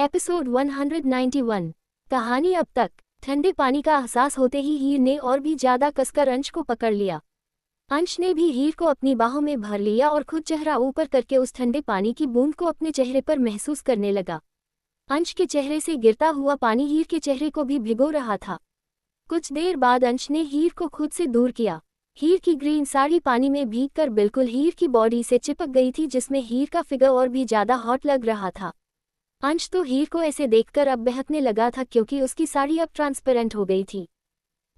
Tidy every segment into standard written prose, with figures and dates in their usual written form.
Episode 191। कहानी अब तक। ठंडे पानी का एहसास होते ही हीर ने और भी ज्यादा कसकर अंश को पकड़ लिया। अंश ने भी हीर को अपनी बाहों में भर लिया और खुद चेहरा ऊपर करके उस ठंडे पानी की बूंद को अपने चेहरे पर महसूस करने लगा। अंश के चेहरे से गिरता हुआ पानी हीर के चेहरे को भी भिगो रहा था। कुछ देर बाद अंश ने हीर को खुद से दूर किया। हीर की ग्रीन साड़ी पानी में भीगकर बिल्कुल हीर की बॉडी से चिपक गई थी, जिसमें हीर का फिगर और भी ज्यादा हॉट लग रहा था। अंश तो हीर को ऐसे देखकर अब बहकने लगा था, क्योंकि उसकी साड़ी अब ट्रांसपेरेंट हो गई थी।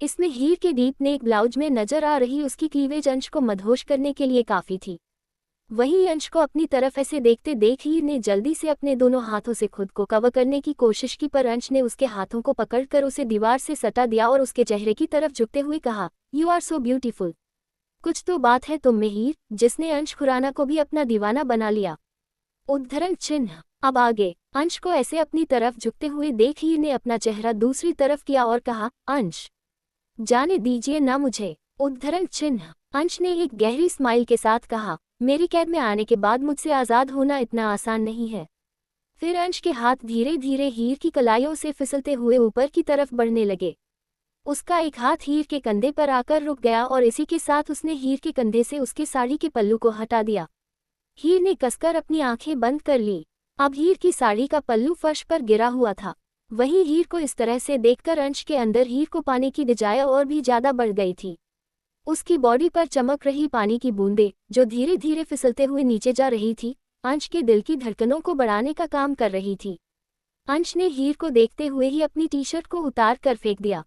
इसमें हीर के डीप नेक ब्लाउज में नजर आ रही उसकी क्लीवेज अंश को मदहोश करने के लिए काफी थी। वहीं अंश को अपनी तरफ ऐसे देखते देख हीर ने जल्दी से अपने दोनों हाथों से खुद को कवर करने की कोशिश की, पर अंश ने उसके हाथों को पकड़कर उसे दीवार से सटा दिया और उसके चेहरे की तरफ झुकते हुए कहा, यू आर सो ब्यूटीफुल। कुछ तो बात है तुम में हीर, जिसने अंश खुराना को भी अपना दीवाना बना लिया। उद्धरण चिन्ह। अब आगे। अंश को ऐसे अपनी तरफ झुकते हुए देख हीर ने अपना चेहरा दूसरी तरफ किया और कहा, अंश जाने दीजिए ना मुझे। उद्धरण चिन्ह। अंश ने एक गहरी स्माइल के साथ कहा, मेरी कैद में आने के बाद मुझसे आज़ाद होना इतना आसान नहीं है। फिर अंश के हाथ धीरे धीरे हीर की कलाइयों से फिसलते हुए ऊपर की तरफ बढ़ने लगे। उसका एक हाथ हीर के कंधे पर आकर रुक गया और इसी के साथ उसने हीर के कंधे से उसके साड़ी के पल्लू को हटा दिया। हीर ने कसकर अपनी आंखें बंद कर ली। अब हीर की साड़ी का पल्लू फर्श पर गिरा हुआ था। वहीं हीर को इस तरह से देखकर अंश के अंदर हीर को पाने की डिजायर और भी ज्यादा बढ़ गई थी। उसकी बॉडी पर चमक रही पानी की बूंदें, जो धीरे धीरे फिसलते हुए नीचे जा रही थी, अंश के दिल की धड़कनों को बढ़ाने का काम कर रही थी। अंश ने हीर को देखते हुए ही अपनी टी शर्ट को उतार कर फेंक दिया।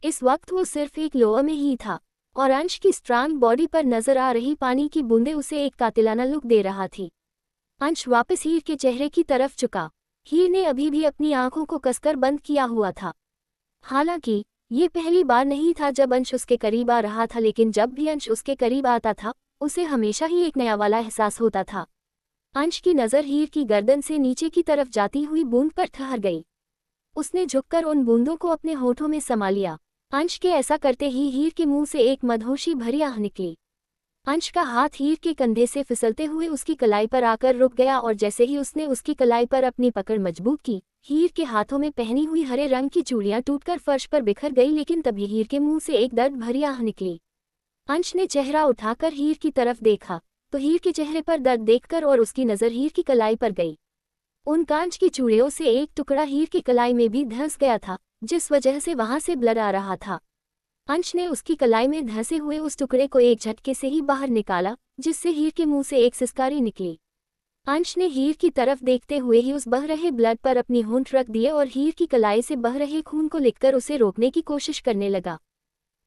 इस वक्त वो सिर्फ एक लोअर में ही था और अंश की स्ट्रांग बॉडी पर नजर आ रही पानी की बूंदें उसे एक कातिलाना लुक दे रहा थी। अंश वापस हीर के चेहरे की तरफ झुका। हीर ने अभी भी अपनी आंखों को कसकर बंद किया हुआ था। हालांकि ये पहली बार नहीं था जब अंश उसके करीब आ रहा था, लेकिन जब भी अंश उसके करीब आता था उसे हमेशा ही एक नया वाला एहसास होता था। अंश की नज़र हीर की गर्दन से नीचे की तरफ जाती हुई बूंद पर ठहर गई। उसने झुककर उन बूंदों को अपने होठों में समा लिया। अंश के ऐसा करते ही हीर के मुंह से एक मदहोशी भरी आह निकली। अंश का हाथ हीर के कंधे से फिसलते हुए उसकी कलाई पर आकर रुक गया और जैसे ही उसने उसकी कलाई पर अपनी पकड़ मजबूत की, हीर के हाथों में पहनी हुई हरे रंग की चूड़ियां टूटकर फर्श पर बिखर गई। लेकिन तभी हीर के मुंह से एक दर्द भरी आह निकली। अंश ने चेहरा उठाकर हीर की तरफ देखा तो हीर के चेहरे पर दर्द देखकर और उसकी नज़र हीर की कलाई पर गई। उन कांच की चूड़ियों से एक टुकड़ा हीर की कलाई में भी धंस गया था, जिस वजह से वहां से ब्लड आ रहा था। अंश ने उसकी कलाई में धंसे हुए उस टुकड़े को एक झटके से ही बाहर निकाला, जिससे हीर के मुंह से एक सिसकारी निकली। अंश ने हीर की तरफ देखते हुए ही उस बह रहे ब्लड पर अपनी होंठ रख दिए और हीर की कलाई से बह रहे खून को लिखकर उसे रोकने की कोशिश करने लगा।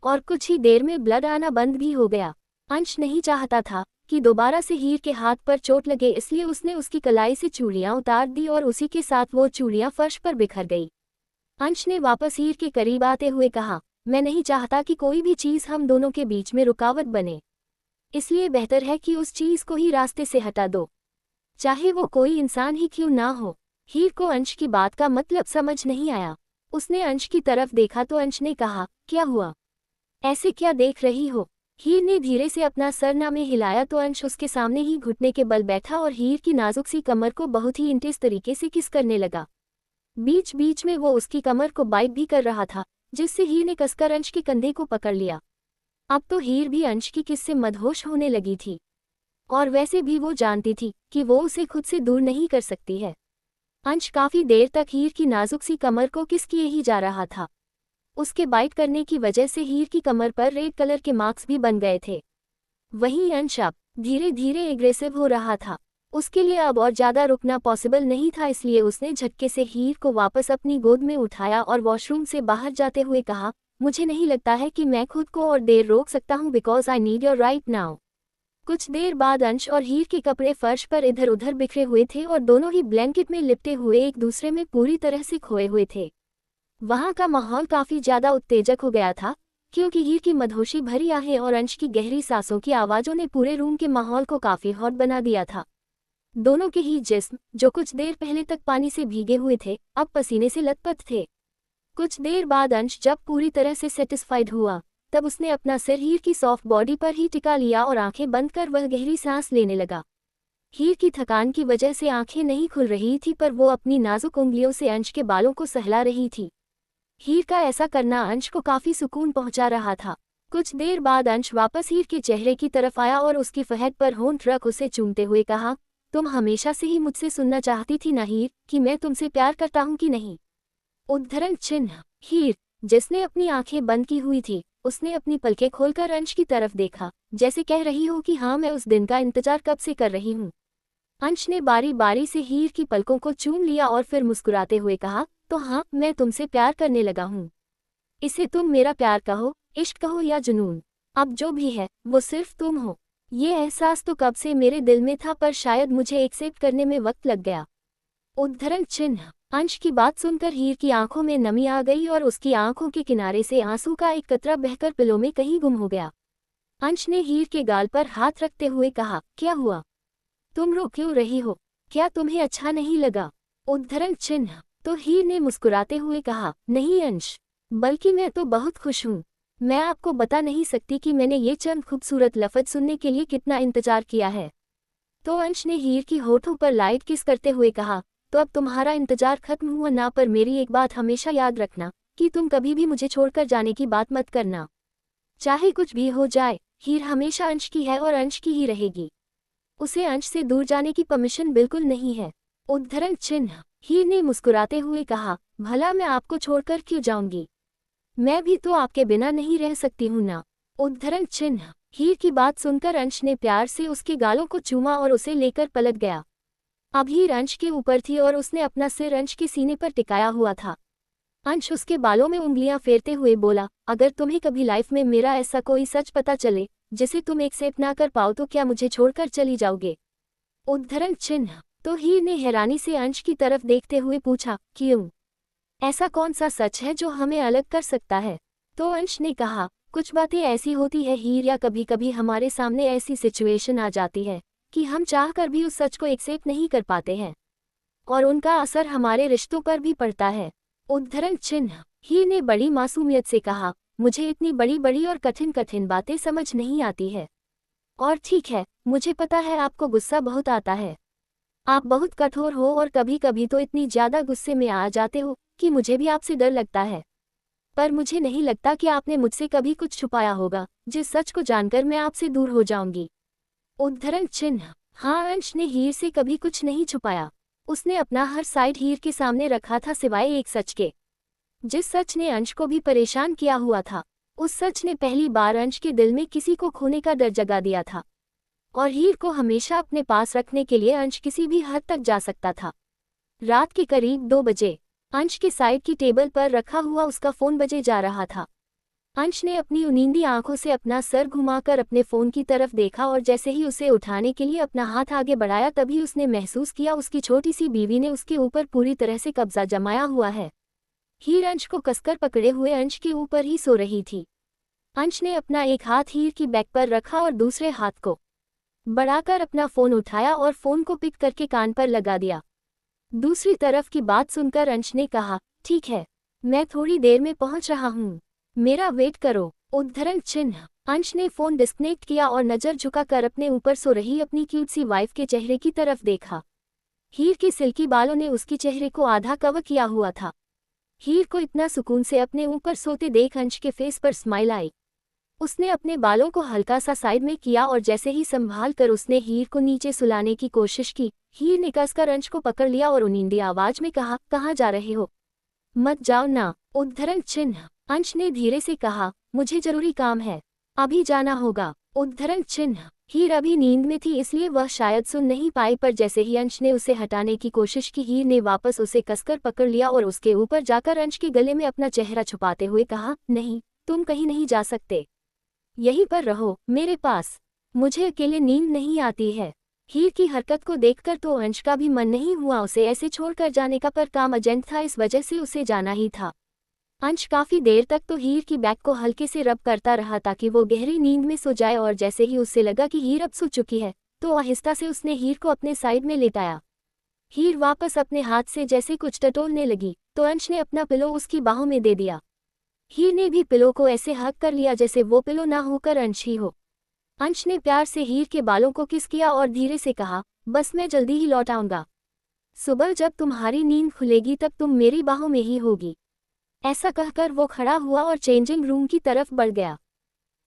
और कुछ ही देर में ब्लड आना बंद भी हो गया। अंश नहीं चाहता था कि दोबारा से हीर के हाथ पर चोट लगे, इसलिए उसने उसकी कलाई से चूड़ियां उतार दी और उसी के साथ वो चूड़ियां फर्श पर बिखर गई। अंश ने वापस हीर के करीब आते हुए कहा, मैं नहीं चाहता कि कोई भी चीज़ हम दोनों के बीच में रुकावट बने, इसलिए बेहतर है कि उस चीज़ को ही रास्ते से हटा दो, चाहे वो कोई इंसान ही क्यों ना हो। हीर को अंश की बात का मतलब समझ नहीं आया। उसने अंश की तरफ देखा तो अंश ने कहा, क्या हुआ, ऐसे क्या देख रही हो। हीर ने धीरे से अपना सर ना में हिलाया तो अंश उसके सामने ही घुटने के बल बैठा और हीर की नाजुक सी कमर को बहुत ही इंटेंस तरीके से किस करने लगा। बीच बीच में वो उसकी कमर को बाइट भी कर रहा था, जिससे हीर ने कसकर अंश के कंधे को पकड़ लिया। अब तो हीर भी अंश की किस से मदहोश होने लगी थी, और वैसे भी वो जानती थी कि वो उसे खुद से दूर नहीं कर सकती है। अंश काफी देर तक हीर की नाजुक सी कमर को किस किए ही जा रहा था। उसके बाइट करने की वजह से हीर की कमर पर रेड कलर के मार्क्स भी बन गए थे। वहीं अंश अब धीरे धीरे एग्रेसिव हो रहा था। उसके लिए अब और ज्यादा रुकना पॉसिबल नहीं था, इसलिए उसने झटके से हीर को वापस अपनी गोद में उठाया और वॉशरूम से बाहर जाते हुए कहा, मुझे नहीं लगता है कि मैं खुद को और देर रोक सकता हूँ, because I need your right now. कुछ देर बाद अंश और हीर के कपड़े फर्श पर इधर उधर बिखरे हुए थे और दोनों ही ब्लैंकेट में लिपटे हुए एक दूसरे में पूरी तरह से खोए हुए थे। वहां का माहौल काफी ज्यादा उत्तेजक हो गया था, क्योंकि हीर की मदहोशी भरी आहें और अंश की गहरी सांसों की आवाजों ने पूरे रूम के माहौल को काफी हॉट बना दिया था। दोनों के ही जिस्म, जो कुछ देर पहले तक पानी से भीगे हुए थे, अब पसीने से लथपथ थे। कुछ देर बाद अंश जब पूरी तरह से सेटिस्फाइड हुआ, तब उसने अपना सिर हीर की सॉफ्ट बॉडी पर ही टिका लिया और आंखें बंद कर वह गहरी सांस लेने लगा। हीर की थकान की वजह से आंखें नहीं खुल रही थी, पर वो अपनी नाजुक उंगलियों से अंश के बालों को सहला रही थी। हीर का ऐसा करना अंश को काफी सुकून पहुंचा रहा था। कुछ देर बाद अंश वापस हीर के चेहरे की तरफ आया और उसकी फहद पर होंठ रख उसे चूमते हुए कहा, तुम हमेशा से ही मुझसे सुनना चाहती थी ना हीर, कि मैं तुमसे प्यार करता हूं कि नहीं। उद्धरण चिन्ह। हीर, जिसने अपनी आंखें बंद की हुई थी, उसने अपनी पलकें खोलकर अंश की तरफ देखा, जैसे कह रही हो कि हाँ, मैं उस दिन का इंतजार कब से कर रही हूँ। अंश ने बारी बारी से हीर की पलकों को चूम लिया और फिर मुस्कुराते हुए कहा, तो हाँ, मैं तुमसे प्यार करने लगा हूँ। इसे तुम मेरा प्यार कहो, इश्क कहो या जुनून, अब जो भी है वो सिर्फ तुम हो। ये एहसास तो कब से मेरे दिल में था, पर शायद मुझे एक्सेप्ट करने में वक्त लग गया। उद्धरण चिन्ह। अंश की बात सुनकर हीर की आंखों में नमी आ गई और उसकी आंखों के किनारे से आंसू का एक कतरा बहकर पिलो में कहीं गुम हो गया। अंश ने हीर के गाल पर हाथ रखते हुए कहा, क्या हुआ? तुम रो क्यों रही हो? क्या तुम्हें अच्छा नहीं लगा? उद्धरण चिन्ह। तो हीर ने मुस्कुराते हुए कहा, नहीं अंश, बल्कि मैं तो बहुत खुश हूँ। मैं आपको बता नहीं सकती कि मैंने ये चंद खूबसूरत लफ्ज सुनने के लिए कितना इंतजार किया है। तो अंश ने हीर की होठों पर लाइट किस करते हुए कहा, तो अब तुम्हारा इंतजार खत्म हुआ ना, पर मेरी एक बात हमेशा याद रखना, कि तुम कभी भी मुझे छोड़कर जाने की बात मत करना। चाहे कुछ भी हो जाए, हीर हमेशा अंश की है और अंश की ही रहेगी। उसे अंश से दूर जाने की परमिशन बिल्कुल नहीं है। उद्धरण चिन्ह। हीर ने मुस्कुराते हुए कहा, भला मैं आपको छोड़कर क्यों जाऊंगी? मैं भी तो आपके बिना नहीं रह सकती हूं ना। उद्धरण चिन्ह। हीर की बात सुनकर अंश ने प्यार से उसके गालों को चूमा और उसे लेकर पलट गया। अब हीर अंश के ऊपर थी और उसने अपना सिर अंश के सीने पर टिकाया हुआ था। अंश उसके बालों में उंगलियां फेरते हुए बोला, अगर तुम्हें कभी लाइफ में मेरा ऐसा कोई सच पता चले जिसे तुम एक्सेप्ट ना कर पाओ, तो क्या मुझे छोड़कर चली जाओगे? उद्धरण चिन्ह। तो हीर ने हैरानी से अंश की तरफ देखते हुए पूछा, क्यों? ऐसा कौन सा सच है जो हमें अलग कर सकता है? तो अंश ने कहा, कुछ बातें ऐसी होती है हीर, या कभी कभी हमारे सामने ऐसी सिचुएशन आ जाती है कि हम चाह कर भी उस सच को एक्सेप्ट नहीं कर पाते हैं, और उनका असर हमारे रिश्तों पर भी पड़ता है। उद्धरण चिन्ह। हीर ने बड़ी मासूमियत से कहा, मुझे इतनी बड़ी बड़ी और कठिन कठिन बातें समझ नहीं आती है। और ठीक है, मुझे पता है आपको गुस्सा बहुत आता है। आप बहुत कठोर हो और कभी कभी तो इतनी ज्यादा गुस्से में आ जाते हो कि मुझे भी आपसे डर लगता है। पर मुझे नहीं लगता कि आपने मुझसे कभी कुछ छुपाया होगा, जिस सच को जानकर मैं आपसे दूर हो जाऊंगी। उद्धरण चिन्ह। हाँ, अंश ने हीर से कभी कुछ नहीं छुपाया। उसने अपना हर साइड हीर के सामने रखा था, सिवाय एक सच के, जिस सच ने अंश को भी परेशान किया हुआ था। उस सच ने पहली बार अंश के दिल में किसी को खोने का डर जगा दिया था, और हीर को हमेशा अपने पास रखने के लिए अंश किसी भी हद तक जा सकता था। रात के करीब 2 बजे अंश के साइड की टेबल पर रखा हुआ उसका फोन बजे जा रहा था। अंश ने अपनी उनींदी आंखों से अपना सर घुमाकर अपने फोन की तरफ देखा, और जैसे ही उसे उठाने के लिए अपना हाथ आगे बढ़ाया, तभी उसने महसूस किया उसकी छोटी सी बीवी ने उसके ऊपर पूरी तरह से कब्जा जमाया हुआ है। हीर अंश को कसकर पकड़े हुए अंश के ऊपर ही सो रही थी। अंश ने अपना एक हाथ हीर की बैक पर रखा और दूसरे हाथ को बढ़ाकर अपना फोन उठाया और फोन को पिक करके कान पर लगा दिया। दूसरी तरफ की बात सुनकर अंश ने कहा, ठीक है, मैं थोड़ी देर में पहुंच रहा हूं, मेरा वेट करो। उद्धरण चिन्ह। अंश ने फोन डिस्कनेक्ट किया और नजर झुकाकर अपने ऊपर सो रही अपनी क्यूट सी वाइफ के चेहरे की तरफ देखा। हीर के सिल्की बालों ने उसके चेहरे को आधा कवर किया हुआ था। हीर को इतना सुकून से अपने ऊपर सोते देख अंश के फेस पर स्माइल आई। उसने अपने बालों को हल्का सा साइड में किया और जैसे ही संभाल कर उसने हीर को नीचे सुलाने की कोशिश की, हीर ने कसकर अंश को पकड़ लिया और उनींदी आवाज में कहा, कहाँ जा रहे हो? मत जाओ ना। उद्धरण चिन्ह। अंश ने धीरे से कहा, मुझे जरूरी काम है, अभी जाना होगा। उद्धरण चिन्ह। हीर अभी नींद में थी, इसलिए वह शायद सुन नहीं पाई, पर जैसे ही अंश ने उसे हटाने की कोशिश की, हीर ने वापस उसे कसकर पकड़ लिया और उसके ऊपर जाकर अंश के गले में अपना चेहरा छुपाते हुए कहा, नहीं, तुम कहीं नहीं जा सकते, यहीं पर रहो मेरे पास, मुझे अकेले नींद नहीं आती है। हीर की हरकत को देखकर तो अंश का भी मन नहीं हुआ उसे ऐसे छोड़कर जाने का, पर काम अर्जेंट था, इस वजह से उसे जाना ही था। अंश काफी देर तक तो हीर की बैक को हल्के से रब करता रहा ताकि वो गहरी नींद में सो जाए, और जैसे ही उससे लगा कि हीर अब सो चुकी है, तो आहिस्ता से उसने हीर को अपने साइड में लेटाया। हीर वापस अपने हाथ से जैसे कुछ टटोलने लगी, तो अंश ने अपना पिलो उसकी बाहों में दे दिया। हीर ने भी पिलो को ऐसे हक कर लिया जैसे वो पिलो ना होकर अंश ही हो। अंश ने प्यार से हीर के बालों को किस किया और धीरे से कहा, बस मैं जल्दी ही लौट आऊंगा। सुबह जब तुम्हारी नींद खुलेगी तब तुम मेरी बाहों में ही होगी। ऐसा कहकर वो खड़ा हुआ और चेंजिंग रूम की तरफ बढ़ गया।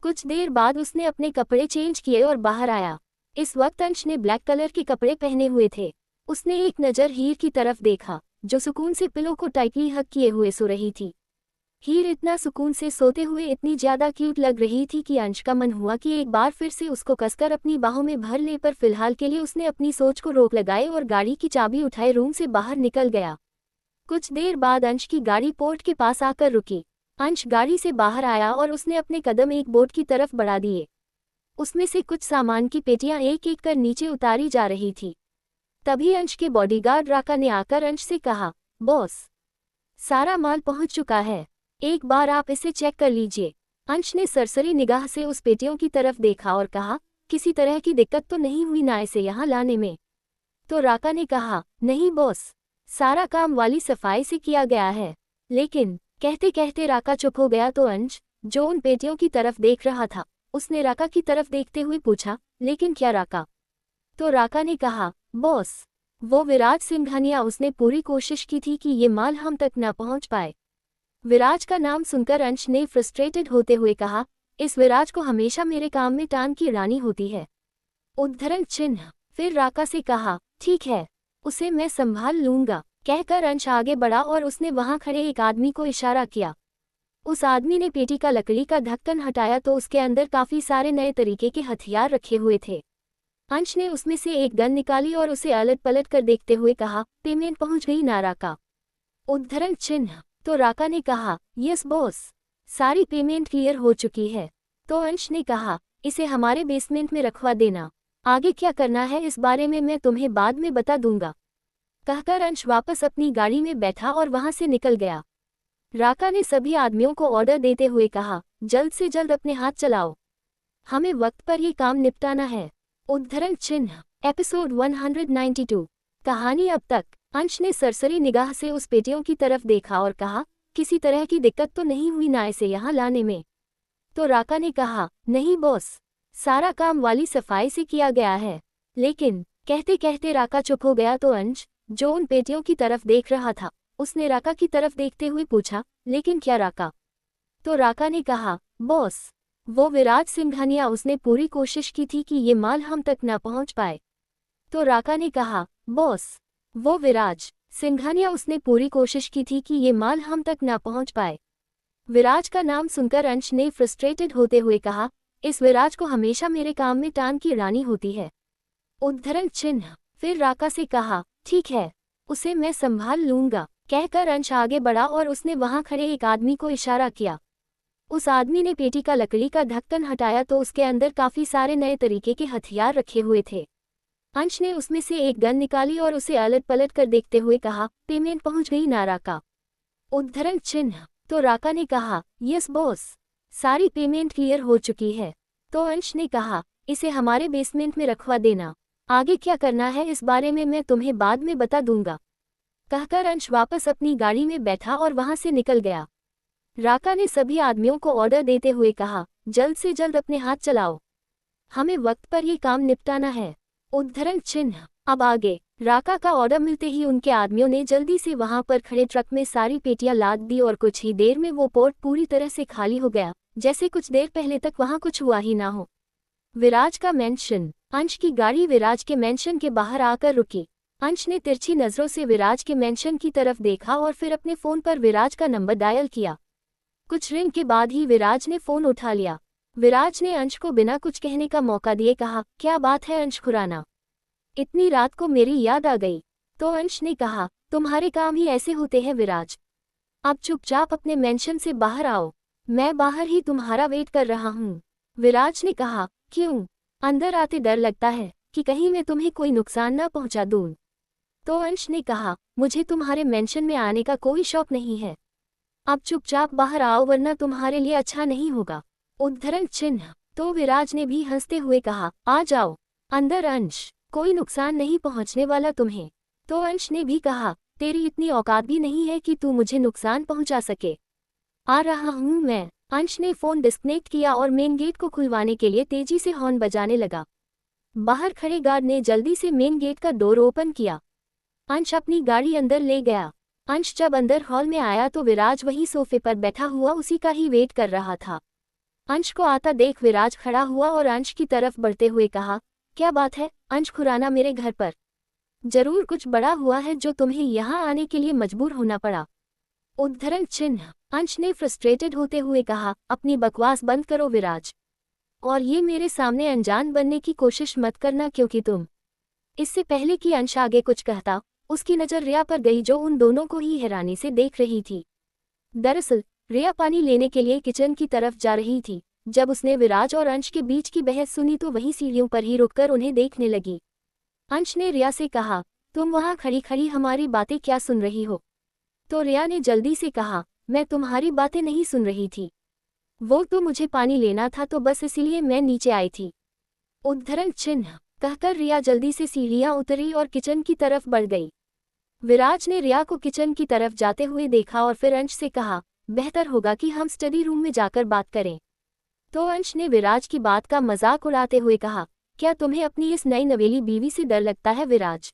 कुछ देर बाद उसने अपने कपड़े चेंज किए और बाहर आया। इस वक्त अंश ने ब्लैक कलर के कपड़े पहने हुए थे। उसने एक नज़र हीर की तरफ देखा, जो सुकून से पिलो को टाइटली हग किए हुए सो रही थी। हीर इतना सुकून से सोते हुए इतनी ज़्यादा क्यूट लग रही थी कि अंश का मन हुआ कि एक बार फिर से उसको कसकर अपनी बाहों में भर ले, पर फिलहाल के लिए उसने अपनी सोच को रोक लगाए और गाड़ी की चाबी उठाए रूम से बाहर निकल गया। कुछ देर बाद अंश की गाड़ी पोर्ट के पास आकर रुकी। अंश गाड़ी से बाहर आया और उसने अपने कदम एक बोट की तरफ बढ़ा दिए। उसमें से कुछ सामान की पेटियां एक एक कर नीचे उतारी जा रही थी। तभी अंश के बॉडीगार्ड राका ने आकर अंश से कहा, बॉस, सारा माल पहुंच चुका है, एक बार आप इसे चेक कर लीजिए। अंश ने सरसरी निगाह से उस पेटियों की तरफ देखा और कहा, किसी तरह की दिक्कत तो नहीं हुई ना इसे यहाँ लाने में? तो राका ने कहा, नहीं बॉस, सारा काम वाली सफाई से किया गया है। लेकिन कहते कहते राका चुप हो गया तो अंश, जो उन पेटियों की तरफ देख रहा था, उसने राका की तरफ देखते हुए पूछा, लेकिन क्या राका? तो राका ने कहा, बॉस, वो विराज सिंघानिया, उसने पूरी कोशिश की थी कि ये माल हम तक न पहुंच पाए। विराज का नाम सुनकर अंश ने फ्रस्ट्रेटेड होते हुए कहा, इस विराज को हमेशा मेरे काम में टांग की रानी होती है। उद्धरण चिन्ह। फिर राका से कहा, ठीक है, उसे मैं संभाल लूंगा। कहकर अंश आगे बढ़ा और उसने वहां खड़े एक आदमी को इशारा किया। उस आदमी ने पेटी का लकड़ी का ढक्कन हटाया तो उसके अंदर काफी सारे नए तरीके के हथियार रखे हुए थे। अंश ने उसमें से एक गन निकाली और उसे अलट पलट कर देखते हुए कहा, पेमेंट पहुंच गई ना राका? उद्धरण चिन्ह। तो राका ने कहा, यस बॉस, सारी पेमेंट क्लियर हो चुकी है। तो अंश ने कहा, इसे हमारे बेसमेंट में रखवा देना, आगे क्या करना है इस बारे में मैं तुम्हें बाद में बता दूंगा। कहकर अंश वापस अपनी गाड़ी में बैठा और वहां से निकल गया। राका ने सभी आदमियों को ऑर्डर देते हुए कहा, जल्द से जल्द अपने हाथ चलाओ, हमें वक्त पर ये काम निपटाना है। उद्धरण चिन्ह। एपिसोड 192। कहानी अब तक। अंश ने सरसरी निगाह से उस पेटियों की तरफ देखा और कहा, किसी तरह की दिक्कत तो नहीं हुई ना इसे यहाँ लाने में? तो राका ने कहा, नहीं बॉस, सारा काम वाली सफाई से किया गया है। लेकिन कहते कहते राका चुप हो गया तो अंश, जो उन पेटियों की तरफ देख रहा था, उसने राका की तरफ देखते हुए पूछा, लेकिन क्या राका? तो राका ने कहा, बॉस, वो विराज सिंघानिया, उसने पूरी कोशिश की थी कि ये माल हम तक न पहुंच पाए। तो राका ने कहा, बॉस, वो विराज सिंघानिया, उसने पूरी कोशिश की थी कि ये माल हम तक न पहुंच पाए। विराज का नाम सुनकर अंश ने फ्रस्ट्रेटेड होते हुए कहा, इस विराज को हमेशा मेरे काम में टांग की रानी होती है। उद्धरण चिन्ह। फिर राका से कहा, ठीक है, उसे मैं संभाल लूंगा। कहकर अंश आगे बढ़ा और उसने वहां खड़े एक आदमी को इशारा किया। उस आदमी ने पेटी का लकड़ी का ढक्कन हटाया तो उसके अंदर काफी सारे नए तरीके के हथियार रखे हुए थे। अंश ने उसमें से एक गन निकाली और उसे अलट पलट कर देखते हुए कहा, पेमेंट पहुंच गई ना राका? उद्धरण चिन्ह। तो राका ने कहा, यस बॉस, सारी पेमेंट क्लियर हो चुकी है। तो अंश ने कहा, इसे हमारे बेसमेंट में रखवा देना, आगे क्या करना है इस बारे में मैं तुम्हें बाद में बता दूंगा। कहकर अंश वापस अपनी गाड़ी में बैठा और वहां से निकल गया। राका ने सभी आदमियों को ऑर्डर देते हुए कहा, जल्द से जल्द अपने हाथ चलाओ, हमें वक्त पर ये काम निपटाना है। उद्धरण चिन्ह। अब आगे। राका का ऑर्डर मिलते ही उनके आदमियों ने जल्दी से वहां पर खड़े ट्रक में सारी पेटियां लाद दी और कुछ ही देर में वो पोर्ट पूरी तरह से खाली हो गया, जैसे कुछ देर पहले तक वहां कुछ हुआ ही ना हो। विराज का मेंशन। अंश की गाड़ी विराज के मेंशन के बाहर आकर रुकी। अंश ने तिरछी नजरों से विराज के मेंशन की तरफ देखा और फिर अपने फोन पर विराज का नंबर डायल किया। कुछ रिंग के बाद ही विराज ने फोन उठा लिया। विराज ने अंश को बिना कुछ कहने का मौका दिए कहा, क्या बात है अंश खुराना, इतनी रात को मेरी याद आ गई? तो अंश ने कहा, तुम्हारे काम ही ऐसे होते हैं विराज, अब चुपचाप अपने मेंशन से बाहर आओ, मैं बाहर ही तुम्हारा वेट कर रहा हूँ। विराज ने कहा, क्यों? अंदर आते डर लगता है कि कहीं मैं तुम्हें कोई नुकसान न पहुंचा दूं। तो अंश ने कहा, मुझे तुम्हारे मेंशन में आने का कोई शौक नहीं है, अब चुपचाप बाहर आओ वरना तुम्हारे लिए अच्छा नहीं होगा। उद्धरण चिन्ह। तो विराज ने भी हंसते हुए कहा, आ जाओ अंदर अंश, कोई नुकसान नहीं पहुंचने वाला तुम्हें। तो अंश ने भी कहा, तेरी इतनी औकात भी नहीं है कि तू मुझे नुकसान पहुंचा सके, आ रहा हूं मैं। अंश ने फोन डिस्कनेक्ट किया और मेन गेट को खुलवाने के लिए तेजी से हॉर्न बजाने लगा। बाहर खड़े गार्ड ने जल्दी से मेन गेट का डोर ओपन किया। अंश अपनी गाड़ी अंदर ले गया। अंश जब अंदर हॉल में आया तो विराज वही सोफे पर बैठा हुआ उसी का ही वेट कर रहा था। अंश को आता देख विराज खड़ा हुआ और अंश की तरफ बढ़ते हुए कहा, क्या बात है अंश खुराना, मेरे घर पर जरूर कुछ बड़ा हुआ है जो तुम्हें यहाँ आने के लिए मजबूर होना पड़ा। उद्धरण चिन्ह। अंश ने फ्रस्ट्रेटेड होते हुए कहा, अपनी बकवास बंद करो विराज, और ये मेरे सामने अनजान बनने की कोशिश मत करना, क्योंकि तुम। इससे पहले कि अंश आगे कुछ कहता, उसकी नज़र रिया पर गई जो उन दोनों को ही हैरानी से देख रही थी। दरअसल रिया पानी लेने के लिए किचन की तरफ जा रही थी। जब उसने विराज और अंश के बीच की बहस सुनी तो वही सीढ़ियों पर ही रुककर उन्हें देखने लगी। अंश ने रिया से कहा, तुम वहाँ खड़ी खड़ी हमारी बातें क्या सुन रही हो? तो रिया ने जल्दी से कहा, मैं तुम्हारी बातें नहीं सुन रही थी, वो तो मुझे पानी लेना था तो बस इसीलिए मैं नीचे आई थी। उद्धरण चिन्ह। कहकर रिया जल्दी से सीढ़ियाँ उतरी और किचन की तरफ बढ़ गई। विराज ने रिया को किचन की तरफ जाते हुए देखा और फिर अंश से कहा, बेहतर होगा कि हम स्टडी रूम में जाकर बात करें। तो अंश ने विराज की बात का मजाक उड़ाते हुए कहा, क्या तुम्हें अपनी इस नई नवेली बीवी से डर लगता है विराज?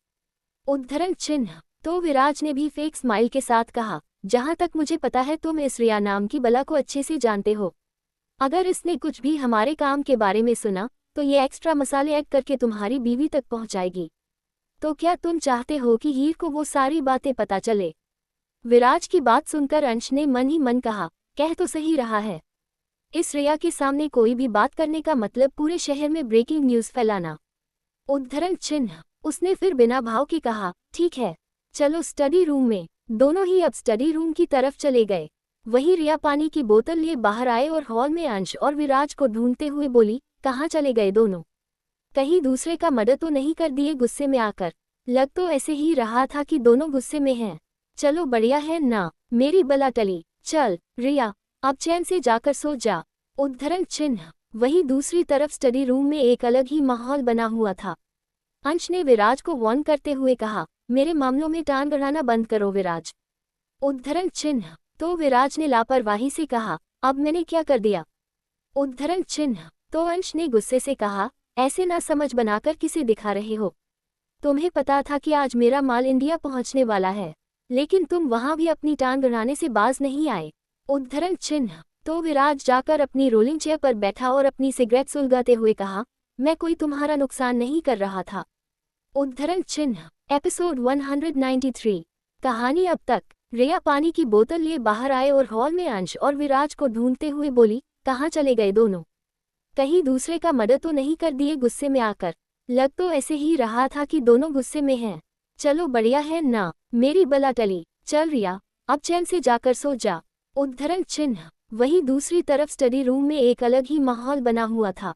उद्धरण चिन्ह। तो विराज ने भी फेक स्माइल के साथ कहा, जहां तक मुझे पता है तुम इस रिया नाम की बला को अच्छे से जानते हो। अगर इसने कुछ भी हमारे काम के बारे में सुना तो ये एक्स्ट्रा मसाले ऐड करके तुम्हारी बीवी तक पहुंचाएगी। तो क्या तुम चाहते हो कि हीर को वो सारी बातें पता चले? विराज की बात सुनकर अंश ने मन ही मन कहा, कह तो सही रहा है, इस रिया के सामने कोई भी बात करने का मतलब पूरे शहर में ब्रेकिंग न्यूज़ फैलाना। उद्धरण चिन्ह। उसने फिर बिना भाव के कहा, ठीक है, चलो स्टडी रूम में। दोनों ही अब स्टडी रूम की तरफ चले गए। वही रिया पानी की बोतल लिए बाहर आए और हॉल में अंश और विराज को ढूंढते हुए बोली, कहाँ चले गए दोनों? कहीं दूसरे का मदद तो नहीं कर दिए गुस्से में आकर? लग तो ऐसे ही रहा था कि दोनों गुस्से में हैं। चलो बढ़िया है ना, मेरी बला टली। चल रिया, अब चैन से जाकर सो जा। उद्धरण चिन्ह। वही दूसरी तरफ स्टडी रूम में एक अलग ही माहौल बना हुआ था। अंश ने विराज को वार्न करते हुए कहा, मेरे मामलों में टांग अड़ाना बंद करो विराज। उद्धरण चिन्ह। तो विराज ने लापरवाही से कहा, अब मैंने क्या कर दिया? उद्धरण चिन्ह। तो अंश ने गुस्से से कहा, ऐसे ना समझ बनाकर किसे दिखा रहे हो? तुम्हें पता था कि आज मेरा माल इंडिया पहुंचने वाला है, लेकिन तुम वहां भी अपनी टांग अड़ाने से बाज नहीं आए। उद्धरण चिन्ह। तो विराज जाकर अपनी रोलिंग चेयर पर बैठा और अपनी सिगरेट सुलगाते हुए कहा, मैं कोई तुम्हारा नुकसान नहीं कर रहा था। उद्धरण चिन्ह। एपिसोड 193। कहानी अब तक। रिया पानी की बोतल लिए बाहर आए और हॉल में अंश और विराज को ढूंढते हुए बोली, कहाँ चले गए दोनों? कहीं दूसरे का मदद तो नहीं कर दिए गुस्से में आकर? लग तो ऐसे ही रहा था कि दोनों गुस्से में हैं। चलो बढ़िया है ना, मेरी बला टली। चल रिया, अब चैन से जाकर सो जा। उद्धरण चिन्ह। वही दूसरी तरफ स्टडी रूम में एक अलग ही माहौल बना हुआ था।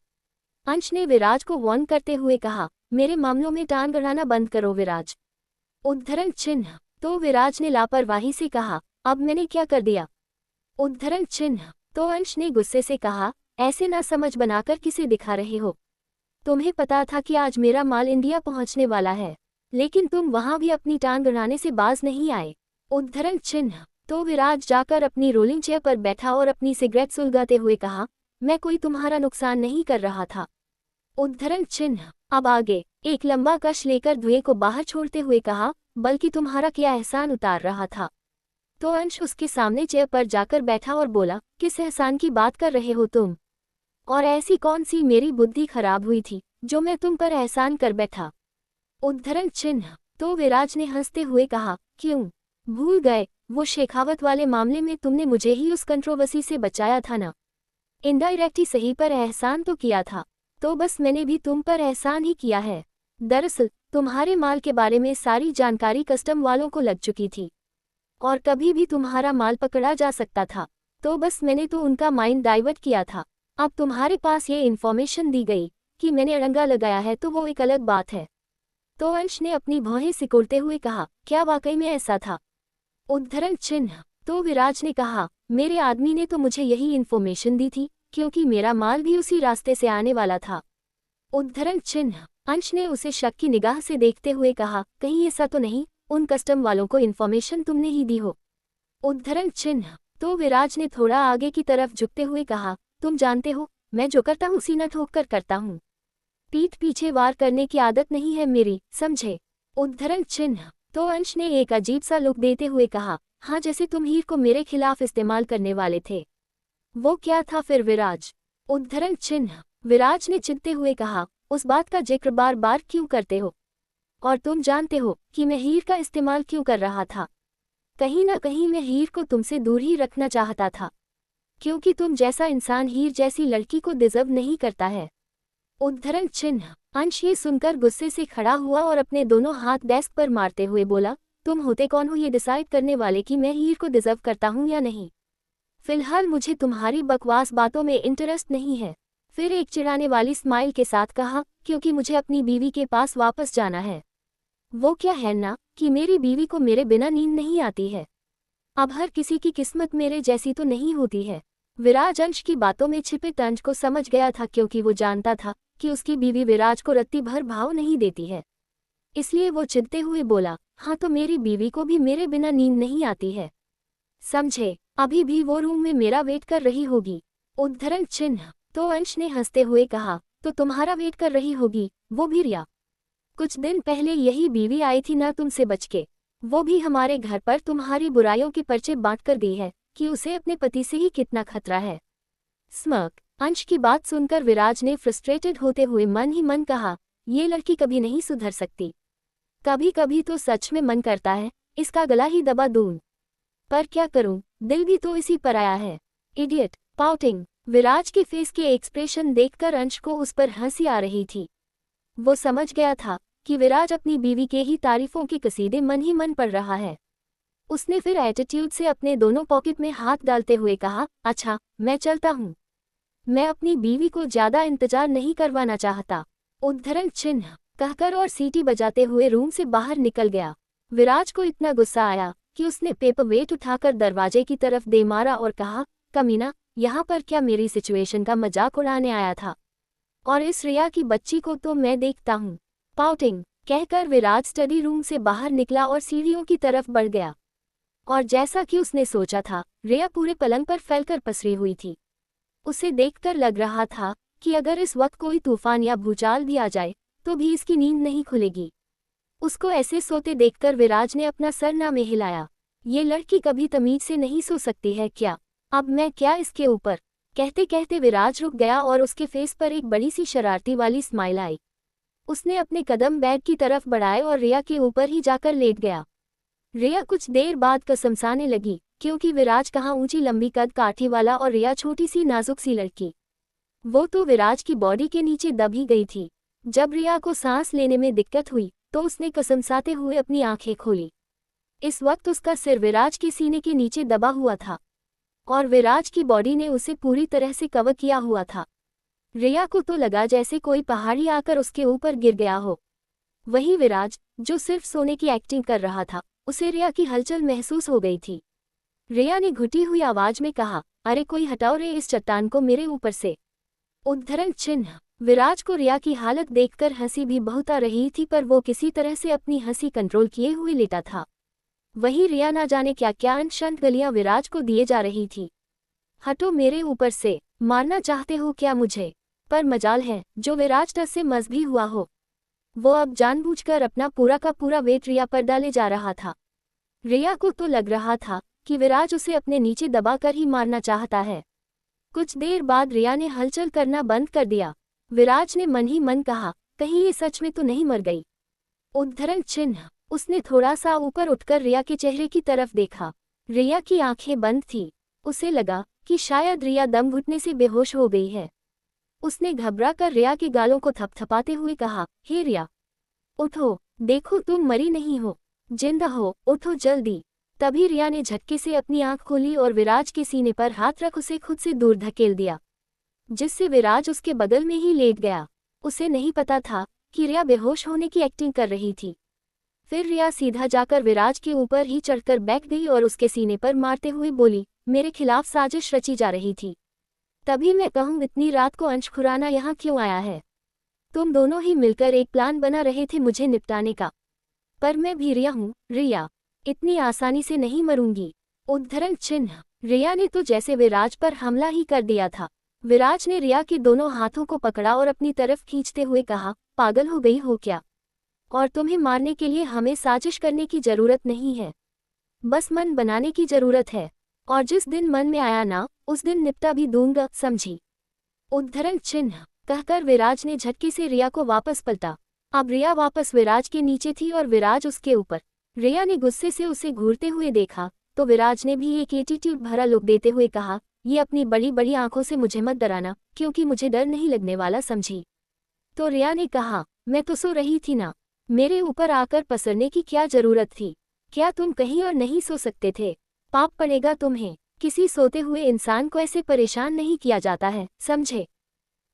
अंश ने विराज को वार्न करते हुए कहा, मेरे मामलों में टांग अड़ाना बंद करो विराज। उद्धरण चिन्ह। तो विराज ने लापरवाही से कहा, अब मैंने क्या कर दिया? उद्धरण चिन्ह। तो अंश ने गुस्से से कहा, ऐसे ना समझ बनाकर किसे दिखा रहे हो? तुम्हें पता था कि आज मेरा माल इंडिया पहुंचने वाला है, लेकिन तुम वहां भी अपनी टांग अड़ाने से बाज नहीं आए। उद्धरण चिन्ह। तो विराज जाकर अपनी रोलिंग चेयर पर बैठा और अपनी सिगरेट सुलगाते हुए कहा, मैं कोई तुम्हारा नुकसान नहीं कर रहा था। उद्धरण चिन्ह। अब आगे एक लंबा कश लेकर धुएं को बाहर छोड़ते हुए कहा, बल्कि तुम्हारा क्या एहसान उतार रहा था। तो अंश उसके सामने चेयर पर जाकर बैठा और बोला, किस एहसान की बात कर रहे हो तुम? और ऐसी कौन सी मेरी बुद्धि खराब हुई थी जो मैं तुम पर एहसान कर बैठा? उद्धरण चिन्ह। तो विराज ने हंसते हुए कहा, क्यों भूल गए, वो शेखावत वाले मामले में तुमने मुझे ही उस कंट्रोवर्सी से बचाया था ना? इनडायरेक्ट ही सही पर एहसान तो किया था, तो बस मैंने भी तुम पर एहसान ही किया है। दरअसल तुम्हारे माल के बारे में सारी जानकारी कस्टम वालों को लग चुकी थी, और कभी भी तुम्हारा माल पकड़ा जा सकता था, तो बस मैंने तो उनका माइंड डाइवर्ट किया था। अब तुम्हारे पास ये इन्फॉर्मेशन दी गई कि मैंने अड़ंगा लगाया है तो वो एक अलग बात है। तो अंश ने अपनी भौहें सिकोड़ते हुए कहा, क्या वाकई में ऐसा था? उद्धरण चिन्ह। तो विराज ने कहा, मेरे आदमी ने तो मुझे यही इन्फॉर्मेशन दी थी, क्योंकि मेरा माल भी उसी रास्ते से आने वाला था। उद्धरण चिन्ह। अंश ने उसे शक की निगाह से देखते हुए कहा, कहीं ऐसा तो नहीं उन कस्टम वालों को इन्फॉर्मेशन तुमने ही दी हो? उद्धरण चिन्ह। तो विराज ने थोड़ा आगे की तरफ झुकते हुए कहा, तुम जानते हो मैं जो करता हूँ उसी न ठोक कर करता हूँ। पीठ पीछे वार करने की आदत नहीं है मेरी, समझे? उद्धरण चिन्ह। तो अंश ने एक अजीब सा लुक देते हुए कहा, हाँ, जैसे तुम हीर को मेरे खिलाफ इस्तेमाल करने वाले थे। वो क्या था फिर विराज? उद्धरण चिन्ह। विराज ने चिढ़ते हुए कहा, उस बात का जिक्र बार बार क्यों करते हो? और तुम जानते हो कि मैं हीर का इस्तेमाल क्यों कर रहा था? कहीं ना कहीं मैं हीर को तुमसे दूर ही रखना चाहता था, क्योंकि तुम जैसा इंसान हीर जैसी लड़की को डिजर्व नहीं करता है। उद्धरण चिन्ह। अंश ये सुनकर गुस्से से खड़ा हुआ और अपने दोनों हाथ डेस्क पर मारते हुए बोला, तुम होते कौन हो ये डिसाइड करने वाले कि मैं हीर को डिजर्व करता हूँ या नहीं? फिलहाल मुझे तुम्हारी बकवास बातों में इंटरेस्ट नहीं है। फिर एक चिढ़ाने वाली स्माइल के साथ कहा, क्योंकि मुझे अपनी बीवी के पास वापस जाना है। वो क्या है ना कि मेरी बीवी को मेरे बिना नींद नहीं आती है। अब हर किसी की किस्मत मेरे जैसी तो नहीं होती है। विराज अंश की बातों में छिपे तंज को समझ गया था, क्योंकि वो जानता था कि उसकी बीवी विराज को रत्ती भर भाव नहीं देती है। इसलिए वो चिढ़ते हुए बोला, हाँ, तो मेरी बीवी को भी मेरे बिना नींद नहीं आती है, समझे? अभी भी वो रूम में मेरा वेट कर रही होगी। उद्धरण चिन्ह। तो अंश ने हंसते हुए कहा, तो तुम्हारा वेट कर रही होगी, वो भी रिया? कुछ दिन पहले यही बीवी आई थी ना तुमसे बच के, वो भी हमारे घर पर तुम्हारी बुराइयों के पर्चे बांट कर गई है कि उसे अपने पति से ही कितना खतरा है। स्मर्क। अंश की बात सुनकर विराज ने फ्रस्ट्रेटेड होते हुए मन ही मन कहा, ये लड़की कभी नहीं सुधर सकती। कभी कभी तो सच में मन करता है इसका गला ही दबा दूं, पर क्या करूं, दिल भी तो इसी पर आया है। इडियट। पाउटिंग। विराज के फेस के एक्सप्रेशन देखकर अंश को उस पर हंसी आ रही थी। वो समझ गया था कि विराज अपनी बीवी के ही तारीफों के कसीदे मन ही मन पढ़ रहा है। उसने फिर एटीट्यूड से अपने दोनों पॉकेट में हाथ डालते हुए कहा, अच्छा, मैं चलता हूँ। मैं अपनी बीवी को ज्यादा इंतजार नहीं करवाना चाहता। उद्धरण चिन्ह कहकर और सीटी बजाते हुए रूम से बाहर निकल गया। विराज को इतना गुस्सा आया कि उसने पेपर वेट उठाकर दरवाजे की तरफ दे मारा और कहा, कमीना, यहाँ पर क्या मेरी सिचुएशन का मजाक उड़ाने आया था? और इस रिया की बच्ची को तो मैं देखता हूँ। पाउटिंग कहकर विराज स्टडी रूम से बाहर निकला और सीढ़ियों की तरफ बढ़ गया। और जैसा कि उसने सोचा था, रिया पूरे पलंग पर फैलकर पसरी हुई थी। उसे देखकर लग रहा था कि अगर इस वक्त कोई तूफान या भूचाल भी आ जाए तो भी इसकी नींद नहीं खुलेगी। उसको ऐसे सोते देखकर विराज ने अपना सर ना में हिलाया। ये लड़की कभी तमीज से नहीं सो सकती है क्या? अब मैं क्या इसके ऊपर? कहते कहते विराज रुक गया और उसके फेस पर एक बड़ी सी शरारती वाली स्माइल आई। उसने अपने कदम बेड की तरफ बढ़ाए और रिया के ऊपर ही जाकर लेट गया। रिया कुछ देर बाद कसमसाने लगी, क्योंकि विराज कहाँ ऊंची लंबी कद काठी वाला और रिया छोटी सी नाजुक सी लड़की। वो तो विराज की बॉडी के नीचे दब ही गई थी। जब रिया को सांस लेने में दिक्कत हुई तो उसने कसमसाते हुए अपनी आंखें खोली। इस वक्त उसका सिर विराज के सीने के नीचे दबा हुआ था और विराज की बॉडी ने उसे पूरी तरह से कवर किया हुआ था। रिया को तो लगा जैसे कोई पहाड़ी आकर उसके ऊपर गिर गया हो। वहीं विराज, जो सिर्फ सोने की एक्टिंग कर रहा था, उसे रिया की हलचल महसूस हो गई थी। रिया ने घुटी हुई आवाज में कहा, अरे कोई हटाओ रे इस चट्टान को मेरे ऊपर से। उद्धरण चिन्ह। विराज को रिया की हालत देखकर हंसी भी बहुत आ रही थी, पर वो किसी तरह से अपनी हंसी कंट्रोल किए हुए लेटा था। वहीं रिया ना जाने क्या क्या अनशंत गलियां विराज को दिए जा रही थी। हटो मेरे ऊपर से, मारना चाहते हो क्या मुझे? पर मजाल है जो विराज टस से मजबी हुआ हो। वो अब जानबूझकर अपना पूरा का पूरा वेट रिया पर डाले जा रहा था। रिया को तो लग रहा था कि विराज उसे अपने नीचे दबाकर ही मारना चाहता है। कुछ देर बाद रिया ने हलचल करना बंद कर दिया। विराज ने मन ही मन कहा, कहीं ये सच में तो नहीं मर गई। उद्धरण चिन्ह। उसने थोड़ा सा ऊपर उठकर रिया के चेहरे की तरफ देखा। रिया की आंखें बंद थी। उसे लगा कि शायद रिया दम घुटने से बेहोश हो गई है। उसने घबरा कर रिया के गालों को थपथपाते हुए कहा, हे रिया, उठो, देखो तुम मरी नहीं हो, जिंदा हो, उठो जल्दी। तभी रिया ने झटके से अपनी आंख खोली और विराज के सीने पर हाथ रख उसे खुद से दूर धकेल दिया, जिससे विराज उसके बगल में ही लेट गया। उसे नहीं पता था कि रिया बेहोश होने की एक्टिंग कर रही थी। फिर रिया सीधा जाकर विराज के ऊपर ही चढ़कर बैठ गई और उसके सीने पर मारते हुए बोली, मेरे खिलाफ साजिश रची जा रही थी। तभी मैं कहूँ इतनी रात को अंश खुराना यहाँ क्यों आया है? तुम दोनों ही मिलकर एक प्लान बना रहे थे मुझे निपटाने का। पर मैं भी रिया हूँ, रिया, इतनी आसानी से नहीं मरूंगी। उद्धरण चिन्ह। रिया ने तो जैसे विराज पर हमला ही कर दिया था। विराज ने रिया के दोनों हाथों को पकड़ा और अपनी तरफ खींचते हुए कहा, पागल हो गई हो क्या? और तुम्हें मारने के लिए हमें साजिश करने की जरूरत नहीं है, बस मन बनाने की जरूरत है। और जिस दिन मन में आया ना, उस दिन निपटा भी दूंगा, समझी? उद्धरण चिन्ह कहकर विराज ने झटके से रिया को वापस पलटा। अब रिया वापस विराज के नीचे थी और विराज उसके ऊपर। रिया ने गुस्से से उसे घूरते हुए देखा तो विराज ने भी एक एटीट्यूड भरा लुक देते हुए कहा, ये अपनी बड़ी बड़ी आंखों से मुझे मत डराना, क्योंकि मुझे डर नहीं लगने वाला, समझी? तो रिया ने कहा, मैं तो सो रही थी ना, मेरे ऊपर आकर पसरने की क्या जरूरत थी? क्या तुम कहीं और नहीं सो सकते थे? पाप पड़ेगा तुम्हें, किसी सोते हुए इंसान को ऐसे परेशान नहीं किया जाता है, समझे?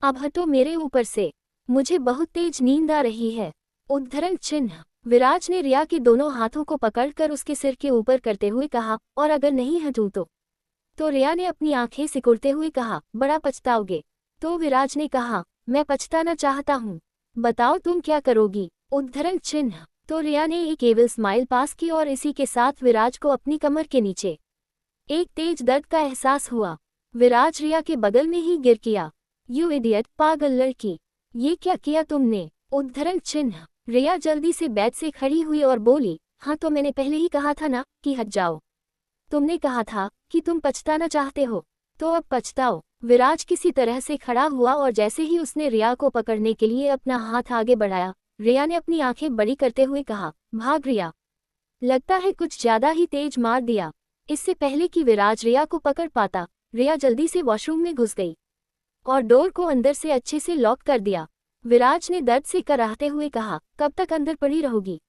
अब हटो मेरे ऊपर से, मुझे बहुत तेज नींद आ रही है। उद्धरण चिन्ह विराज ने रिया के दोनों हाथों को पकड़कर उसके सिर के ऊपर करते हुए कहा, और अगर नहीं हटूं तो रिया ने अपनी आंखें सिकुड़ते हुए कहा, बड़ा पछताओगे। तो विराज ने कहा, मैं पछताना चाहता हूँ, बताओ तुम क्या करोगी? उद्धरण चिन्ह तो रिया ने एक एविल स्माइल पास की और इसी के साथ विराज को अपनी कमर के नीचे एक तेज दर्द का एहसास हुआ। विराज रिया के बगल में ही गिर गया। यू इडियट, पागल लड़की, ये क्या किया तुमने? उद्धरण चिन्ह रिया जल्दी से बेड से खड़ी हुई और बोली, हाँ तो मैंने पहले ही कहा था ना कि हट जाओ। तुमने कहा था कि तुम पछताना चाहते हो, तो अब पछताओ। विराज किसी तरह से खड़ा हुआ और जैसे ही उसने रिया को पकड़ने के लिए अपना हाथ आगे बढ़ाया, रिया ने अपनी आंखें बड़ी करते हुए कहा, भाग रिया, लगता है कुछ ज्यादा ही तेज मार दिया। इससे पहले कि विराज रिया को पकड़ पाता, रिया जल्दी से वॉशरूम में घुस गई और डोर को अंदर से अच्छे से लॉक कर दिया। विराज ने दर्द से कराहते हुए कहा, कब तक अंदर पड़ी रहोगी?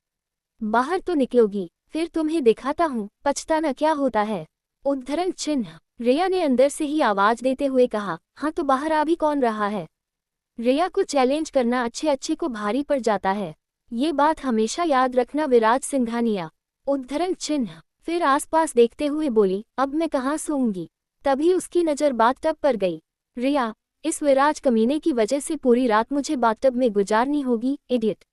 बाहर तो निकलोगी, फिर तुम्हें दिखाता हूँ पछताना क्या होता है। उद्धरण चिन्ह रिया ने अंदर से ही आवाज देते हुए कहा, हाँ तो बाहर आ भी कौन रहा है? रिया को चैलेंज करना अच्छे अच्छे को भारी पड़ जाता है, ये बात हमेशा याद रखना विराज सिंघानिया। उद्धरण चिन्ह फिर आसपास देखते हुए बोली, अब मैं कहाँ सोऊंगी? तभी उसकी नज़र बाथटब पर गई। रिया, इस विराज कमीने की वजह से पूरी रात मुझे बाथटब में गुजारनी होगी, इडियट,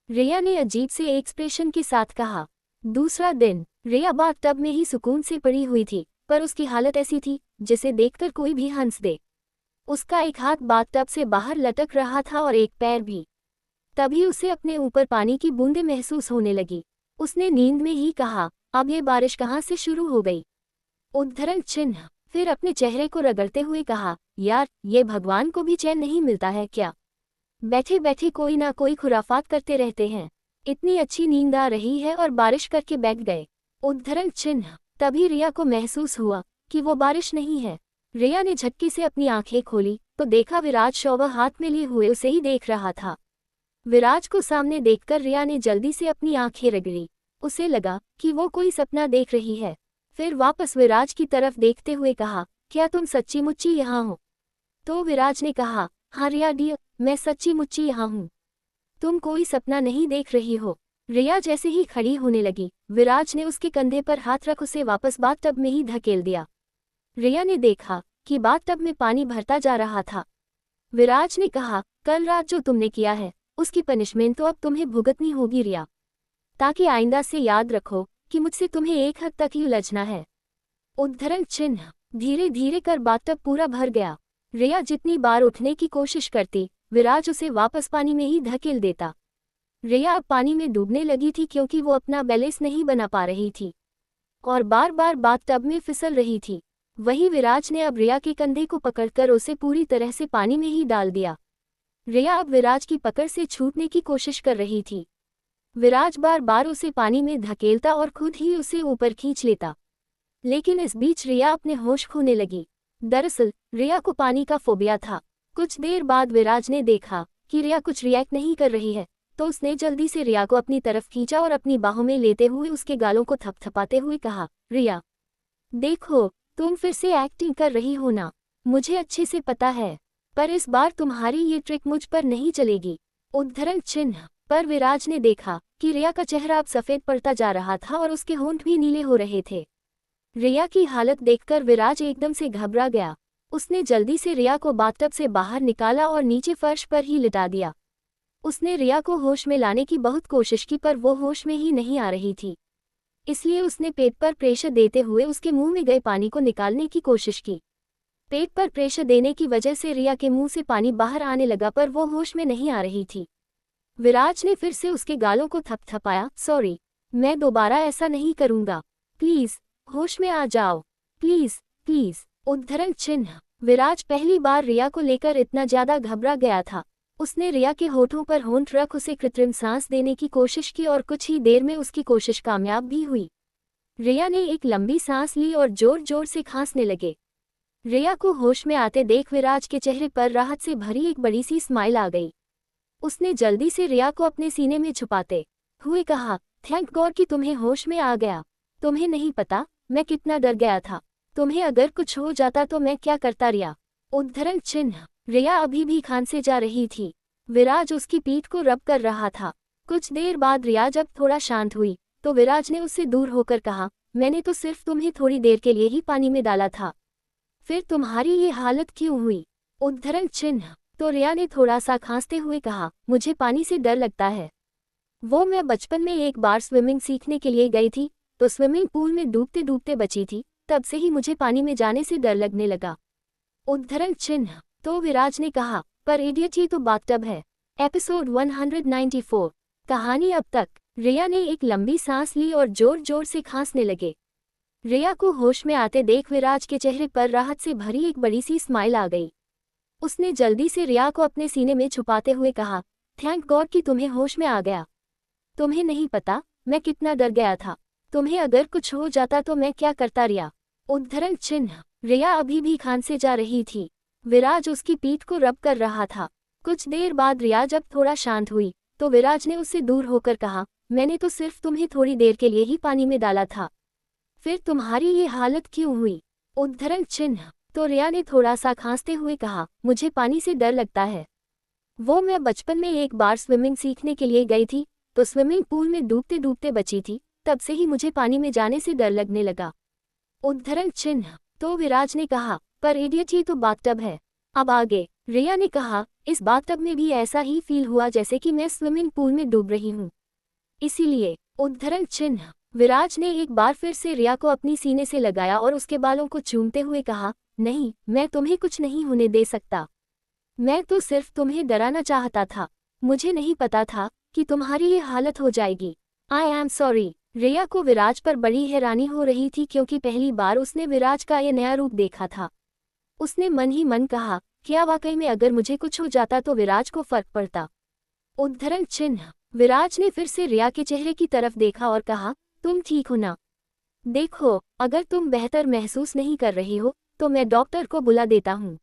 रिया ने अजीब से एक्सप्रेशन के साथ कहा। दूसरा दिन रिया बाथटब में ही सुकून से पड़ी हुई थी, पर उसकी हालत ऐसी थी जिसे देखकर कोई भी हंस दे। उसका एक हाथ बाथटब से बाहर लटक रहा था और एक पैर भी। तभी उसे अपने ऊपर पानी की बूंदें महसूस होने लगी। उसने नींद में ही कहा, अब ये बारिश कहाँ से शुरू हो गई? उद्धरण चिन्ह फिर अपने चेहरे को रगड़ते हुए कहा, यार ये भगवान को भी चैन नहीं मिलता है क्या? बैठे बैठे कोई ना कोई खुराफात करते रहते हैं। इतनी अच्छी नींद आ रही है और बारिश करके बैठ गए। उद्धरण चिन्ह तभी रिया को महसूस हुआ कि वो बारिश नहीं है। रिया ने झटके से अपनी आंखें खोली तो देखा विराज शॉवर हाथ में लिए हुए उसे ही देख रहा था। विराज को सामने देखकर रिया ने जल्दी से अपनी आंखें रगड़ी। उसे लगा कि वो कोई सपना देख रही है। फिर वापस विराज की तरफ देखते हुए कहा, क्या तुम सच्ची मुच्ची यहाँ हो? तो विराज ने कहा, हाँ रिया डियर, मैं सच्ची मुच्ची यहाँ हूँ, तुम कोई सपना नहीं देख रही हो। रिया जैसे ही खड़ी होने लगी, विराज ने उसके कंधे पर हाथ रख उसे वापस बाथटब में ही धकेल दिया। रिया ने देखा कि बाथटब में पानी भरता जा रहा था। विराज ने कहा, कल रात जो तुमने किया है उसकी पनिशमेंट तो अब तुम्हें भुगतनी होगी रिया, ताकि आइंदा से याद रखो कि मुझसे तुम्हें एक हद तक ही उलझना है। उद्धरण चिन्ह धीरे धीरे कर बाथटब पूरा भर गया। रिया जितनी बार उठने की कोशिश करती, विराज उसे वापस पानी में ही धकेल देता। रिया अब पानी में डूबने लगी थी क्योंकि वो अपना बैलेंस नहीं बना पा रही थी और बार बार बाथटब में फिसल रही थी। वहीं विराज ने अब रिया के कंधे को पकड़कर उसे पूरी तरह से पानी में ही डाल दिया। रिया अब विराज की पकड़ से छूटने की कोशिश कर रही थी। विराज बार बार उसे पानी में धकेलता और खुद ही उसे ऊपर खींच लेता, लेकिन इस बीच रिया अपने होश खोने लगी। दरअसल रिया को पानी का फोबिया था। कुछ देर बाद विराज ने देखा कि रिया कुछ रिएक्ट नहीं कर रही है, तो उसने जल्दी से रिया को अपनी तरफ खींचा और अपनी बाहों में लेते हुए उसके गालों को थपथपाते हुए कहा, रिया देखो, तुम फिर से एक्टिंग कर रही हो ना, मुझे अच्छे से पता है, पर इस बार तुम्हारी ये ट्रिक मुझ पर नहीं चलेगी। उद्धरण चिन्ह पर विराज ने देखा कि रिया का चेहरा अब सफ़ेद पड़ता जा रहा था और उसके होंठ भी नीले हो रहे थे। रिया की हालत देखकर विराज एकदम से घबरा गया। उसने जल्दी से रिया को बाथटब से बाहर निकाला और नीचे फर्श पर ही लिटा दिया। उसने रिया को होश में लाने की बहुत कोशिश की पर वो होश में ही नहीं आ रही थी, इसलिए उसने पेट पर प्रेशर देते हुए उसके मुंह में गए पानी को निकालने की कोशिश की। पेट पर प्रेशर देने की वजह से रिया के मुंह से पानी बाहर आने लगा, पर वो होश में नहीं आ रही थी। विराज ने फिर से उसके गालों को थपथपाया। सॉरी, मैं दोबारा ऐसा नहीं करूंगा, प्लीज होश में आ जाओ, प्लीज प्लीज। उद्धरण चिन्ह। विराज पहली बार रिया को लेकर इतना ज्यादा घबरा गया था। उसने रिया के होठों पर होंठ रख उसे कृत्रिम सांस देने की कोशिश की और कुछ ही देर में उसकी कोशिश कामयाब भी हुई। रिया ने एक लंबी सांस ली और जोर जोर से खांसने लगे। रिया को होश में आते देख विराज के चेहरे पर राहत से भरी एक बड़ी सी स्माइल आ गई। उसने जल्दी से रिया को अपने सीने में छुपाते हुए कहा, थैंक गॉड कि तुम्हें होश में आ गया। तुम्हें नहीं पता मैं कितना डर गया था। तुम्हें अगर कुछ हो जाता तो मैं क्या करता। रिया। उद्धरण चिन्ह। रिया अभी भी खांसे जा रही थी। विराज उसकी पीठ को रब कर रहा था। कुछ देर बाद रिया जब थोड़ा शांत हुई तो विराज ने उससे दूर होकर कहा, मैंने तो सिर्फ तुम्हें थोड़ी देर के लिए ही पानी में डाला था, फिर तुम्हारी ये हालत क्यों हुई। उद्धरण चिन्ह। तो रिया ने थोड़ा सा खांसते हुए कहा, मुझे पानी से डर लगता है। वो मैं बचपन में एक बार स्विमिंग सीखने के लिए गई थी तो स्विमिंग पूल में डूबते डूबते बची थी, तब से ही मुझे पानी में जाने से डर लगने लगा। उद्धरण चिन्ह। तो विराज ने कहा, पर इडियट ये तो बाथटब है। एपिसोड 194। कहानी अब तक। रिया ने एक लंबी सांस ली और जोर जोर से खांसने लगे। रिया को होश में आते देख विराज के चेहरे पर राहत से भरी एक बड़ी सी स्माइल आ गई। उसने जल्दी से रिया को अपने सीने में छुपाते हुए कहा, थैंक गॉड कि तुम्हें होश में आ गया। तुम्हें नहीं पता मैं कितना डर गया था। तुम्हें अगर कुछ हो जाता तो मैं क्या करता। रिया। उद्धरण चिन्ह। रिया अभी भी खांसे जा रही थी। विराज उसकी पीठ को रब कर रहा था। कुछ देर बाद रिया जब थोड़ा शांत हुई तो विराज ने उससे दूर होकर कहा, मैंने तो सिर्फ तुम्हें थोड़ी देर के लिए ही पानी में डाला था, फिर तुम्हारी ये हालत क्यों हुई। उद्धरण चिन्ह। तो रिया ने थोड़ा सा खांसते हुए कहा, मुझे पानी से डर लगता है। वो मैं बचपन में एक बार स्विमिंग सीखने के लिए गई थी तो स्विमिंग पूल में डूबते डूबते बची थी, तब से ही मुझे पानी में जाने से डर लगने लगा। उद्धरण चिन्ह। तो विराज ने कहा, पर इडियट ये तो बाथटब है। अब आगे। रिया ने कहा, इस बाथटब में भी ऐसा ही फील हुआ जैसे कि मैं स्विमिंग पूल में डूब रही हूँ, इसीलिए। उद्धरण चिन्ह। विराज ने एक बार फिर से रिया को अपनी सीने से लगाया और उसके बालों को चूमते हुए कहा, नहीं मैं तुम्हें कुछ नहीं होने दे सकता। मैं तो सिर्फ तुम्हें डराना चाहता था। मुझे नहीं पता था कि तुम्हारी ये हालत हो जाएगी। I am sorry. रिया को विराज पर बड़ी हैरानी हो रही थी क्योंकि पहली बार उसने विराज का ये नया रूप देखा था। उसने मन ही मन कहा, क्या वाकई में अगर मुझे कुछ हो जाता तो विराज को फर्क पड़ता। उद्धरण चिन्ह। विराज ने फिर से रिया के चेहरे की तरफ देखा और कहा, तुम ठीक हो ना। देखो अगर तुम बेहतर महसूस नहीं कर रही हो तो मैं डॉक्टर को बुला देता हूँ।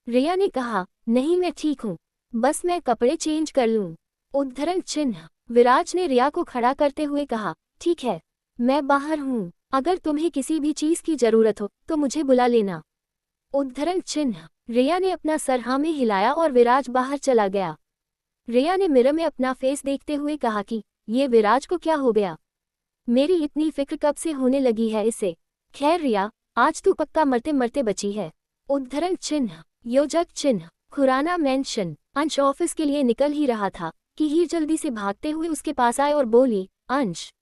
रिया ने कहा, नहीं मैं ठीक हूँ, बस मैं कपड़े चेंज कर लूँ। उद्धरण चिन्ह। विराज ने रिया को खड़ा करते हुए कहा, ठीक है मैं बाहर हूँ, अगर तुम्हें किसी भी चीज़ की जरूरत हो तो मुझे बुला लेना। उद्धरण चिन्ह। रिया ने अपना सर हाँ में हिलाया और विराज बाहर चला गया। रिया ने मिरर में अपना फेस देखते हुए कहा कि ये विराज को क्या हो गया, मेरी इतनी फिक्र कब से होने लगी है इसे। खैर रिया, आज तू पक्का मरते मरते बची है। उद्धरण चिन्ह। योजक चिन्ह। खुराना मेंशन। अंश ऑफिस के लिए निकल ही रहा था कि हीर जल्दी से भागते हुए उसके पास आए और बोली, अंश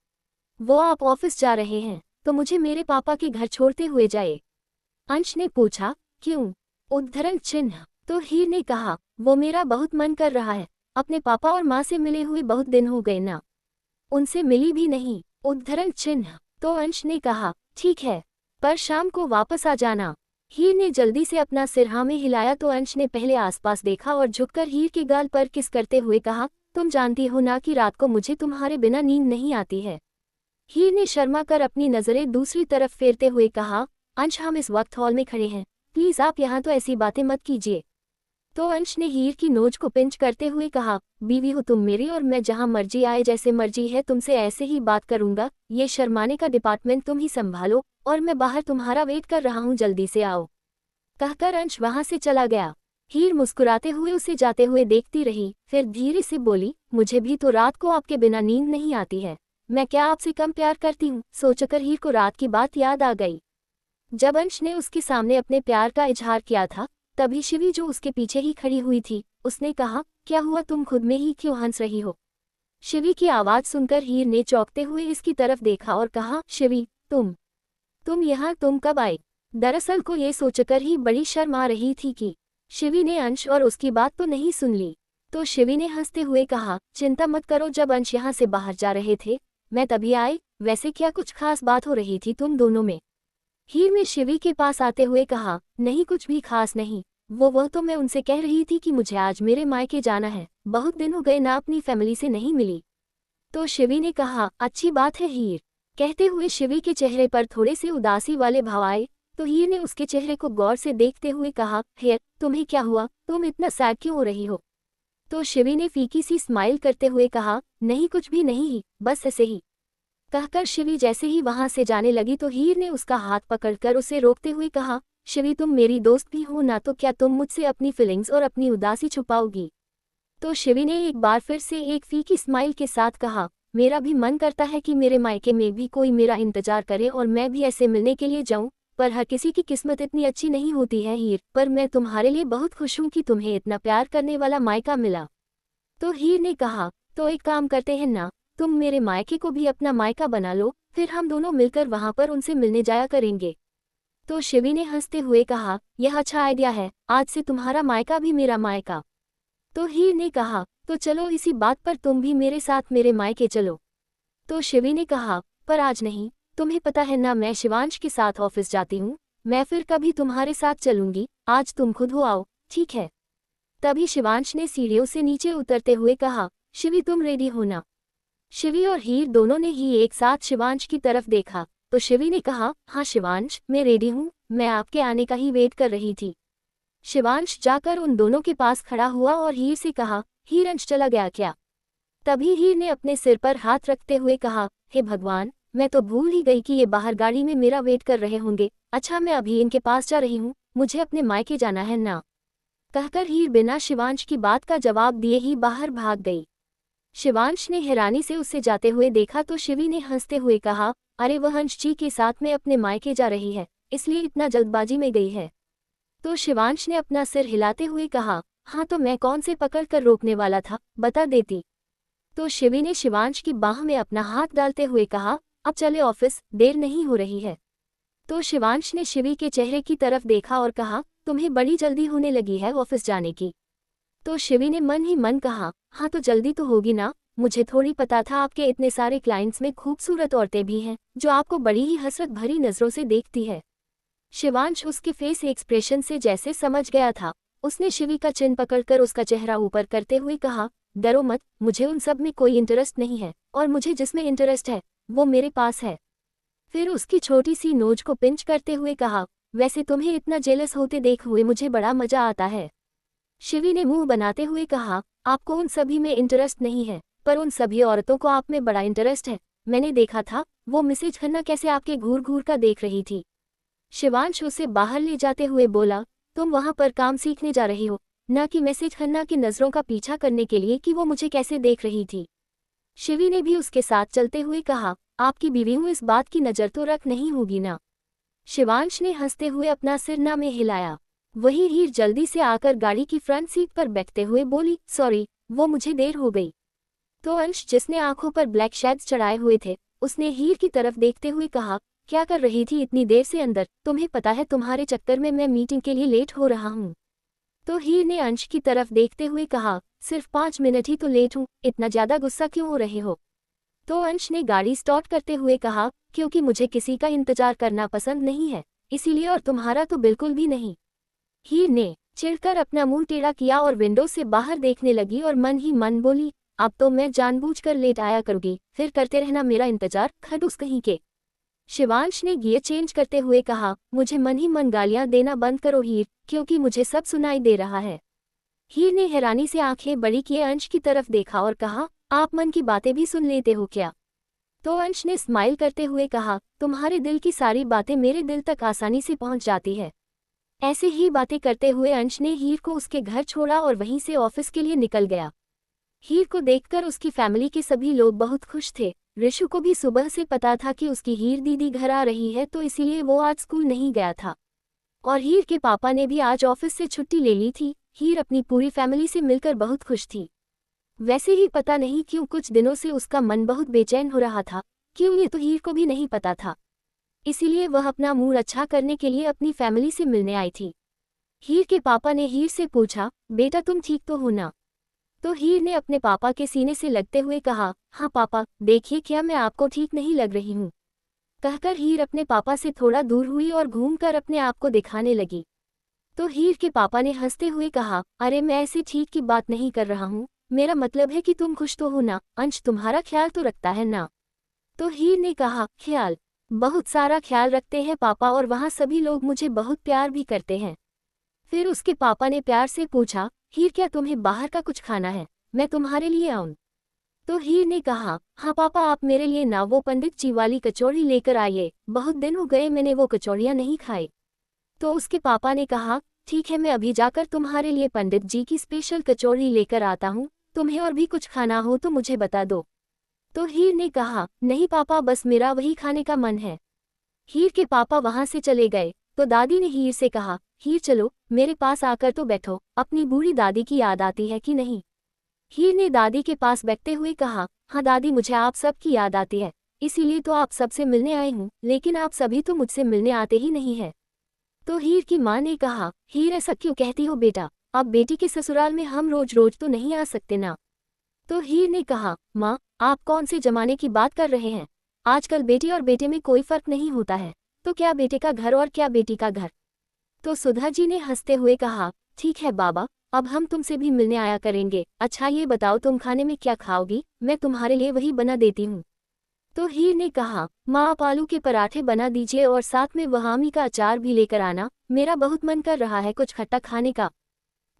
वो आप ऑफिस जा रहे हैं तो मुझे मेरे पापा के घर छोड़ते हुए जाए। अंश ने पूछा, क्यों। उद्धरण चिन्ह। तो हीर ने कहा, वो मेरा बहुत मन कर रहा है, अपने पापा और माँ से मिले हुए बहुत दिन हो गए ना, उनसे मिली भी नहीं। उद्धरण चिन्ह। तो अंश ने कहा, ठीक है पर शाम को वापस आ जाना। हीर ने जल्दी से अपना सिर हाँ में हिलाया तो अंश ने पहले आसपास देखा और झुककर हीर के गाल पर किस करते हुए कहा, तुम जानती हो ना कि रात को मुझे तुम्हारे बिना नींद नहीं आती है। हीर ने शर्मा कर अपनी नजरें दूसरी तरफ फेरते हुए कहा, अंश हम इस वक्त हॉल में खड़े हैं, प्लीज आप यहाँ तो ऐसी बातें मत कीजिए। तो अंश ने हीर की नोज को पिंच करते हुए कहा, बीवी हो तुम मेरी और मैं जहाँ मर्जी आए जैसे मर्जी है तुमसे ऐसे ही बात करूंगा। ये शर्माने का डिपार्टमेंट तुम ही संभालो और मैं बाहर तुम्हारा वेट कर रहा हूँ, जल्दी से आओ। कहकर अंश वहां से चला गया। हीर मुस्कुराते हुए उसे जाते हुए देखती रही, फिर धीरे से बोली, मुझे भी तो रात को आपके बिना नींद नहीं आती है, मैं क्या आपसे कम प्यार करती हूँ। सोचकर हीर को रात की बात याद आ गई जब अंश ने उसके सामने अपने प्यार का इजहार किया था। तभी शिवी जो उसके पीछे ही खड़ी हुई थी उसने कहा, क्या हुआ तुम खुद में ही क्यों हंस रही हो। शिवी की आवाज़ सुनकर हीर ने चौंकते हुए इसकी तरफ देखा और कहा, शिवी तुम यहाँ तुम कब आए। दरअसल को ये सोचकर ही बड़ी शर्म आ रही थी कि शिवी ने अंश और उसकी बात तो नहीं सुन ली। तो शिवी ने हंसते हुए कहा, चिंता मत करो, जब अंश यहाँ से बाहर जा रहे थे मैं तभी आई। वैसे क्या कुछ खास बात हो रही थी तुम दोनों में? हीर ने शिवी के पास आते हुए कहा, नहीं कुछ भी खास नहीं, वो तो मैं उनसे कह रही थी कि मुझे आज मेरे मायके जाना है, बहुत दिन हो गए ना अपनी फैमिली से नहीं मिली। तो शिवी ने कहा, अच्छी बात है हीर। कहते हुए शिवी के चेहरे पर थोड़े से उदासी वाले भाव आए। तो हीर ने उसके चेहरे को गौर से देखते हुए कहा, हेयर तुम्हें क्या हुआ, तुम इतना सैड क्यों हो रही हो? तो शिवी ने फीकी सी स्माइल करते हुए कहा, नहीं कुछ भी नहीं, बस ऐसे ही। कहकर शिवी जैसे ही वहां से जाने लगी तो हीर ने उसका हाथ पकड़कर उसे रोकते हुए कहा, शिवी तुम मेरी दोस्त भी हो ना, तो क्या तुम मुझसे अपनी फीलिंग्स और अपनी उदासी छुपाओगी? तो शिवी ने एक बार फिर से एक फीकी स्माइल के साथ कहा, मेरा भी मन करता है कि मेरे मायके में भी कोई मेरा इंतजार करे और मैं भी ऐसे मिलने के लिए जाऊं, पर हर किसी की किस्मत इतनी अच्छी नहीं होती है हीर। पर मैं तुम्हारे लिए बहुत खुश हूं कि तुम्हें इतना प्यार करने वाला मायका मिला। तो हीर ने कहा, तो एक काम करते हैं ना, तुम मेरे मायके को भी अपना मायका बना लो, फिर हम दोनों मिलकर वहां पर उनसे मिलने जाया करेंगे। तो शिवी ने हंसते हुए कहा, यह अच्छा आइडिया है, आज से तुम्हारा मायका भी मेरा मायका। तो हीर ने कहा, तो चलो इसी बात पर तुम भी मेरे साथ मेरे मायके चलो। तो शिवी ने कहा, पर आज नहीं, तुम्हें पता है ना मैं शिवांश के साथ ऑफिस जाती हूँ, मैं फिर कभी तुम्हारे साथ चलूंगी, आज तुम खुद हो आओ, ठीक है? तभी शिवांश ने सीढ़ियों से नीचे उतरते हुए कहा, शिवी तुम रेडी हो ना? शिवी और हीर दोनों ने ही एक साथ शिवांश की तरफ देखा। तो शिवी ने कहा, हाँ शिवांश मैं रेडी हूँ, मैं आपके आने का ही वेट कर रही थी। शिवांश जाकर उन दोनों के पास खड़ा हुआ और हीर से कहा, हीर अंश चला गया क्या? तभी हीर ने अपने सिर पर हाथ रखते हुए कहा, हे भगवान, मैं तो भूल ही गई कि ये बाहर गाड़ी में मेरा वेट कर रहे होंगे। अच्छा मैं अभी इनके पास जा रही हूँ, मुझे अपने मायके जाना है ना। कहकर हीर बिना शिवांश की बात का जवाब दिए ही बाहर भाग गई। शिवांश ने हैरानी से उससे जाते हुए देखा तो शिवी ने हंसते हुए कहा, अरे वह अंश जी के साथ में अपने मायके जा रही है, इसलिए इतना जल्दबाजी में गई है। तो शिवांश ने अपना सिर हिलाते हुए कहा, हाँ तो मैं कौन से पकड़ कर रोकने वाला था, बता देती। तो शिवी ने शिवांश की बाह में अपना हाथ डालते हुए कहा, अब चले ऑफिस, देर नहीं हो रही है। तो शिवांश ने शिवी के चेहरे की तरफ देखा और कहा, तुम्हें बड़ी जल्दी होने लगी है ऑफिस जाने की। तो शिवी ने मन ही मन कहा, हाँ तो जल्दी तो होगी ना, मुझे थोड़ी पता था आपके इतने सारे क्लाइंट्स में खूबसूरत औरतें भी हैं जो आपको बड़ी ही हसरत भरी नजरों से देखती है। शिवांश उसके फेस एक्सप्रेशन से जैसे समझ गया था। उसने शिवी का चिन पकड़कर उसका चेहरा ऊपर करते हुए कहा, डरो मत, मुझे उन सब में कोई इंटरेस्ट नहीं है, और मुझे जिसमें इंटरेस्ट है वो मेरे पास है। फिर उसकी छोटी सी नोज को पिंच करते हुए कहा, वैसे तुम्हें इतना जेलस होते देख हुए मुझे बड़ा मजा आता है। शिवी ने मुंह बनाते हुए कहा, आपको उन सभी में इंटरेस्ट नहीं है, पर उन सभी औरतों को आप में बड़ा इंटरेस्ट है। मैंने देखा था वो मिसेज खन्ना कैसे आपके घूर घूर का देख रही थी। शिवांश उसे बाहर ले जाते हुए बोला, तुम वहां पर काम सीखने जा रही हो, न कि मिसेज खन्ना की नजरों का पीछा करने के लिए कि वो मुझे कैसे देख रही थी। शिवी ने भी उसके साथ चलते हुए कहा, आपकी बीवी हूँ, इस बात की नजर तो रख नहीं होगी ना। शिवांश ने हंसते हुए अपना सिर ना में हिलाया। वही हीर जल्दी से आकर गाड़ी की फ्रंट सीट पर बैठते हुए बोली, सॉरी वो मुझे देर हो गई। तो अंश जिसने आंखों पर ब्लैक शेड्स चढ़ाए हुए थे, उसने हीर की तरफ देखते हुए कहा, क्या कर रही थी इतनी देर से अंदर, तुम्हें पता है तुम्हारे चक्कर में मैं मीटिंग के लिए लेट हो रहा हूँ। तो हीर ने अंश की तरफ देखते हुए कहा, सिर्फ 5 मिनट ही तो लेट हूँ, इतना ज्यादा गुस्सा क्यों हो रहे हो? तो अंश ने गाड़ी स्टार्ट करते हुए कहा, क्योंकि मुझे किसी का इंतजार करना पसंद नहीं है, इसीलिए, और तुम्हारा तो बिल्कुल भी नहीं। हीर ने चिढ़कर अपना मुंह टेढ़ा किया और विंडो से बाहर देखने लगी और मन ही मन बोली, अब तो मैं जानबूझकर लेट आया करूंगी, फिर करते रहना मेरा इंतजार, खड़ूस कहीं के। शिवांश ने गियर चेंज करते हुए कहा, मुझे मन ही मन गालियां देना बंद करो हीर, क्योंकि मुझे सब सुनाई दे रहा है। हीर ने हैरानी से आंखें बड़ी किए अंश की तरफ देखा और कहा, आप मन की बातें भी सुन लेते हो क्या? तो अंश ने स्माइल करते हुए कहा, तुम्हारे दिल की सारी बातें मेरे दिल तक आसानी से पहुंच जाती है। ऐसे ही बातें करते हुए अंश ने हीर को उसके घर छोड़ा और वहीं से ऑफिस के लिए निकल गया। हीर को देखकर उसकी फैमिली के सभी लोग बहुत खुश थे। ऋषु को भी सुबह से पता था कि उसकी हीर दीदी घर आ रही है, तो इसीलिए वो आज स्कूल नहीं गया था। और हीर के पापा ने भी आज ऑफिस से छुट्टी ले ली थी। हीर अपनी पूरी फैमिली से मिलकर बहुत खुश थी। वैसे ही पता नहीं क्यों कुछ दिनों से उसका मन बहुत बेचैन हो रहा था। क्यों, ये तो हीर को भी नहीं पता था। इसीलिए वह अपना मूड अच्छा करने के लिए अपनी फैमिली से मिलने आई थी। हीर के पापा ने हीर से पूछा, बेटा तुम ठीक तो हो ना? तो हीर ने अपने पापा के सीने से लगते हुए कहा, हाँ पापा, देखिए क्या मैं आपको ठीक नहीं लग रही हूँ। कहकर हीर अपने पापा से थोड़ा दूर हुई और घूमकर अपने आप को दिखाने लगी। तो हीर के पापा ने हंसते हुए कहा, अरे मैं ऐसे ठीक की बात नहीं कर रहा हूँ, मेरा मतलब है कि तुम खुश तो हो ना, अंश तुम्हारा ख्याल तो रखता है ना? तो हीर ने कहा, ख्याल? बहुत सारा ख्याल रखते हैं पापा, और वहाँ सभी लोग मुझे बहुत प्यार भी करते हैं। फिर उसके पापा ने प्यार से पूछा, हीर क्या तुम्हें बाहर का कुछ खाना है? मैं तुम्हारे लिए आऊं? तो हीर ने कहा, हाँ पापा, आप मेरे लिए ना वो पंडित जी वाली कचौड़ी लेकर आइए, बहुत दिन हो गए मैंने वो कचौड़ियाँ नहीं खाई। तो उसके पापा ने कहा, ठीक है मैं अभी जाकर तुम्हारे लिए पंडित जी की स्पेशल कचौड़ी लेकर आता हूँ, तुम्हें और भी कुछ खाना हो तो मुझे बता दो। तो हीर ने कहा, नहीं पापा, बस मेरा वही खाने का मन है। हीर के पापा वहां से चले गए। तो दादी ने हीर से कहा, हीर चलो मेरे पास आकर तो बैठो, अपनी बूढ़ी दादी की याद आती है कि नहीं? हीर ने दादी के पास बैठते हुए कहा, हाँ दादी, मुझे आप सब की याद आती है, इसीलिए तो आप सबसे मिलने आई हूँ, लेकिन आप सभी तो मुझसे मिलने आते ही नहीं है। तो हीर की माँ ने कहा, हीर ऐसा क्यों कहती हो बेटा, अब बेटी के ससुराल में हम रोज रोज तो नहीं आ सकते ना। तो हीर ने कहा, माँ आप कौन से जमाने की बात कर रहे हैं, आजकल बेटी और बेटे में कोई फर्क नहीं होता है, तो क्या बेटे का घर और क्या बेटी का घर। तो सुधा जी ने हंसते हुए कहा, ठीक है बाबा, अब हम तुमसे भी मिलने आया करेंगे। अच्छा ये बताओ तुम खाने में क्या खाओगी, मैं तुम्हारे लिए वही बना देती हूँ। तो हीर ने कहा, माँ आप आलू के पराठे बना दीजिए और साथ में वहामी का अचार भी लेकर आना, मेरा बहुत मन कर रहा है कुछ खट्टा खाने का।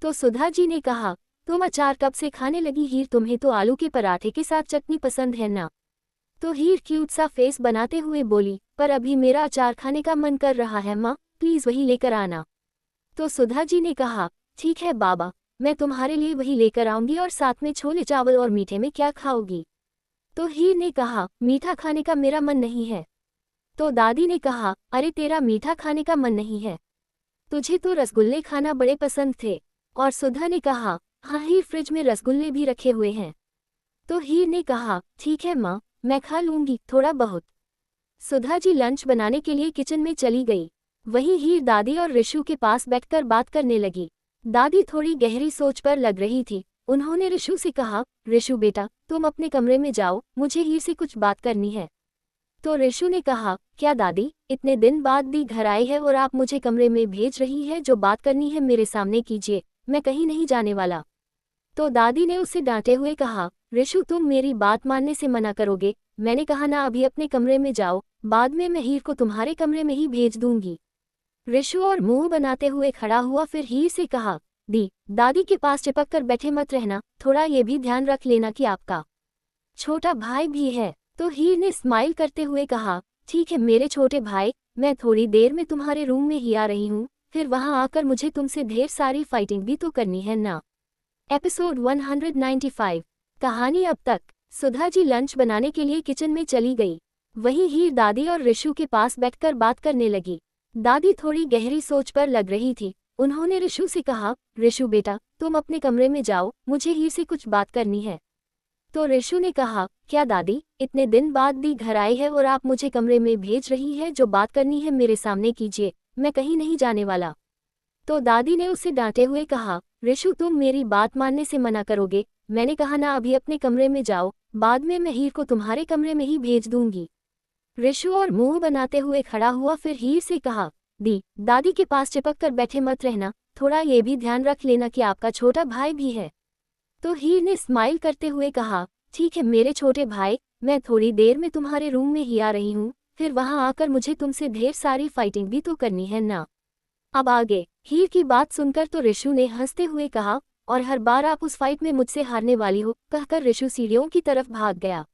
तो सुधा जी ने कहा, तुम अचार कब से खाने लगी हीर, तुम्हें तो आलू के पराठे के साथ चटनी पसंद है ना? तो हीर क्यूट सा फेस बनाते हुए बोली, पर अभी मेरा अचार खाने का मन कर रहा है माँ, प्लीज वही लेकर आना। तो सुधा जी ने कहा, ठीक है बाबा, मैं तुम्हारे लिए वही लेकर आऊंगी, और साथ में छोले चावल, और मीठे में क्या खाओगी? तो हीर ने कहा, मीठा खाने का मेरा मन नहीं है। तो दादी ने कहा, अरे तेरा मीठा खाने का मन नहीं है, तुझे तो रसगुल्ले खाना बड़े पसंद थे। और सुधा ने कहा, हाँ हीर, फ्रिज में रसगुल्ले भी रखे हुए हैं। तो हीर ने कहा, ठीक है माँ, मैं खा लूंगी थोड़ा बहुत। सुधा जी लंच बनाने के लिए किचन में चली गई। वहीं हीर दादी और ऋषु के पास बैठकर बात करने लगी। दादी थोड़ी गहरी सोच पर लग रही थी। उन्होंने ऋषु से कहा, ऋषु बेटा तुम अपने कमरे में जाओ, मुझे हीर से कुछ बात करनी है। तो ऋषु ने कहा, क्या दादी, इतने दिन बाद दी घर आई है और आप मुझे कमरे में भेज रही है, जो बात करनी है मेरे सामने कीजिए, मैं कहीं नहीं जाने वाला। तो दादी ने उसे डांटे हुए कहा, ऋषु तुम मेरी बात मानने से मना करोगे, मैंने कहा ना अभी अपने कमरे में जाओ, बाद में मैं हीर को तुम्हारे कमरे में ही भेज दूंगी। ऋषु और मुंह बनाते हुए खड़ा हुआ, फिर हीर से कहा, दी दादी के पास चिपक कर बैठे मत रहना, थोड़ा ये भी ध्यान रख लेना कि आपका छोटा भाई भी है। तो हीर ने स्माइल करते हुए कहा, ठीक है मेरे छोटे भाई, मैं थोड़ी देर में तुम्हारे रूम में ही आ रही हूँ, फिर वहां आकर मुझे तुमसे ढेर सारी फाइटिंग भी तो करनी है ना। एपिसोड 195। कहानी अब तक। सुधा जी लंच बनाने के लिए किचन में चली गई। वहीं हीर दादी और ऋषु के पास बैठकर बात करने लगी। दादी थोड़ी गहरी सोच पर लग रही थी। उन्होंने ऋषु से कहा, ऋषु बेटा तुम अपने कमरे में जाओ, मुझे हीर से कुछ बात करनी है। तो ऋषु ने कहा, क्या दादी, इतने दिन बाद दी घर आई है और आप मुझे कमरे में भेज रही है, जो बात करनी है मेरे सामने कीजिए, मैं कहीं नहीं जाने वाला। तो दादी ने उसे डांटे हुए कहा, ऋषु तुम मेरी बात मानने से मना करोगे, मैंने कहा ना अभी अपने कमरे में जाओ, बाद में मैं हीर को तुम्हारे कमरे में ही भेज दूंगी। ऋषु और मुंह बनाते हुए खड़ा हुआ, फिर हीर से कहा, दी दादी के पास चिपक कर बैठे मत रहना, थोड़ा ये भी ध्यान रख लेना कि आपका छोटा भाई भी है। तो हीर ने स्माइल करते हुए कहा, ठीक है मेरे छोटे भाई, मैं थोड़ी देर में तुम्हारे रूम में ही आ रही हूँ, फिर वहां आकर मुझे तुमसे ढेर सारी फाइटिंग भी तो करनी है ना। अब आगे। हीर की बात सुनकर तो ऋषु ने हंसते हुए कहा, और हर बार आप उस फाइट में मुझसे हारने वाली हो, कहकर ऋषु सीढ़ियों की तरफ भाग गया।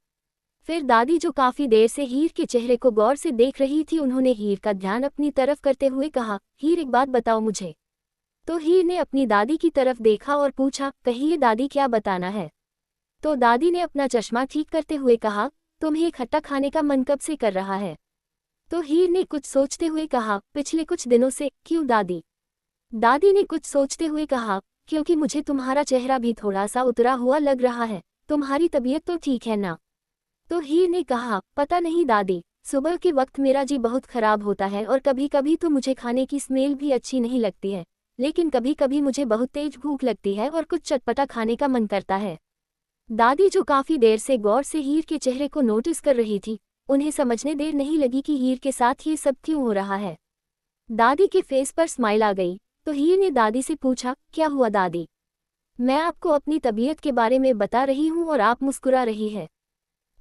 फिर दादी जो काफी देर से हीर के चेहरे को गौर से देख रही थी, उन्होंने हीर का ध्यान अपनी तरफ करते हुए कहा, हीर एक बात बताओ मुझे। तो हीर ने अपनी दादी की तरफ देखा और पूछा, कहिए दादी क्या बताना है। तो दादी ने अपना चश्मा ठीक करते हुए कहा, तुम्हें खट्टा खाने का मन कब से कर रहा है। तो हीर ने कुछ सोचते हुए कहा, पिछले कुछ दिनों से। क्यों दादी? दादी ने कुछ सोचते हुए कहा, क्योंकि मुझे तुम्हारा चेहरा भी थोड़ा सा उतरा हुआ लग रहा है, तुम्हारी तबीयत तो ठीक है ना। तो हीर ने कहा, पता नहीं दादी, सुबह के वक्त मेरा जी बहुत खराब होता है और कभी कभी तो मुझे खाने की स्मेल भी अच्छी नहीं लगती है, लेकिन कभी कभी मुझे बहुत तेज भूख लगती है और कुछ चटपटा खाने का मन करता है। दादी, जो काफी देर से गौर से हीर के चेहरे को नोटिस कर रही थी, उन्हें समझने देर नहीं लगी कि हीर के साथ ये सब क्यों हो रहा है। दादी के फेस पर स्माइल आ गई तो हीर ने दादी से पूछा, क्या हुआ दादी? मैं आपको अपनी तबीयत के बारे में बता रही हूँ और आप मुस्कुरा रही है।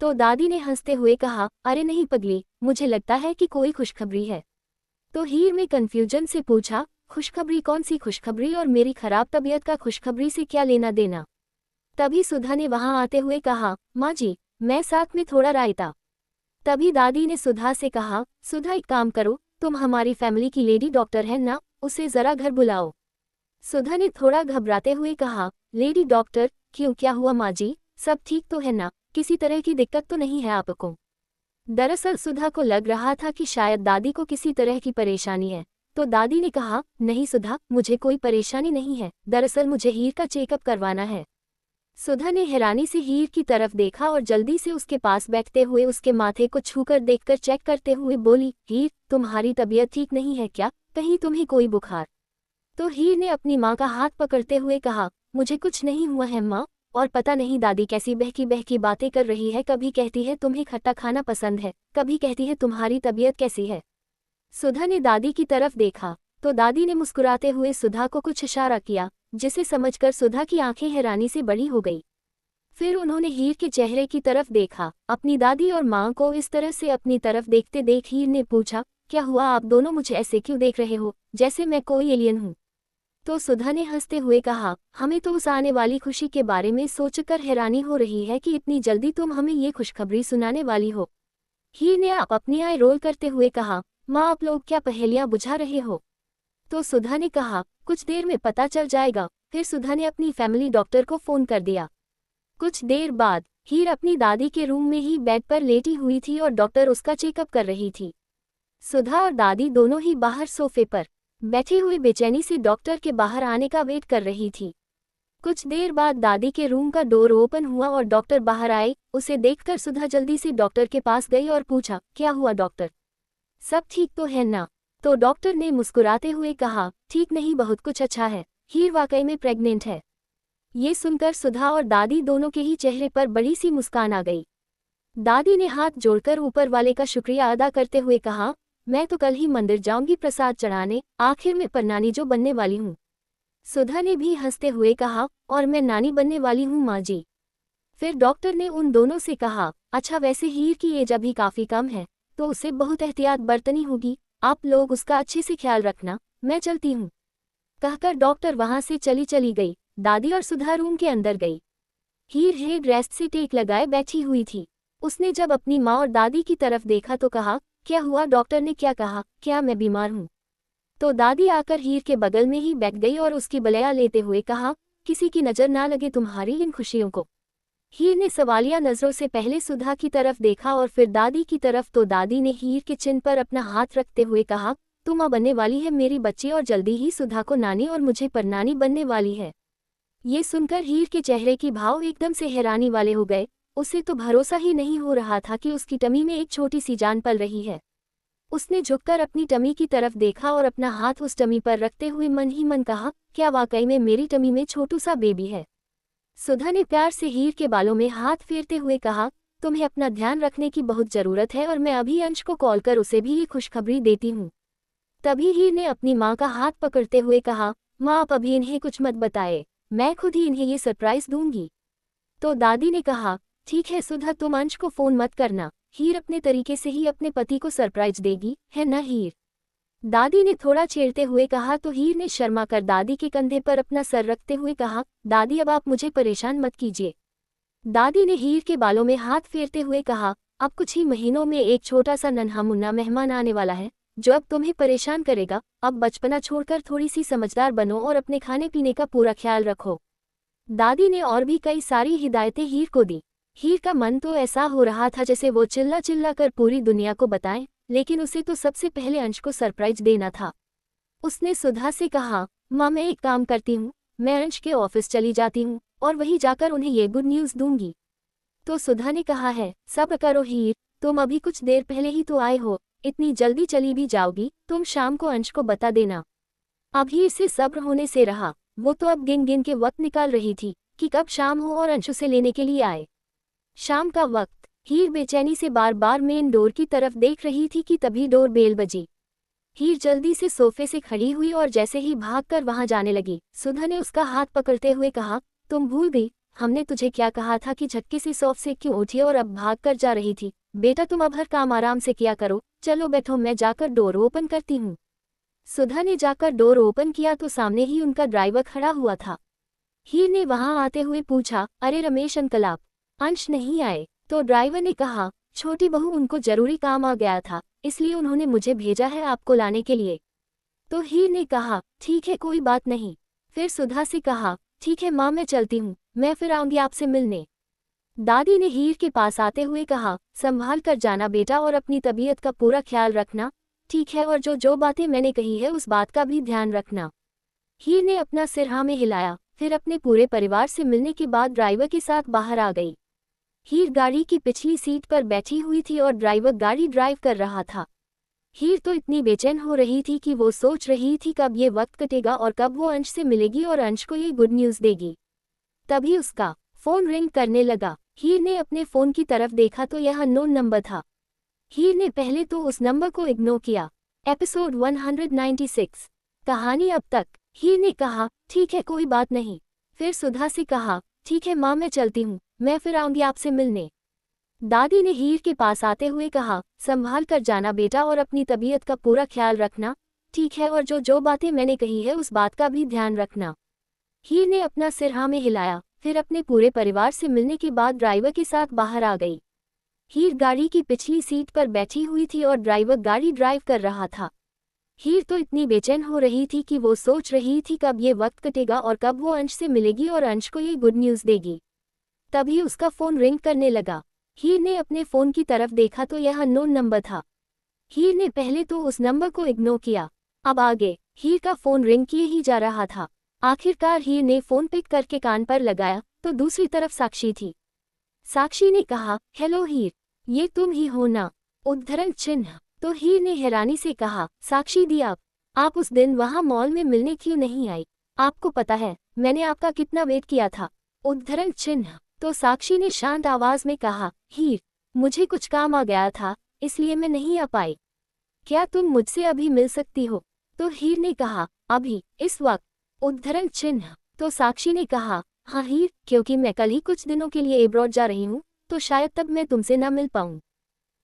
तो दादी ने हंसते हुए कहा, अरे नहीं पगली, मुझे लगता है कि कोई खुशखबरी है। तो हीर ने कंफ्यूजन से पूछा, खुशखबरी? कौन सी खुशखबरी, और मेरी खराब तबीयत का खुशखबरी से क्या लेना देना? तभी सुधा ने वहां आते हुए कहा, माँ जी, मैं साथ में थोड़ा रायता। तभी दादी ने सुधा से कहा, सुधा एक काम करो, तुम हमारी फैमिली की लेडी डॉक्टर है ना, उसे जरा घर बुलाओ। सुधा ने थोड़ा घबराते हुए कहा, लेडी डॉक्टर? क्यों, क्या हुआ माँ जी? सब ठीक तो है ना? किसी तरह की दिक्कत तो नहीं है आपको? दरअसल सुधा को लग रहा था कि शायद दादी को किसी तरह की परेशानी है, तो दादी ने कहा, नहीं सुधा, मुझे कोई परेशानी नहीं है, दरअसल मुझे हीर का चेकअप करवाना है। सुधा ने हैरानी से हीर की तरफ देखा और जल्दी से उसके पास बैठते हुए उसके माथे को छूकर देखकर चेक करते हुए बोली, हीर, तुम्हारी तबीयत ठीक नहीं है क्या? कहीं तुम्हें कोई बुखार? तो हीर ने अपनी माँ का हाथ पकड़ते हुए कहा, मुझे कुछ नहीं हुआ है माँ, और पता नहीं दादी कैसी बहकी बहकी बातें कर रही है, कभी कहती है तुम्हें खट्टा खाना पसंद है, कभी कहती है तुम्हारी तबीयत कैसी है। सुधा ने दादी की तरफ देखा तो दादी ने मुस्कुराते हुए सुधा को कुछ इशारा किया, जिसे समझकर सुधा की आंखें हैरानी से बड़ी हो गई। फिर उन्होंने हीर के चेहरे की तरफ देखा। अपनी दादी और माँ को इस तरह से अपनी तरफ देखते देख हीर ने पूछा, क्या हुआ, आप दोनों मुझे ऐसे क्यों देख रहे हो, जैसे मैं कोई एलियन हूँ? तो सुधा ने हंसते हुए कहा, हमें तो उस आने वाली खुशी के बारे में सोचकर हैरानी हो रही है कि इतनी जल्दी तुम हमें ये खुशखबरी सुनाने वाली हो। हीर ने आप अपनी आई रोल करते हुए कहा, माँ आप लोग क्या पहेलियाँ बुझा रहे हो? तो सुधा ने कहा, कुछ देर में पता चल जाएगा। फिर सुधा ने अपनी फैमिली डॉक्टर को फोन कर दिया। कुछ देर बाद हीर अपनी दादी के रूम में ही बेड पर लेटी हुई थी और डॉक्टर उसका चेकअप कर रही थी। सुधा और दादी दोनों ही बाहर सोफे पर बैठी हुई बेचैनी से डॉक्टर के बाहर आने का वेट कर रही थी। कुछ देर बाद दादी के रूम का डोर ओपन हुआ और डॉक्टर बाहर आए। उसे देखकर सुधा जल्दी से डॉक्टर के पास गई और पूछा, क्या हुआ डॉक्टर, सब ठीक तो है ना? तो डॉक्टर ने मुस्कुराते हुए कहा, ठीक नहीं, बहुत कुछ अच्छा है, हीर वाकई में प्रेग्नेंट है। ये सुनकर सुधा और दादी दोनों के ही चेहरे पर बड़ी सी मुस्कान आ गई। दादी ने हाथ जोड़कर ऊपर वाले का शुक्रिया अदा करते हुए कहा, मैं तो कल ही मंदिर जाऊंगी प्रसाद चढ़ाने, आखिर में परनानी जो बनने वाली हूँ। सुधा ने भी हंसते हुए कहा, और मैं नानी बनने वाली हूँ माँ जी। फिर डॉक्टर ने उन दोनों से कहा, अच्छा वैसे हीर की एज अभी काफ़ी कम है, तो उसे बहुत एहतियात बरतनी होगी, आप लोग उसका अच्छे से ख्याल रखना, मैं चलती हूँ। कहकर डॉक्टर वहां से चली गई। दादी और सुधा रूम के अंदर गई। हीर हेड रेस्ट से टेक लगाए बैठी हुई थी। उसने जब अपनी माँ और दादी की तरफ देखा तो कहा, क्या हुआ, डॉक्टर ने क्या कहा, क्या मैं बीमार हूँ? तो दादी आकर हीर के बगल में ही बैठ गई और उसकी बलैया लेते हुए कहा, किसी की नज़र ना लगे तुम्हारी इन खुशियों को। हीर ने सवालिया नज़रों से पहले सुधा की तरफ देखा और फिर दादी की तरफ, तो दादी ने हीर के चिन पर अपना हाथ रखते हुए कहा, तू माँ बनने वाली है मेरी बच्ची, और जल्दी ही सुधा को नानी और मुझे परनानी बनने वाली है। ये सुनकर हीर के चेहरे की भाव एकदम से हैरानी वाले हो गए। उसे तो भरोसा ही नहीं हो रहा था कि उसकी टमी में एक छोटी सी जान पल रही है। उसने झुककर अपनी टमी की तरफ देखा और अपना हाथ उस टमी पर रखते हुए मन ही मन कहा, क्या वाकई में मेरी टमी में छोटू सा बेबी है? सुधा ने प्यार से हीर के बालों में हाथ फेरते हुए कहा, तुम्हें अपना ध्यान रखने की बहुत ज़रूरत है और मैं अभी अंश को कॉल कर उसे भी ये खुशखबरी देती हूँ। तभी हीर ने अपनी माँ का हाथ पकड़ते हुए कहा, माँ आप अभी इन्हें कुछ मत बताए, मैं खुद ही इन्हें ये सरप्राइज दूंगी। तो दादी ने कहा, ठीक है सुधा, तुम अंश को फ़ोन मत करना, हीर अपने तरीके से ही अपने पति को सरप्राइज देगी, है ना हीर? दादी ने थोड़ा छेड़ते हुए कहा। तो हीर ने शर्मा कर दादी के कंधे पर अपना सर रखते हुए कहा, दादी अब आप मुझे परेशान मत कीजिए। दादी ने हीर के बालों में हाथ फेरते हुए कहा, अब कुछ ही महीनों में एक छोटा सा नन्हा मुन्ना मेहमान आने वाला है, जो अब तुम्हें परेशान करेगा। अब बचपना छोड़कर थोड़ी सी समझदार बनो और अपने खाने पीने का पूरा ख्याल रखो। दादी ने और भी कई सारी हिदायतें हीर को दी। हीर का मन तो ऐसा हो रहा था जैसे वो चिल्ला चिल्ला कर पूरी दुनिया को बताए, लेकिन उसे तो सबसे पहले अंश को सरप्राइज देना था। उसने सुधा से कहा, माँ मैं एक काम करती हूँ, मैं अंश के ऑफिस चली जाती हूँ और वहीं जाकर उन्हें ये गुड न्यूज़ दूंगी। तो सुधा ने कहा है, सब्र करो हीर, तुम अभी कुछ देर पहले ही तो आए हो, इतनी जल्दी चली भी जाओगी? तुम शाम को अंश को बता देना। अब हीर से सब्र होने से रहा, वो तो अब गिन गिन के वक्त निकाल रही थी कि कब शाम हो और अंश उसे लेने के लिए आए। शाम का वक्त। हीर बेचैनी से बार बार मेन डोर की तरफ देख रही थी कि तभी डोर बेल बजी। हीर जल्दी से सोफे से खड़ी हुई और जैसे ही भागकर वहां जाने लगी, सुधा ने उसका हाथ पकड़ते हुए कहा, तुम भूल गई, हमने तुझे क्या कहा था कि झटके से सोफ से क्यों उठी और अब भाग कर जा रही थी? बेटा तुम अब हर काम आराम से किया करो, चलो बैठो, मैं जाकर डोर ओपन करती हूँ। सुधा ने जाकर डोर ओपन किया तो सामने ही उनका ड्राइवर खड़ा हुआ था। हीर ने वहां आते हुए पूछा, अरे रमेश अंकल आप अंश नहीं आए? तो ड्राइवर ने कहा, छोटी बहू उनको जरूरी काम आ गया था, इसलिए उन्होंने मुझे भेजा है आपको लाने के लिए। तो हीर ने कहा, ठीक है कोई बात नहीं। फिर सुधा से कहा, ठीक है माँ मैं चलती हूँ, मैं फिर आऊंगी आपसे मिलने। दादी ने हीर के पास आते हुए कहा, संभाल कर जाना बेटा और अपनी तबीयत का पूरा ख्याल रखना, ठीक है, और जो जो बातें मैंने कही है उस बात का भी ध्यान रखना। हीर ने अपना सिर हाँ में हिलाया, फिर अपने पूरे परिवार से मिलने के बाद ड्राइवर के साथ बाहर आ गई। हीर गाड़ी की पिछली सीट पर बैठी हुई थी और ड्राइवर गाड़ी ड्राइव कर रहा था। हीर तो इतनी बेचैन हो रही थी कि वो सोच रही थी कब ये वक्त कटेगा और कब वो अंश से मिलेगी और अंश को ये गुड न्यूज़ देगी। तभी उसका फोन रिंग करने लगा। हीर ने अपने फोन की तरफ देखा तो यह अननोन नंबर था। हीर ने पहले तो उस नंबर को इग्नोर किया। एपिसोड 196। कहानी अब तक। हीर ने कहा, ठीक है कोई बात नहीं। फिर सुधा से कहा, ठीक है माँ मैं चलती हूँ, मैं फिर आऊंगी आपसे मिलने। दादी ने हीर के पास आते हुए कहा, संभाल कर जाना बेटा और अपनी तबीयत का पूरा ख्याल रखना, ठीक है, और जो जो बातें मैंने कही है उस बात का भी ध्यान रखना। हीर ने अपना सिर हाँ में हिलाया, फिर अपने पूरे परिवार से मिलने के बाद ड्राइवर के साथ बाहर आ गई। हीर गाड़ी की पिछली सीट पर बैठी हुई थी और ड्राइवर गाड़ी ड्राइव कर रहा था। हीर तो इतनी बेचैन हो रही थी कि वो सोच रही थी कब ये वक्त कटेगा और कब वो अंश से मिलेगी और अंश को ये गुड न्यूज़ देगी। तभी उसका फोन रिंग करने लगा। हीर ने अपने फोन की तरफ देखा तो यह अननोन नंबर था। हीर ने पहले तो उस नंबर को इग्नोर किया। अब आगे हीर का फोन रिंग किए ही जा रहा था। आखिरकार हीर ने फोन पिक करके कान पर लगाया तो दूसरी तरफ साक्षी थी। साक्षी ने कहा, हेलो हीर, ये तुम ही हो ना? उद्धरण चिन्ह। तो हीर ने हैरानी से कहा, साक्षी दी आप उस दिन वहां मॉल में मिलने क्यों नहीं आई? आपको पता है मैंने आपका कितना वेट किया था? उद्धरण चिन्ह। तो साक्षी ने शांत आवाज में कहा, हीर मुझे कुछ काम आ गया था इसलिए मैं नहीं आ पाई। क्या तुम मुझसे अभी मिल सकती हो? तो हीर ने कहा, अभी इस वक्त? उद्धरण चिन्ह। तो साक्षी ने कहा, हाँ हीर, क्योंकि मैं कल ही कुछ दिनों के लिए एब्रॉड जा रही हूँ तो शायद तब मैं तुमसे न मिल पाऊँ।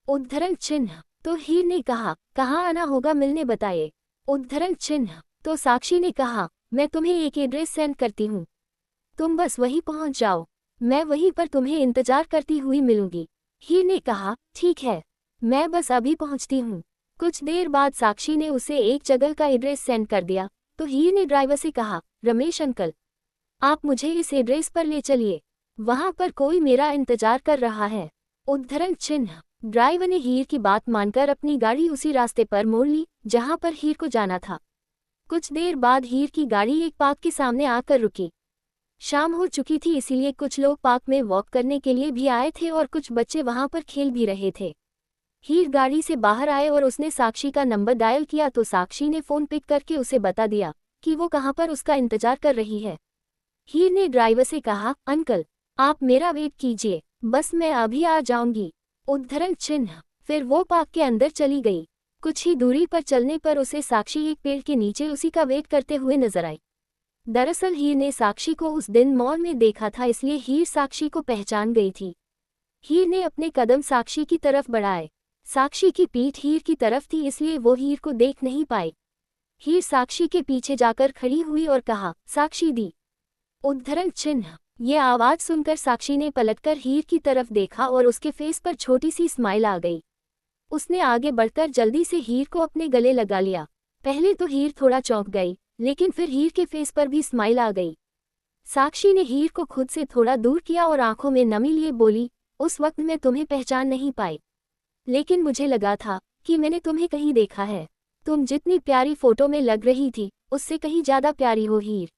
उद्धरण चिन्ह। तो हीर ने कहा, कहाँ आना होगा मिलने बताइए। उद्धरण चिन्ह। तो साक्षी ने कहा, मैं तुम्हें एक एड्रेस सेंड करती हूँ, तुम बस वहीं पहुँच जाओ, मैं वहीं पर तुम्हें इंतजार करती हुई मिलूंगी। हीर ने कहा, ठीक है, मैं बस अभी पहुँचती हूँ। कुछ देर बाद साक्षी ने उसे एक जगह का एड्रेस सेंड कर दिया तो हीर ने ड्राइवर से कहा, रमेश अंकल आप मुझे इस एड्रेस पर ले चलिए, वहां पर कोई मेरा इंतजार कर रहा है। उद्धरण चिन्ह। ड्राइवर ने हीर की बात मानकर अपनी गाड़ी उसी रास्ते पर मोड़ ली जहां पर हीर को जाना था। कुछ देर बाद हीर की गाड़ी एक पार्क के सामने आकर रुकी। शाम हो चुकी थी इसीलिए कुछ लोग पार्क में वॉक करने के लिए भी आए थे और कुछ बच्चे वहां पर खेल भी रहे थे। हीर गाड़ी से बाहर आए और उसने साक्षी का नंबर डायल किया तो साक्षी ने फोन पिक करके उसे बता दिया कि वो कहां पर उसका इंतजार कर रही है। हीर ने ड्राइवर से कहा, अंकल आप मेरा वेट कीजिए, बस मैं अभी आ जाऊंगी। उद्धरण चिन्ह। फिर वो पार्क के अंदर चली गई। कुछ ही दूरी पर चलने पर उसे साक्षी एक पेड़ के नीचे उसी का वेट करते हुए नजर आई। दरअसल हीर ने साक्षी को उस दिन मॉल में देखा था इसलिए हीर साक्षी को पहचान गई थी। हीर ने अपने कदम साक्षी की तरफ बढ़ाए। साक्षी की पीठ हीर की तरफ थी इसलिए वो हीर को देख नहीं पाई। हीर साक्षी के पीछे जाकर खड़ी हुई और कहा, साक्षी दी। उद्धरण चिन्ह। ये आवाज सुनकर साक्षी ने पलटकर हीर की तरफ देखा और उसके फेस पर छोटी सी स्माइल आ गई। उसने आगे बढ़कर जल्दी से हीर को अपने गले लगा लिया। पहले तो हीर थोड़ा चौंक गई लेकिन फिर हीर के फेस पर भी स्माइल आ गई। साक्षी ने हीर को खुद से थोड़ा दूर किया और आंखों में नमी लिए बोली, उस वक्त मैं तुम्हें पहचान नहीं पाई, लेकिन मुझे लगा था कि मैंने तुम्हें कहीं देखा है। तुम जितनी प्यारी फोटो में लग रही थी उससे कहीं ज्यादा प्यारी हो हीर।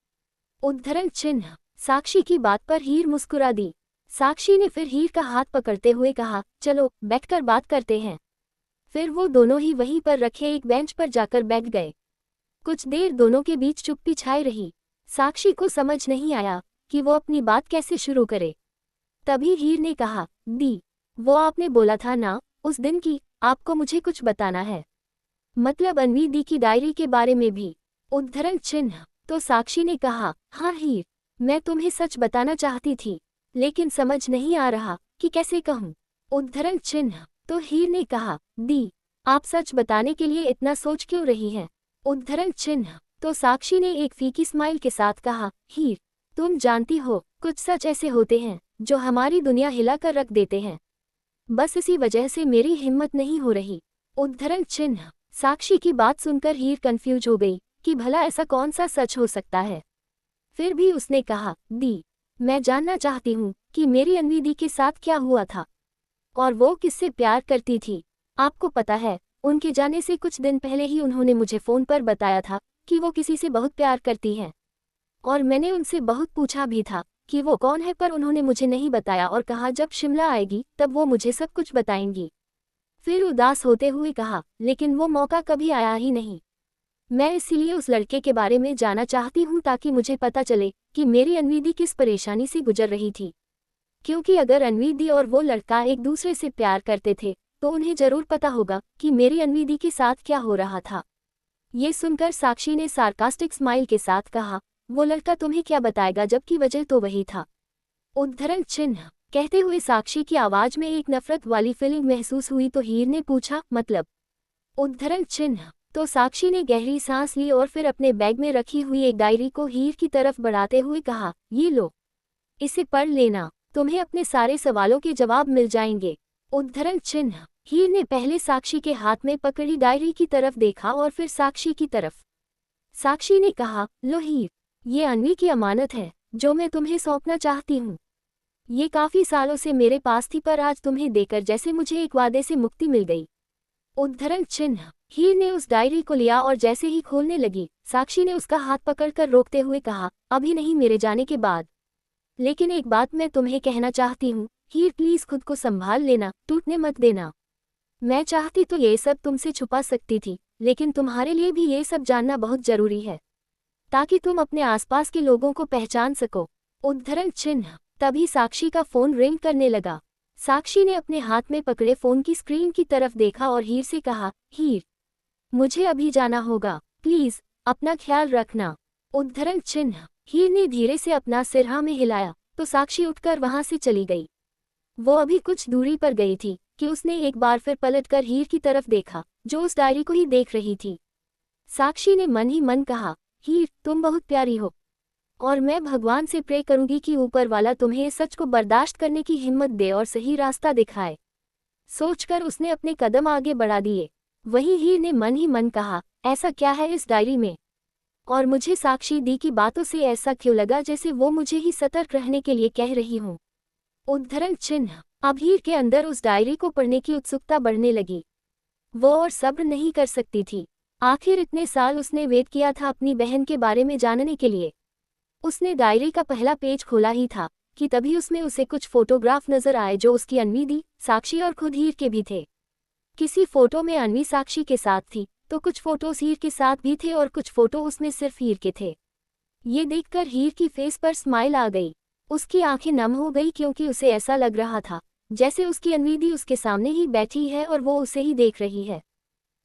उद्धरण चिन्ह। साक्षी की बात पर हीर मुस्कुरा दी। साक्षी ने फिर हीर का हाथ पकड़ते हुए कहा, चलो बैठकर बात करते हैं। फिर वो दोनों ही वहीं पर रखे एक बेंच पर जाकर बैठ गए। कुछ देर दोनों के बीच चुप्पी छाई रही। साक्षी को समझ नहीं आया कि वो अपनी बात कैसे शुरू करे। तभी हीर ने कहा, दी, वो आपने बोला था ना उस दिन की, आपको मुझे कुछ बताना है। मतलब अन्वी दी की डायरी के बारे में भी? उद्धरण चिन्ह। तो साक्षी ने कहा, हाँ हीर, मैं तुम्हें सच बताना चाहती थी, लेकिन समझ नहीं आ रहा कि कैसे कहूँ। उद्धरण चिन्ह। तो हीर ने कहा, दी, आप सच बताने के लिए इतना सोच क्यों रही हैं? उद्धरण चिन्ह। तो साक्षी ने एक फीकी स्माइल के साथ कहा, हीर, तुम जानती हो कुछ सच ऐसे होते हैं जो हमारी दुनिया हिलाकर रख देते हैं। बस इसी वजह से मेरी हिम्मत नहीं हो रही। उद्धरण चिन्ह। साक्षी की बात सुनकर हीर कंफ्यूज हो गई कि भला ऐसा कौन सा सच हो सकता है। फिर भी उसने कहा, दी, मैं जानना चाहती हूँ कि मेरी अन्वी दी के साथ क्या हुआ था और वो किससे प्यार करती थी। आपको पता है, उनके जाने से कुछ दिन पहले ही उन्होंने मुझे फ़ोन पर बताया था कि वो किसी से बहुत प्यार करती हैं। और मैंने उनसे बहुत पूछा भी था कि वो कौन है, पर उन्होंने मुझे नहीं बताया और कहा जब शिमला आएगी तब वो मुझे सब कुछ बताएंगी। फिर उदास होते हुए कहा, लेकिन वो मौका कभी आया ही नहीं। मैं इसीलिए उस लड़के के बारे में जानना चाहती हूँ ताकि मुझे पता चले कि मेरी अन्वी दी किस परेशानी से गुजर रही थी। क्योंकि अगर अन्वी दी और वो लड़का एक दूसरे से प्यार करते थे तो उन्हें जरूर पता होगा कि मेरी अन्वी दी के साथ क्या हो रहा था। ये सुनकर साक्षी ने सार्कास्टिक स्माइल के साथ कहा, वो लड़का तुम्हें क्या बताएगा जबकि वजह तो वही था। उद्धरण चिन्ह। कहते हुए साक्षी की आवाज में एक नफरत वाली फीलिंग महसूस हुई तो हीर ने पूछा, मतलब? उद्धरण चिन्ह। तो साक्षी ने गहरी सांस ली और फिर अपने बैग में रखी हुई एक डायरी को हीर की तरफ बढ़ाते हुए कहा, ये लो, इसे पढ़ लेना, तुम्हें अपने सारे सवालों के जवाब मिल जाएंगे। उद्धरण चिन्ह। हीर ने पहले साक्षी के हाथ में पकड़ी डायरी की तरफ देखा और फिर साक्षी की तरफ। साक्षी ने कहा, लो हीर, ये अन्वी की अमानत है जो मैं तुम्हें सौंपना चाहती हूँ। ये काफी सालों से मेरे पास थी पर आज तुम्हें देकर जैसे मुझे एक वादे से मुक्ति मिल गई। उद्धरण चिन्ह। हीर ने उस डायरी को लिया और जैसे ही खोलने लगी, साक्षी ने उसका हाथ पकड़कर रोकते हुए कहा, अभी नहीं, मेरे जाने के बाद। लेकिन एक बात मैं तुम्हें कहना चाहती हूँ, हीर प्लीज खुद को संभाल लेना, टूटने मत देना। मैं चाहती तो ये सब तुमसे छुपा सकती थी, लेकिन तुम्हारे लिए भी ये सब जानना बहुत जरूरी है ताकि तुम अपने आसपास के लोगों को पहचान सको। उद्धरण चिन्ह। तभी साक्षी का फोन रिंग करने लगा। साक्षी ने अपने हाथ में पकड़े फोन की स्क्रीन की तरफ देखा और हीर से कहा, हीर, मुझे अभी जाना होगा, प्लीज अपना ख्याल रखना। उद्धरण चिन्ह। हीर ने धीरे से अपना सिर हाँ में हिलाया तो साक्षी उठकर वहां से चली गई। वो अभी कुछ दूरी पर गई थी कि उसने एक बार फिर पलटकर हीर की तरफ देखा जो उस डायरी को ही देख रही थी। साक्षी ने मन ही मन कहा, हीर, तुम बहुत प्यारी हो और मैं भगवान से प्रे करूंगी कि ऊपर वाला तुम्हें इस सच को बर्दाश्त करने की हिम्मत दे और सही रास्ता दिखाए। सोचकर उसने अपने कदम आगे बढ़ा दिए। वहीं हीर ने मन ही मन कहा, ऐसा क्या है इस डायरी में, और मुझे साक्षी दी की बातों से ऐसा क्यों लगा जैसे वो मुझे ही सतर्क रहने के लिए कह रही हूँ। उद्धरण चिन्ह। अब हीर के अंदर उस डायरी को पढ़ने की उत्सुकता बढ़ने लगी। वो और सब्र नहीं कर सकती थी। आखिर इतने साल उसने वेट किया था अपनी बहन के बारे में जानने के लिए। उसने डायरी का पहला पेज खोला ही था कि तभी उसमें उसे कुछ फोटोग्राफ नजर आए जो उसकी अन्वी दी, साक्षी और खुद हीर के भी थे। किसी फोटो में अन्वी साक्षी के साथ थी तो कुछ फोटोज हीर के साथ भी थे और कुछ फोटो उसमें सिर्फ हीर के थे। ये देखकर हीर की फेस पर स्माइल आ गई। उसकी आंखें नम हो गई क्योंकि उसे ऐसा लग रहा था जैसे उसकी अन्वी दी उसके सामने ही बैठी है और वो उसे ही देख रही है।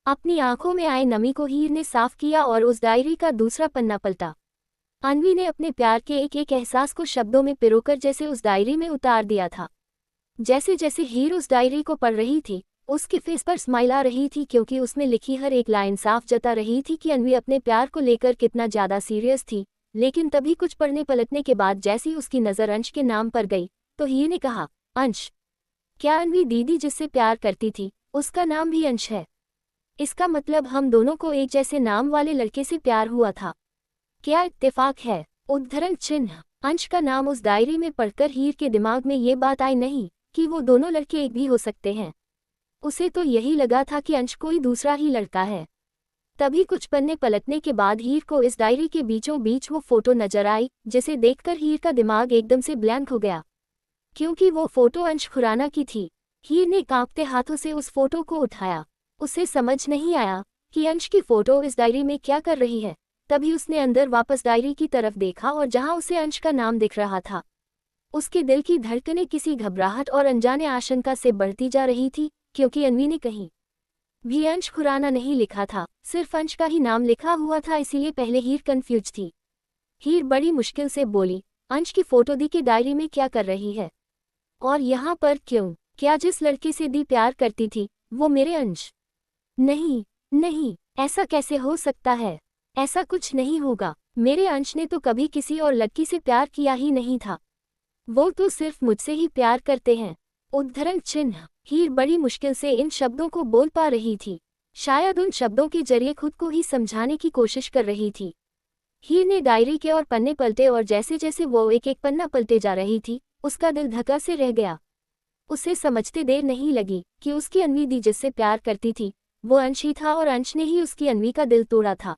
अपनी आंखों में आए नमी को हीर ने साफ किया और उस डायरी का दूसरा पन्ना पलटा। अन्वी ने अपने प्यार के एक एक एहसास को शब्दों में पिरोकर जैसे उस डायरी में उतार दिया था। जैसे जैसे हीर उस डायरी को पढ़ रही थी, उसके फेस पर स्माइल आ रही थी क्योंकि उसमें लिखी हर एक लाइन साफ जता रही थी कि अन्वी अपने प्यार को लेकर कितना ज्यादा सीरियस थी। लेकिन तभी कुछ पढ़ने पलटने के बाद जैसी उसकी नज़र अंश के नाम पर गई तो हीर ने कहा, अंश, क्या अन्वी दीदी जिससे प्यार करती थी उसका नाम भी अंश है? इसका मतलब हम दोनों को एक जैसे नाम वाले लड़के से प्यार हुआ था। क्या इत्तेफाक है? उद्धरण चिन्ह। अंश का नाम उस डायरी में पढ़कर हीर के दिमाग में ये बात आई नहीं कि वो दोनों लड़के एक भी हो सकते हैं। उसे तो यही लगा था कि अंश कोई दूसरा ही लड़का है। तभी कुछ पन्ने पलटने के बाद हीर को इस डायरी के बीचों बीच वो फोटो नजर आई जिसे देखकर हीर का दिमाग एकदम से ब्लैंक हो गया। क्योंकि वो फोटो अंश खुराना की थी। हीर ने कांपते हाथों से उस फोटो को उठाया। उसे समझ नहीं आया कि अंश की फोटो इस डायरी में क्या कर रही है। तभी उसने अंदर वापस डायरी की तरफ देखा और जहां उसे अंश का नाम दिख रहा था, उसके दिल की धड़कनें किसी घबराहट और अनजाने आशंका से बढ़ती जा रही थी, क्योंकि अन्वी ने कहीं भी अंश खुराना नहीं लिखा था, सिर्फ अंश का ही नाम लिखा हुआ था। इसीलिए पहले हीर कंफ्यूज थी। हीर बड़ी मुश्किल से बोली, अंश की फोटो दी के डायरी में क्या कर रही है, और यहाँ पर क्यों? क्या जिस लड़के से दी प्यार करती थी वो मेरे अंश? नहीं, नहीं, ऐसा कैसे हो सकता है? ऐसा कुछ नहीं होगा। मेरे अंश ने तो कभी किसी और लड़की से प्यार किया ही नहीं था। वो तो सिर्फ मुझसे ही प्यार करते हैं। उद्धरण चिन्ह। हीर बड़ी मुश्किल से इन शब्दों को बोल पा रही थी, शायद उन शब्दों के जरिए खुद को ही समझाने की कोशिश कर रही थी। हीर ने डायरी के और पन्ने पलटे और जैसे जैसे वो एक एक पन्ना पलटे जा रही थी, उसका दिल धक्का से रह गया। उसे समझते देर नहीं लगी कि उसकी अन्वी दी जिससे प्यार करती थी वो अंश ही था, और अंश ने ही उसकी अन्वी का दिल तोड़ा था।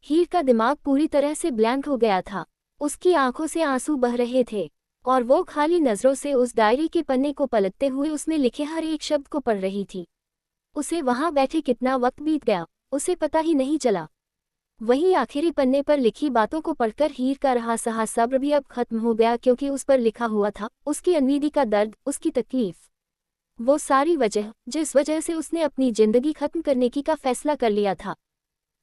हीर का दिमाग पूरी तरह से ब्लैंक हो गया था। उसकी आंखों से आंसू बह रहे थे और वो खाली नजरों से उस डायरी के पन्ने को पलटते हुए उसमें लिखे हर एक शब्द को पढ़ रही थी। उसे वहां बैठे कितना वक्त बीत गया उसे पता ही नहीं चला। वहीं आखिरी पन्ने पर लिखी बातों को पढ़कर हीर का रहा सहा सब्र भी अब खत्म हो गया, क्योंकि उस पर लिखा हुआ था उसकी अन्वीदी का दर्द, उसकी तकलीफ, वो सारी वजह जिस वजह से उसने अपनी जिंदगी खत्म करने की का फैसला कर लिया था।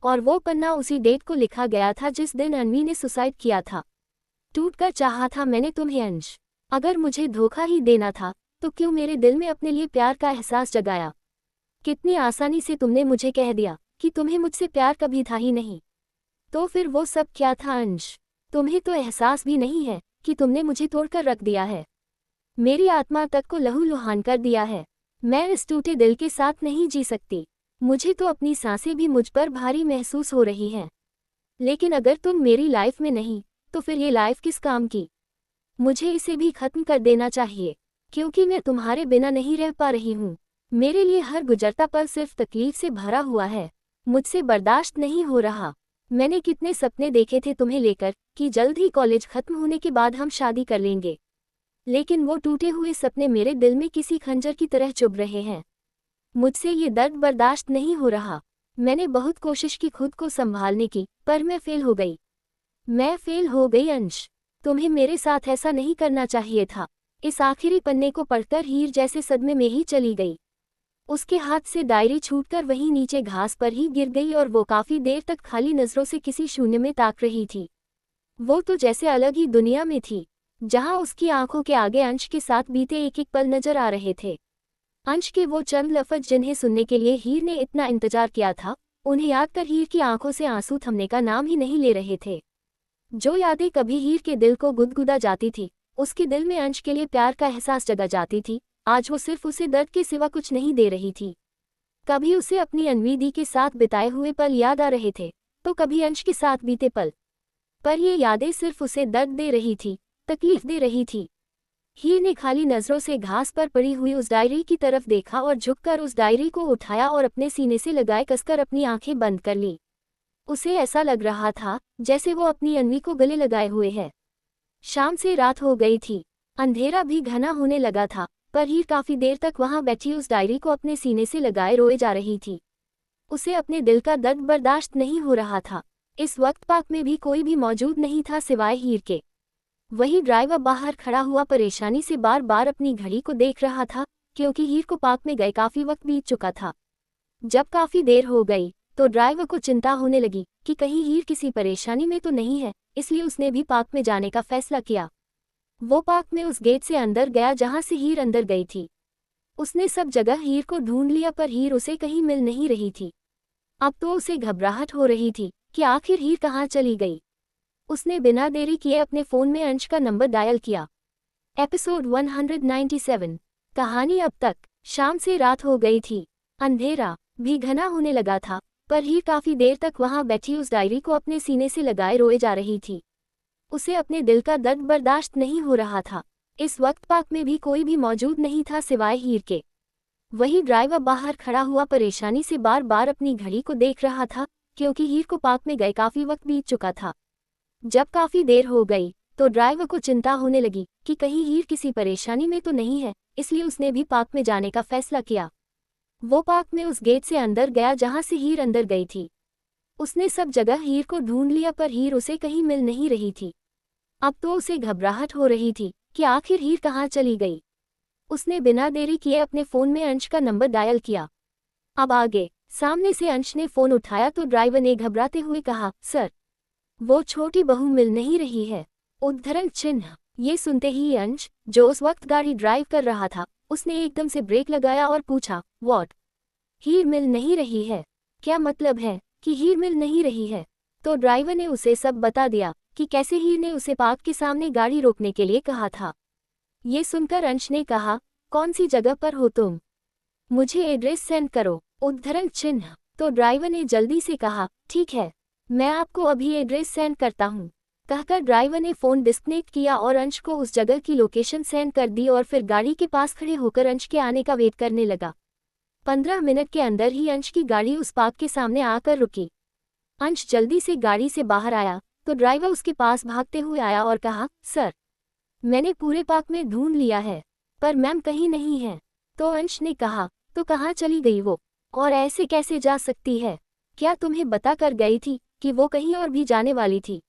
और वो पन्ना उसी डेट को लिखा गया था जिस दिन अन्वी ने सुसाइड किया था। टूटकर चाहा था मैंने तुम्हें अंश, अगर मुझे धोखा ही देना था तो क्यों मेरे दिल में अपने लिए प्यार का एहसास जगाया? कितनी आसानी से तुमने मुझे कह दिया कि तुम्हें मुझसे प्यार कभी था ही नहीं। तो फिर वो सब क्या था अंश? तुम्हें तो एहसास भी नहीं है कि तुमने मुझे तोड़कर रख दिया है, मेरी आत्मा तक को लहूलुहान कर दिया है। मैं इस टूटे दिल के साथ नहीं जी सकती। मुझे तो अपनी सांसें भी मुझ पर भारी महसूस हो रही हैं। लेकिन अगर तुम मेरी लाइफ में नहीं तो फिर ये लाइफ किस काम की? मुझे इसे भी खत्म कर देना चाहिए, क्योंकि मैं तुम्हारे बिना नहीं रह पा रही हूँ। मेरे लिए हर गुजरता पल सिर्फ तकलीफ से भरा हुआ है। मुझसे बर्दाश्त नहीं हो रहा। मैंने कितने सपने देखे थे तुम्हें लेकर कि जल्द ही कॉलेज खत्म होने के बाद हम शादी कर लेंगे, लेकिन वो टूटे हुए सपने मेरे दिल में किसी खंजर की तरह चुभ रहे हैं। मुझसे ये दर्द बर्दाश्त नहीं हो रहा। मैंने बहुत कोशिश की खुद को संभालने की, पर मैं फेल हो गई। मैं फेल हो गई अंश। तुम्हें मेरे साथ ऐसा नहीं करना चाहिए था। इस आखिरी पन्ने को पढ़कर हीर जैसे सदमे में ही चली गई। उसके हाथ से डायरी छूटकर वहीं नीचे घास पर ही गिर गई और वो काफी देर तक खाली नजरों से किसी शून्य में ताक रही थी। वो तो जैसे अलग ही दुनिया में थी, जहां उसकी आंखों के आगे अंश के साथ बीते एक एक पल नजर आ रहे थे। अंश के वो चंद लफ्ज जिन्हें सुनने के लिए हीर ने इतना इंतजार किया था, उन्हें याद कर हीर की आंखों से आंसू थमने का नाम ही नहीं ले रहे थे। जो यादें कभी हीर के दिल को गुदगुदा जाती थी, उसके दिल में अंश के लिए प्यार का एहसास जगा जाती थी, आज वो सिर्फ उसे दर्द के सिवा कुछ नहीं दे रही थी। कभी उसे अपनी अन्वीदी के साथ बिताए हुए पल याद आ रहे थे, तो कभी अंश के साथ बीते पल। पर ये यादें सिर्फ उसे दर्द दे रही थी, तकलीफ दे रही थी। हीर ने खाली नजरों से घास पर पड़ी हुई उस डायरी की तरफ देखा और झुककर उस डायरी को उठाया और अपने सीने से लगाए कसकर अपनी आंखें बंद कर ली। उसे ऐसा लग रहा था जैसे वो अपनी अन्वी को गले लगाए हुए है। शाम से रात हो गई थी, अंधेरा भी घना होने लगा था, पर हीर काफी देर तक वहां बैठी उस डायरी को अपने सीने से लगाए रोए जा रही थी। उसे अपने दिल का दर्द बर्दाश्त नहीं हो रहा था। इस वक्त पार्क में भी कोई भी मौजूद नहीं था सिवाय हीर के। वही ड्राइवर बाहर खड़ा हुआ परेशानी से बार बार अपनी घड़ी को देख रहा था, क्योंकि हीर को पार्क में गए काफी वक्त बीत चुका था। जब काफी देर हो गई तो ड्राइवर को चिंता होने लगी कि कहीं हीर किसी परेशानी में तो नहीं है, इसलिए उसने भी पार्क में जाने का फैसला किया। वो पार्क में उस गेट से अंदर गया जहां से हीर अंदर गई थी। उसने सब जगह हीर को ढूंढ लिया, पर हीर उसे कहीं मिल नहीं रही थी। अब तो उसे घबराहट हो रही थी कि आखिर हीर कहाँ चली गई। उसने बिना देरी किए अपने फोन में अंश का नंबर डायल किया। एपिसोड 197। कहानी अब तक। शाम से रात हो गई थी, अंधेरा भी घना होने लगा था, पर हीर काफी देर तक वहां बैठी उस डायरी को अपने सीने से लगाए रोए जा रही थी। उसे अपने दिल का दर्द बर्दाश्त नहीं हो रहा था। इस वक्त पार्क में भी कोई भी मौजूद नहीं था सिवाय हीर के। वही ड्राइवर बाहर खड़ा हुआ परेशानी से बार बार अपनी घड़ी को देख रहा था, क्योंकि हीर को पार्क में गए काफी वक्त बीत चुका था। जब काफी देर हो गई तो ड्राइवर को चिंता होने लगी कि कहीं हीर किसी परेशानी में तो नहीं है, इसलिए उसने भी पार्क में जाने का फैसला किया। वो पार्क में उस गेट से अंदर गया जहां से हीर अंदर गई थी। उसने सब जगह हीर को ढूंढ लिया पर हीर उसे कहीं मिल नहीं रही थी। अब तो उसे घबराहट हो रही थी कि आखिर हीर कहाँ चली गई। उसने बिना देरी किए अपने फ़ोन में अंश का नंबर डायल किया। अब आगे सामने से अंश ने फ़ोन उठाया तो ड्राइवर ने घबराते हुए कहा, सर, वो छोटी बहू मिल नहीं रही है। उद्धरण चिन्ह। ये सुनते ही अंश, जो उस वक्त गाड़ी ड्राइव कर रहा था, उसने एकदम से ब्रेक लगाया और पूछा, व्हाट? हीर मिल नहीं रही है? क्या मतलब है कि हीर मिल नहीं रही है? तो ड्राइवर ने उसे सब बता दिया कि कैसे हीर ने उसे पार्क के सामने गाड़ी रोकने के लिए कहा था। ये सुनकर अंश ने कहा, कौन सी जगह पर हो तुम? मुझे एड्रेस सेंड करो। उद्धरण चिन्ह। तो ड्राइवर ने जल्दी से कहा, ठीक है, मैं आपको अभी एड्रेस सेंड करता हूँ। कहकर ड्राइवर ने फ़ोन डिस्कनेक्ट किया और अंश को उस जगह की लोकेशन सेंड कर दी और फिर गाड़ी के पास खड़े होकर अंश के आने का वेट करने लगा। 15 मिनट के अंदर ही अंश की गाड़ी उस पार्क के सामने आकर रुकी। अंश जल्दी से गाड़ी से बाहर आया तो ड्राइवर उसके पास भागते हुए आया और कहा, सर, मैंने पूरे पार्क में ढूंढ लिया है, पर मैम कहीं नहीं है। तो अंश ने कहा, तो कहाँ चली गई वो? और ऐसे कैसे जा सकती है? क्या तुम्हें बता कर गई थी कि वो कहीं और भी जाने वाली थी?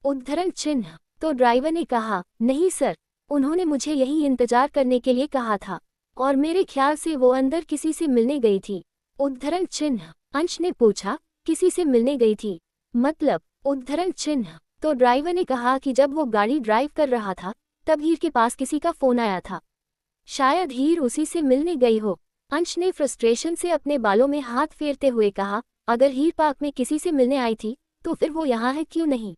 उद्धरण चिन्ह। तो ड्राइवर ने कहा, नहीं सर, उन्होंने मुझे यहीं इंतजार करने के लिए कहा था और मेरे ख्याल से वो अंदर किसी से मिलने गई थी। उद्धरण चिन्ह। अंश ने पूछा, किसी से मिलने गई थी? मतलब? उद्धरण चिन्ह। तो ड्राइवर ने कहा कि जब वो गाड़ी ड्राइव कर रहा था तब हीर के पास किसी का फ़ोन आया था। शायद हीर उसी से मिलने गई हो। अंश ने फ्रस्ट्रेशन से अपने बालों में हाथ फेरते हुए कहा, अगर हीर पार्क में किसी से मिलने आई थी तो फिर वो यहाँ है क्यों नहीं?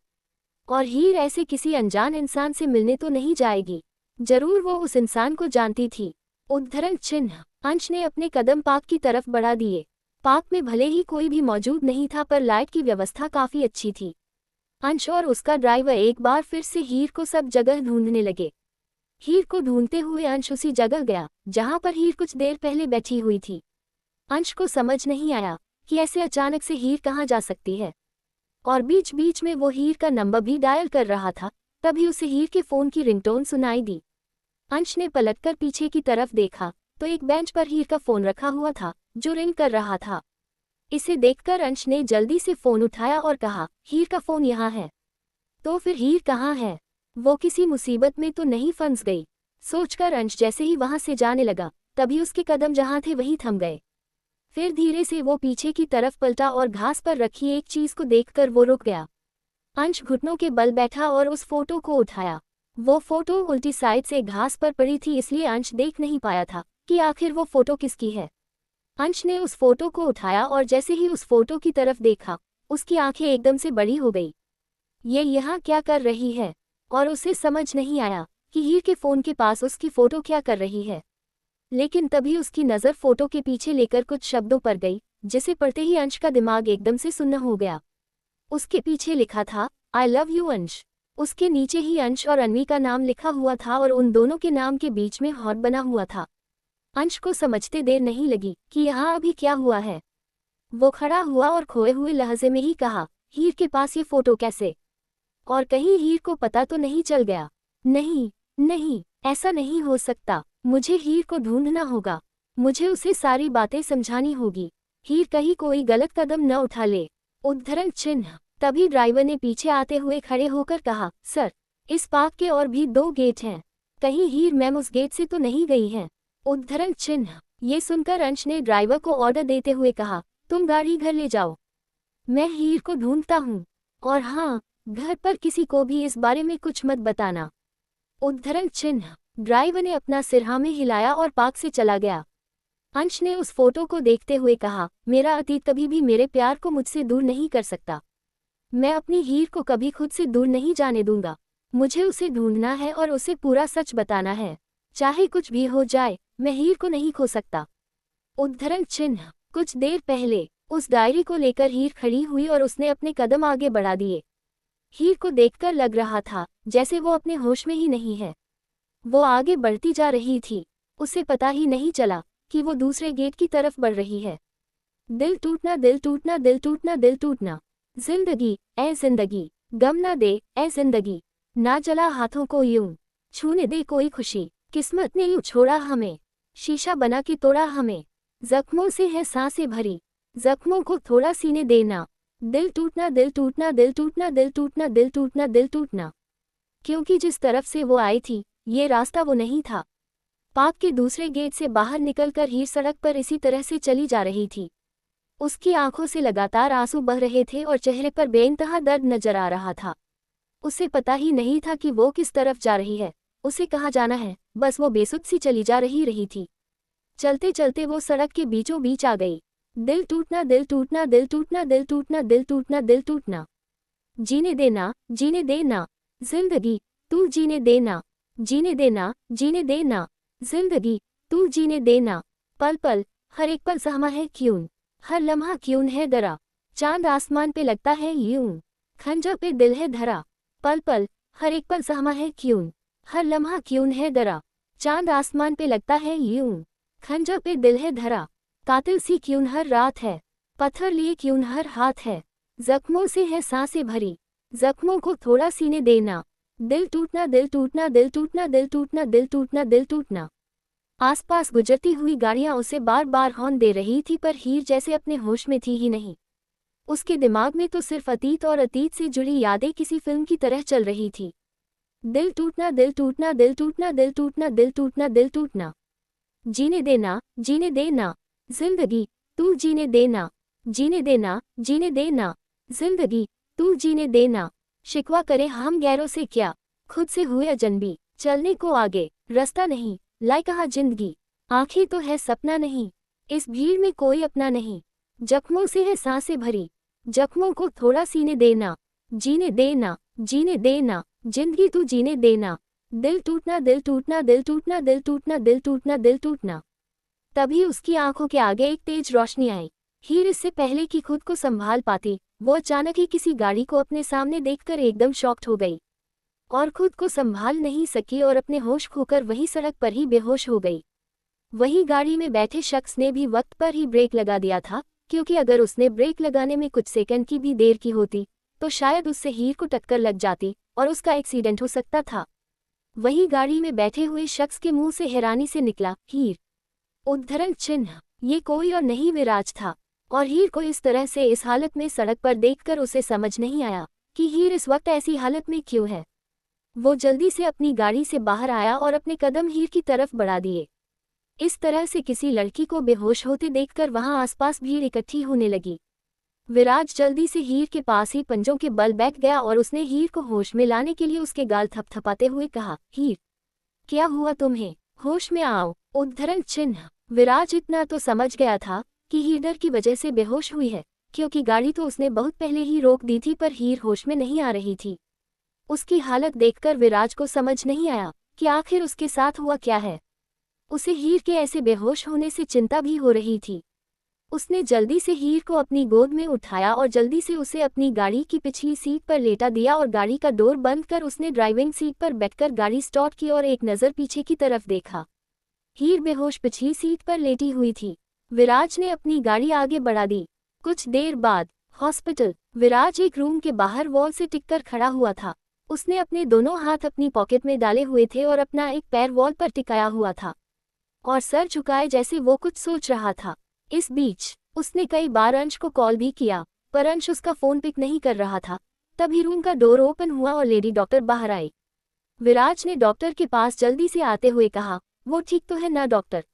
और हीर ऐसे किसी अनजान इंसान से मिलने तो नहीं जाएगी। जरूर वो उस इंसान को जानती थी। उद्धरण चिन्ह। अंश ने अपने कदम पार्क की तरफ बढ़ा दिए। पार्क में भले ही कोई भी मौजूद नहीं था पर लाइट की व्यवस्था काफ़ी अच्छी थी। अंश और उसका ड्राइवर एक बार फिर से हीर को सब जगह ढूंढने लगे। हीर को ढूंढते हुए अंश उसी जगह गया जहां पर हीर कुछ देर पहले बैठी हुई थी। अंश को समझ नहीं आया कि ऐसे अचानक से हीर कहाँ जा सकती है और बीच बीच में वो हीर का नंबर भी डायल कर रहा था। तभी उसे हीर के फ़ोन की रिंगटोन सुनाई दी। अंश ने पलटकर पीछे की तरफ देखा तो एक बेंच पर हीर का फ़ोन रखा हुआ था जो रिंग कर रहा था। इसे देखकर अंश ने जल्दी से फ़ोन उठाया और कहा, हीर का फ़ोन यहाँ है। तो फिर हीर कहाँ है? वो किसी मुसीबत में तो नहीं फंस गई? सोचकर अंश जैसे ही वहां से जाने लगा तभी उसके कदम जहां थे वहीं थम गए। फिर धीरे से वो पीछे की तरफ पलटा और घास पर रखी एक चीज को देखकर वो रुक गया। अंश घुटनों के बल बैठा और उस फोटो को उठाया। वो फोटो उल्टी साइड से घास पर पड़ी थी इसलिए अंश देख नहीं पाया था कि आखिर वो फोटो किसकी है। अंश ने उस फोटो को उठाया और जैसे ही उस फोटो की तरफ देखा उसकी आंखें एकदम से बड़ी हो गई। ये यहाँ क्या कर रही है? और उसे समझ नहीं आया कि हीर के फ़ोन के पास उसकी फ़ोटो क्या कर रही है। लेकिन तभी उसकी नज़र फ़ोटो के पीछे लेकर कुछ शब्दों पर गई जिसे पढ़ते ही अंश का दिमाग एकदम से सुन्न हो गया। उसके पीछे लिखा था, आई लव यू अंश। उसके नीचे ही अंश और अन्वी का नाम लिखा हुआ था और उन दोनों के नाम के बीच में हॉट बना हुआ था। अंश को समझते देर नहीं लगी कि यहाँ अभी क्या हुआ है। वो खड़ा हुआ और खोए हुए लहजे में ही कहा, हीर के पास ये फ़ोटो कैसे? और कहीं हीर को पता तो नहीं चल गया? नहीं नहीं, ऐसा नहीं हो सकता। मुझे हीर को ढूंढना होगा। मुझे उसे सारी बातें समझानी होगी। हीर कहीं कोई गलत कदम न उठा ले। उद्धरण चिन्ह। तभी ड्राइवर ने पीछे आते हुए खड़े होकर कहा, सर, इस पार्क के और भी 2 गेट हैं। कहीं हीर मैम उस गेट से तो नहीं गई हैं? उद्धरण चिन्ह। ये सुनकर अंश ने ड्राइवर को ऑर्डर देते हुए कहा, तुम गाड़ी घर ले जाओ, मैं हीर को ढूंढता हूँ। और हाँ, घर पर किसी को भी इस बारे में कुछ मत बताना। उद्धरण चिन्ह। ड्राइवर ने अपना सिर हाँ में हिलाया और पार्क से चला गया। अंश ने उस फोटो को देखते हुए कहा, मेरा अतीत कभी भी मेरे प्यार को मुझसे दूर नहीं कर सकता। मैं अपनी हीर को कभी खुद से दूर नहीं जाने दूंगा। मुझे उसे ढूंढना है और उसे पूरा सच बताना है। चाहे कुछ भी हो जाए, मैं हीर को नहीं खो सकता। उद्धरण चिन्ह। कुछ देर पहले उस डायरी को लेकर हीर खड़ी हुई और उसने अपने कदम आगे बढ़ा दिए। हीर को देखकर लग रहा था जैसे वो अपने होश में ही नहीं है। वो आगे बढ़ती जा रही थी। उसे पता ही नहीं चला कि वो दूसरे गेट की तरफ बढ़ रही है। दिल टूटना, दिल टूटना, दिल टूटना, दिल टूटना। जिंदगी ए जिंदगी, गम ना दे ए जिंदगी। ना जला हाथों को यूं, छूने दे कोई खुशी, किस्मत ने यूं छोड़ा हमें, शीशा बना के तोड़ा हमें, जख्मों से है सांसें भरी, जख्मों को थोड़ा सीने देना, दिल टूटना दिल टूटना दिल टूटना दिल टूटना दिल टूटना दिल टूटना। क्योंकि जिस तरफ से वो आई थी, ये रास्ता वो नहीं था। पार्क के दूसरे गेट से बाहर निकलकर हीर सड़क पर इसी तरह से चली जा रही थी। उसकी आंखों से लगातार आंसू बह रहे थे और चेहरे पर बेइंतहा दर्द नजर आ रहा था। उसे पता ही नहीं था कि वो किस तरफ जा रही है, उसे कहाँ जाना है, बस वो बेसुध सी चली जा रही थी। चलते चलते वो सड़क के बीचों बीच आ गई। दिल टूटना दिल टूटना दिल टूटना दिल टूटना दिल टूटना दिल टूटना। जीने देना जीने देना जिंदगी तू जीने देना, जीने देना जीने देना जिंदगी तू जीने देना। पल पल हर एक पल सहमा है क्यों, हर लम्हा क्यों है डरा, चांद आसमान पे लगता है यूं, खंजर पे दिल है धरा। पल पल हर एक पल सहमा है क्यों, हर लम्हा क्यों है डरा, चांद आसमान पे लगता है यूं, खंजर पे दिल है धरा। कातिल सी क्यों हर रात है, पत्थर लिए क्यों हर हाथ है, जख्मों से है सांसें भरी, जख्मों को थोड़ा सीने देना, दिल टूटना दिल टूटना दिल टूटना दिल टूटना दिल टूटना दिल टूटना। आसपास गुजरती हुई गाड़ियां उसे बार बार हॉर्न दे रही थी, पर हीर जैसे अपने होश में थी ही नहीं। उसके दिमाग में तो सिर्फ अतीत और अतीत से जुड़ी यादें किसी फिल्म की तरह चल रही थी। दिल टूटना दिल टूटना दिल टूटना दिल टूटना दिल टूटना दिल टूटना। जीने देना जीने देना जिंदगी तू जीने देना, जीने देना जीने देना जिंदगी तू जीने देना। शिकवा करे हम गैरों से क्या, खुद से हुए अजनबी, चलने को आगे रास्ता नहीं, लाए कहा जिंदगी, आंखें तो है सपना नहीं, इस भीड़ में कोई अपना नहीं, जख्मों से है सांसें भरी, जख्मों को थोड़ा सीने देना, जीने देना जीने देना जिंदगी तू जीने देना। दिल टूटना दिल टूटना दिल टूटना दिल टूटना दिल टूटना दिल टूटना। तभी उसकी आंखों के आगे एक तेज रोशनी आई। हीर इससे पहले कि खुद को संभाल पाती, वो अचानक ही किसी गाड़ी को अपने सामने देखकर एकदम शॉक्ड हो गई और खुद को संभाल नहीं सकी और अपने होश खोकर वही सड़क पर ही बेहोश हो गई। वही गाड़ी में बैठे शख्स ने भी वक्त पर ही ब्रेक लगा दिया था, क्योंकि अगर उसने ब्रेक लगाने में कुछ सेकंड की भी देर की होती तो शायद उससे हीर को टक्कर लग जाती और उसका एक्सीडेंट हो सकता था। वही गाड़ी में बैठे हुए शख्स के मुंह से हैरानी से निकला, हीर। उद्धरण चिन्ह। ये कोई और नहीं विराज था, और हीर को इस तरह से इस हालत में सड़क पर देखकर उसे समझ नहीं आया कि हीर इस वक्त ऐसी हालत में क्यों है। वो जल्दी से अपनी गाड़ी से बाहर आया और अपने कदम हीर की तरफ बढ़ा दिए। इस तरह से किसी लड़की को बेहोश होते देखकर वहां आसपास भीड़ इकट्ठी होने लगी। विराज जल्दी से हीर के पास ही पंजों के बल बैठ गया और उसने हीर को होश में लाने के लिए उसके गाल थपथपाते हुए कहा, हीर क्या हुआ तुम्हें, होश में आओ। उद्धरण चिन्ह। विराज इतना तो समझ गया था कि हीर डर की वजह से बेहोश हुई है, क्योंकि गाड़ी तो उसने बहुत पहले ही रोक दी थी, पर हीर होश में नहीं आ रही थी। उसकी हालत देखकर विराज को समझ नहीं आया कि आखिर उसके साथ हुआ क्या है। उसे हीर के ऐसे बेहोश होने से चिंता भी हो रही थी। उसने जल्दी से हीर को अपनी गोद में उठाया और जल्दी से उसे अपनी गाड़ी की पिछली सीट पर लेटा दिया और गाड़ी का डोर बंद कर उसने ड्राइविंग सीट पर बैठकर गाड़ी स्टार्ट की और एक नज़र पीछे की तरफ देखा। हीर बेहोश पिछली सीट पर लेटी हुई थी। विराज ने अपनी गाड़ी आगे बढ़ा दी। कुछ देर बाद हॉस्पिटल। विराज एक रूम के बाहर वॉल से टिककर खड़ा हुआ था। उसने अपने दोनों हाथ अपनी पॉकेट में डाले हुए थे और अपना एक पैर वॉल पर टिकाया हुआ था और सर झुकाए जैसे वो कुछ सोच रहा था। इस बीच उसने कई बार अंश को कॉल भी किया, पर अंश उसका फोन पिक नहीं कर रहा था। तभी रूम का डोर ओपन हुआ और लेडी डॉक्टर बाहर आई। विराज ने डॉक्टर के पास जल्दी से आते हुए कहा, वो ठीक तो है ना डॉक्टर,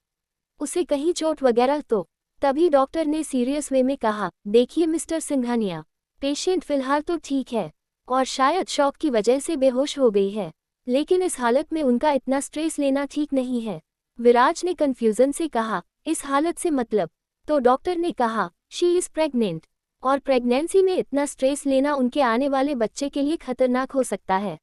उसे कहीं चोट वगैरह तो? तभी डॉक्टर ने सीरियस वे में कहा, देखिए मिस्टर सिंघानिया, पेशेंट फिलहाल तो ठीक है और शायद शॉक की वजह से बेहोश हो गई है, लेकिन इस हालत में उनका इतना स्ट्रेस लेना ठीक नहीं है। विराज ने कंफ्यूजन से कहा, इस हालत से मतलब? तो डॉक्टर ने कहा, शी इज प्रेग्नेंट और प्रेगनेंसी में इतना स्ट्रेस लेना उनके आने वाले बच्चे के लिए खतरनाक हो सकता है।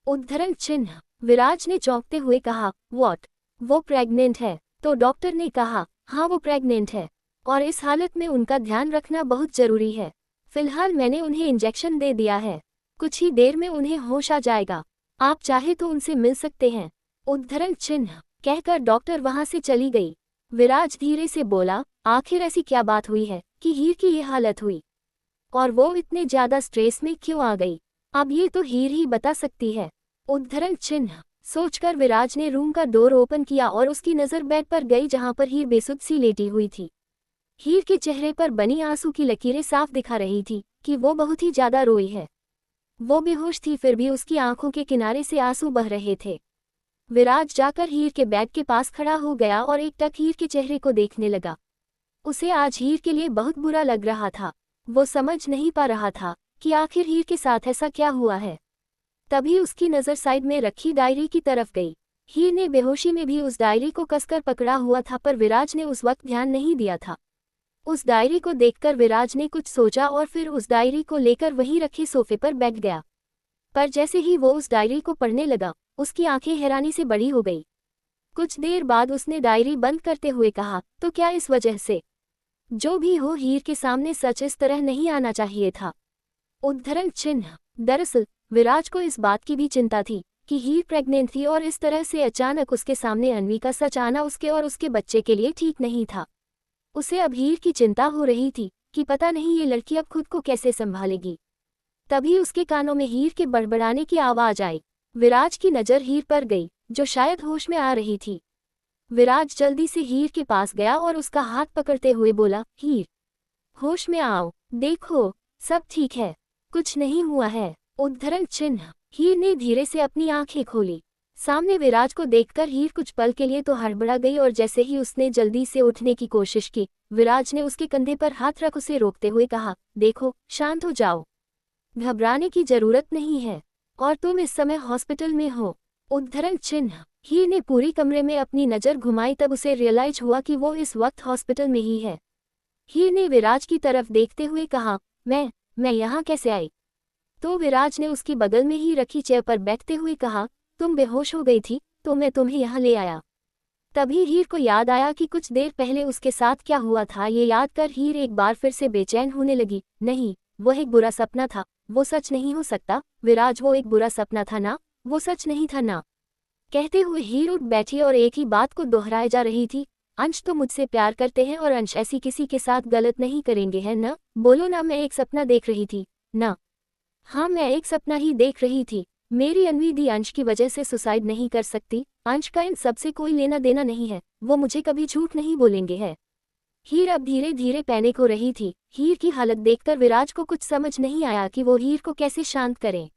उद्धरण चिन्ह। विराज ने चौंकते हुए कहा, व्हाट, वो प्रेग्नेंट है? तो डॉक्टर ने कहा, हाँ वो प्रेग्नेंट है और इस हालत में उनका ध्यान रखना बहुत जरूरी है। फिलहाल मैंने उन्हें इंजेक्शन दे दिया है, कुछ ही देर में उन्हें होश आ जाएगा, आप चाहे तो उनसे मिल सकते हैं। उद्धरण चिन्ह कहकर डॉक्टर वहां से चली गई। विराज धीरे से बोला, आखिर ऐसी क्या बात हुई है कि हीर की ये हालत हुई और वो इतने ज्यादा स्ट्रेस में क्यों आ गई? अब ये तो हीर ही बता सकती है। उद्धरण चिन्ह सोचकर विराज ने रूम का डोर ओपन किया और उसकी नज़र बेड पर गई जहां पर हीर बेसुध सी लेटी हुई थी। हीर के चेहरे पर बनी आंसू की लकीरें साफ दिखा रही थी कि वो बहुत ही ज्यादा रोई है। वो बेहोश थी, फिर भी उसकी आंखों के किनारे से आंसू बह रहे थे। विराज जाकर हीर के बेड के पास खड़ा हो गया और एक टक हीर के चेहरे को देखने लगा। उसे आज हीर के लिए बहुत बुरा लग रहा था। वो समझ नहीं पा रहा था कि आखिर हीर के साथ ऐसा क्या हुआ है। तभी उसकी नज़र साइड में रखी डायरी की तरफ गई। हीर ने बेहोशी में भी उस डायरी को कसकर पकड़ा हुआ था, पर विराज ने उस वक्त ध्यान नहीं दिया था। उस डायरी को देखकर विराज ने कुछ सोचा और फिर उस डायरी को लेकर वहीं रखे सोफे पर बैठ गया। पर जैसे ही वो उस डायरी को पढ़ने लगा, उसकी आंखें हैरानी से बड़ी हो गई। कुछ देर बाद उसने डायरी बंद करते हुए कहा, तो क्या इस वजह से? जो भी हो, हीर के सामने सच इस तरह नहीं आना चाहिए था। उद्धरण चिन्ह दरअसल विराज को इस बात की भी चिंता थी कि हीर प्रेग्नेंट थी और इस तरह से अचानक उसके सामने अन्वी का सच आना उसके और उसके बच्चे के लिए ठीक नहीं था। उसे अब हीर की चिंता हो रही थी कि पता नहीं ये लड़की अब खुद को कैसे संभालेगी। तभी उसके कानों में हीर के बड़बड़ाने की आवाज आई। विराज की नज़र हीर पर गई, जो शायद होश में आ रही थी। विराज जल्दी से हीर के पास गया और उसका हाथ पकड़ते हुए बोला, हीर, होश में आओ, देखो सब ठीक है, कुछ नहीं हुआ है। उद्धरण चिन्ह हीर ने धीरे से अपनी आंखें खोली। सामने विराज को देखकर हीर कुछ पल के लिए तो हड़बड़ा गई और जैसे ही उसने जल्दी से उठने की कोशिश की, विराज ने उसके कंधे पर हाथ रख उसे रोकते हुए कहा, देखो शांत हो जाओ, घबराने की जरूरत नहीं है, और तुम इस समय हॉस्पिटल में हो। उद्धरण चिन्ह हीर ने पूरी कमरे में अपनी नज़र घुमाई, तब उसे रियलाइज हुआ कि वो इस वक्त हॉस्पिटल में ही है। हीर ने विराज की तरफ देखते हुए कहा, मैं यहाँ कैसे आई? तो विराज ने उसकी बगल में ही रखी चेयर पर बैठते हुए कहा, तुम बेहोश हो गई थी तो मैं तुम्हें यहाँ ले आया। तभी हीर को याद आया कि कुछ देर पहले उसके साथ क्या हुआ था। ये याद कर हीर एक बार फिर से बेचैन होने लगी। नहीं, वो एक बुरा सपना था, वो सच नहीं हो सकता। विराज, वो एक बुरा सपना था ना, वो सच नहीं था ना। कहते हुए हीर उठ बैठी और एक ही बात को दोहराए जा रही थी, अंश तो मुझसे प्यार करते हैं और अंश ऐसी किसी के साथ गलत नहीं करेंगे, है ना? बोलो ना, मैं एक सपना देख रही थी ना? हाँ, मैं एक सपना ही देख रही थी। मेरी अन्वी दी अंश की वजह से सुसाइड नहीं कर सकती। अंश का इन सबसे कोई लेना देना नहीं है, वो मुझे कभी झूठ नहीं बोलेंगे है। हीर अब धीरे धीरे पैनिक हो रही थी। हीर की हालत देखकर विराज को कुछ समझ नहीं आया कि वो हीर को कैसे शांत करे।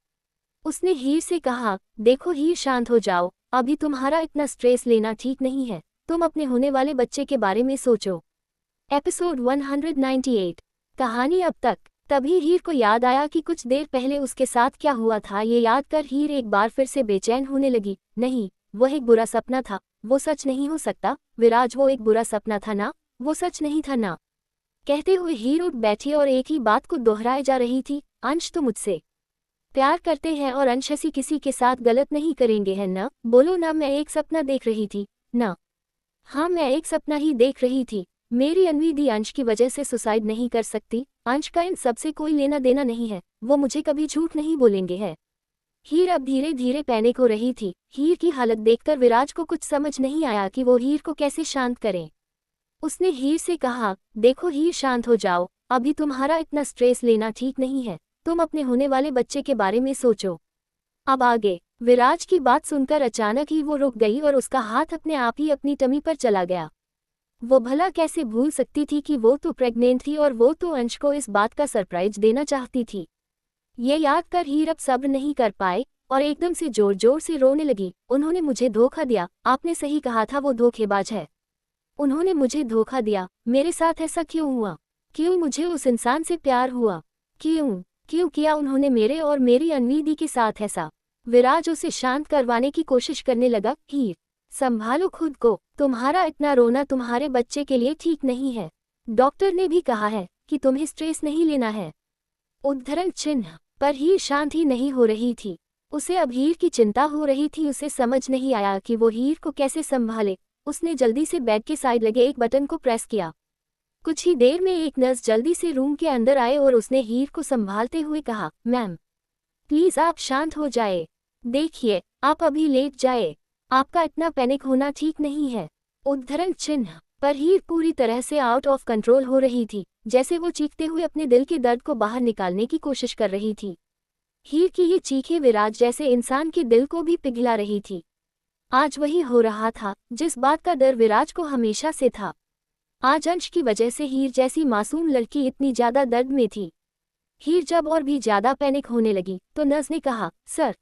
उसने हीर से कहा, देखो हीर, शांत हो जाओ, अभी तुम्हारा इतना स्ट्रेस लेना ठीक नहीं है। तुम अपने होने वाले बच्चे के बारे में सोचो। एपिसोड 198 कहानी अब तक। तभी हीर को याद आया कि कुछ देर पहले उसके साथ क्या हुआ था। ये याद कर हीर एक बार फिर से बेचैन होने लगी। नहीं, वो एक बुरा सपना था, वो सच नहीं हो सकता। विराज, वो एक बुरा सपना था ना, वो सच नहीं था ना। कहते हुए हीर उठ बैठी और एक ही बात को दोहराए जा रही थी, अंश तो मुझसे प्यार करते हैं और अंश ऐसी किसी के साथ गलत नहीं करेंगे, है ना? बोलो ना, मैं एक सपना देख रही थी ना? हाँ, मैं एक सपना ही देख रही थी। मेरी अन्वी दी अंश की वजह से सुसाइड नहीं कर सकती। अंश का इन सबसे कोई लेना देना नहीं है, वो मुझे कभी झूठ नहीं बोलेंगे है। हीर अब धीरे धीरे पैनिक हो रही थी। हीर की हालत देखकर विराज को कुछ समझ नहीं आया कि वो हीर को कैसे शांत करें। उसने हीर से कहा, देखो हीर, शांत हो जाओ, अभी तुम्हारा इतना स्ट्रेस लेना ठीक नहीं है। तुम अपने होने वाले बच्चे के बारे में सोचो। अब आगे। विराज की बात सुनकर अचानक ही वो रुक गई और उसका हाथ अपने आप ही अपनी टमी पर चला गया। वो भला कैसे भूल सकती थी कि वो तो प्रेग्नेंट थी और वो तो अंश को इस बात का सरप्राइज देना चाहती थी। ये याद कर हीर अब सब्र नहीं कर पाए और एकदम से जोर जोर से रोने लगी। उन्होंने मुझे धोखा दिया, आपने सही कहा था, वो धोखेबाज है। उन्होंने मुझे धोखा दिया। मेरे साथ ऐसा क्यों हुआ? क्यों मुझे उस इंसान से प्यार हुआ? क्यों किया उन्होंने मेरे और मेरी अन्वी दी के साथ ऐसा? विराज उसे शांत करवाने की कोशिश करने लगा। हीर, संभालो खुद को, तुम्हारा इतना रोना तुम्हारे बच्चे के लिए ठीक नहीं है। डॉक्टर ने भी कहा है कि तुम्हें स्ट्रेस नहीं लेना है। उद्धरण चिन्ह पर हीर शांत ही नहीं हो रही थी। उसे अब हीर की चिंता हो रही थी। उसे समझ नहीं आया कि वो हीर को कैसे संभाले। उसने जल्दी से बेड के साइड लगे एक बटन को प्रेस किया। कुछ ही देर में एक नर्स जल्दी से रूम के अंदर आए और उसने हीर को संभालते हुए कहा, मैम प्लीज आप शांत हो जाए। देखिए, आप अभी लेट जाए, आपका इतना पैनिक होना ठीक नहीं है। उद्धरण चिन्ह पर हीर पूरी तरह से आउट ऑफ कंट्रोल हो रही थी, जैसे वो चीखते हुए अपने दिल के दर्द को बाहर निकालने की कोशिश कर रही थी। हीर की ये चीखें विराज जैसे इंसान के दिल को भी पिघला रही थी। आज वही हो रहा था जिस बात का डर विराज को हमेशा से था। आज अंश की वजह से हीर जैसी मासूम लड़की इतनी ज्यादा दर्द में थी। हीर जब और भी ज्यादा पैनिक होने लगी तो नर्स ने कहा, सर,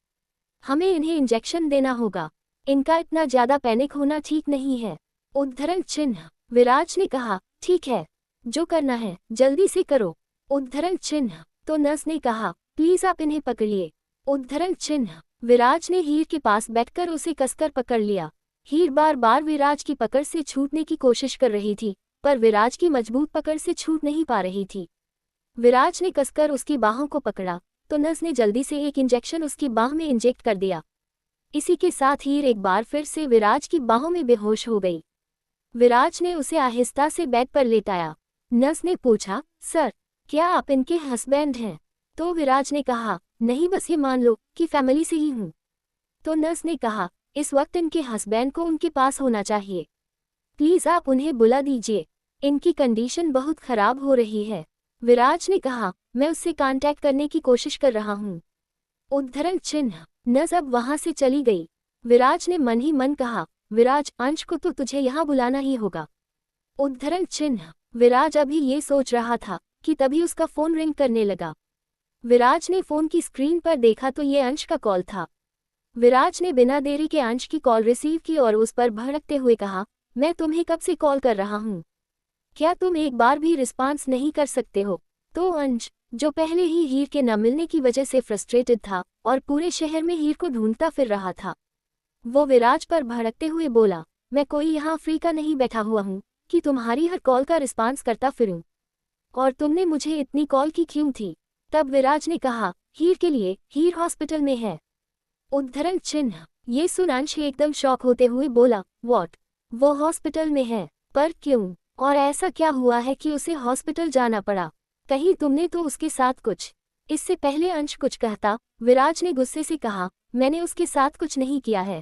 हमें इन्हें इंजेक्शन देना होगा। इनका इतना ज्यादा पैनिक होना ठीक नहीं है। उद्धरण चिन्ह। विराज ने कहा, ठीक है, जो करना है जल्दी से करो। उद्धरण चिन्ह। तो नर्स ने कहा, प्लीज आप इन्हें पकड़िए। उद्धरण चिन्ह। विराज ने हीर के पास बैठकर उसे कसकर पकड़ लिया। हीर बार बार विराज की पकड़ से छूटने की कोशिश कर रही थी, पर विराज की मजबूत पकड़ से छूट नहीं पा रही थी। विराज ने कसकर उसकी बाहों को पकड़ा तो नर्स ने जल्दी से एक इंजेक्शन उसकी बाह में इंजेक्ट कर दिया। इसी के साथ हीर एक बार फिर से विराज की बाहों में बेहोश हो गई। विराज ने उसे आहिस्ता से बेड पर लेटाया। नर्स ने पूछा, सर, क्या आप इनके हस्बैंड हैं? तो विराज ने कहा, नहीं, बस ये मान लो कि फैमिली से ही हूँ। तो नर्स ने कहा, इस वक्त इनके हस्बैंड को उनके पास होना चाहिए। प्लीज आप उन्हें बुला दीजिए, इनकी कंडीशन बहुत खराब हो रही है। विराज ने कहा, मैं उससे कांटेक्ट करने की कोशिश कर रहा हूँ। उद्धरण चिन्ह। नर्स अब वहां से चली गई। विराज ने मन ही मन कहा, विराज, अंश को तो तुझे यहाँ बुलाना ही होगा। उद्धरण चिन्ह। विराज अभी ये सोच रहा था कि तभी उसका फोन रिंग करने लगा। विराज ने फोन की स्क्रीन पर देखा तो ये अंश का कॉल था। विराज ने बिना देरी के अंश की कॉल रिसीव की और उस पर भड़कते हुए कहा, मैं तुम्हें कब से कॉल कर रहा हूँ, क्या तुम एक बार भी रिस्पांस नहीं कर सकते हो? तो अंश, जो पहले ही हीर के न मिलने की वजह से फ्रस्ट्रेटेड था और पूरे शहर में हीर को ढूंढता फिर रहा था, वो विराज पर भड़कते हुए बोला, मैं कोई यहाँ फ्री का नहीं बैठा हुआ हूँ कि तुम्हारी हर कॉल का रिस्पांस करता फिरूं। और तुमने मुझे इतनी कॉल की क्यों थी? तब विराज ने कहा, हीर के लिए, हीर हॉस्पिटल में है। उद्धरण चिन्ह। ये सुन अंश एकदम शॉक होते हुए बोला, व्हाट? वो हॉस्पिटल में है? पर क्यों? और ऐसा क्या हुआ है कि उसे हॉस्पिटल जाना पड़ा? कहीं तुमने तो उसके साथ कुछ? इससे पहले अंश कुछ कहता, विराज ने गुस्से से कहा, मैंने उसके साथ कुछ नहीं किया है।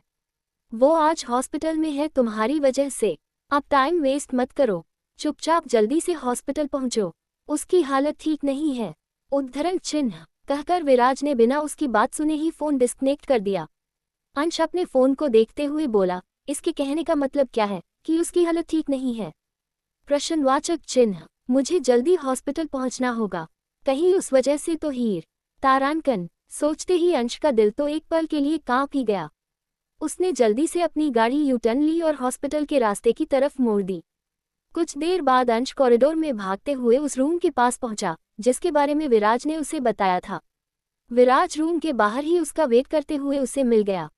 वो आज हॉस्पिटल में है तुम्हारी वजह से। अब टाइम वेस्ट मत करो, चुपचाप जल्दी से हॉस्पिटल पहुंचो, उसकी हालत ठीक नहीं है। उद्धरण चिन्ह। कहकर विराज ने बिना उसकी बात सुने ही फोन डिस्कनेक्ट कर दिया। अंश अपने फोन को देखते हुए बोला, इसके कहने का मतलब क्या है कि उसकी हालत ठीक नहीं है? प्रश्नवाचक चिन्ह। मुझे जल्दी हॉस्पिटल पहुंचना होगा, कहीं उस वजह से तो हीर। तारांकन। सोचते ही अंश का दिल तो एक पल के लिए कांप ही गया। उसने जल्दी से अपनी गाड़ी यू टर्न ली और हॉस्पिटल के रास्ते की तरफ मोड़ दी। कुछ देर बाद अंश कॉरिडोर में भागते हुए उस रूम के पास पहुंचा जिसके बारे में विराज ने उसे बताया था। विराज रूम के बाहर ही उसका वेट करते हुए उसे मिल गया।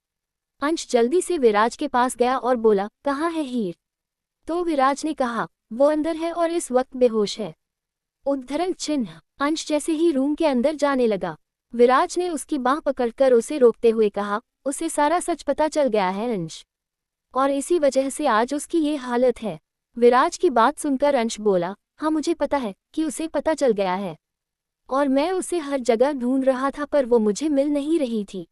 अंश जल्दी से विराज के पास गया और बोला, कहाँ है हीर? तो विराज ने कहा, वो अंदर है और इस वक्त बेहोश है। उद्धरण चिन्ह। अंश जैसे ही रूम के अंदर जाने लगा, विराज ने उसकी बांह पकड़कर उसे रोकते हुए कहा, उसे सारा सच पता चल गया है अंश, और इसी वजह से आज उसकी ये हालत है। विराज की बात सुनकर अंश बोला, हाँ, मुझे पता है कि उसे पता चल गया है और मैं उसे हर जगह ढूंढ रहा था पर वो मुझे मिल नहीं रही थी।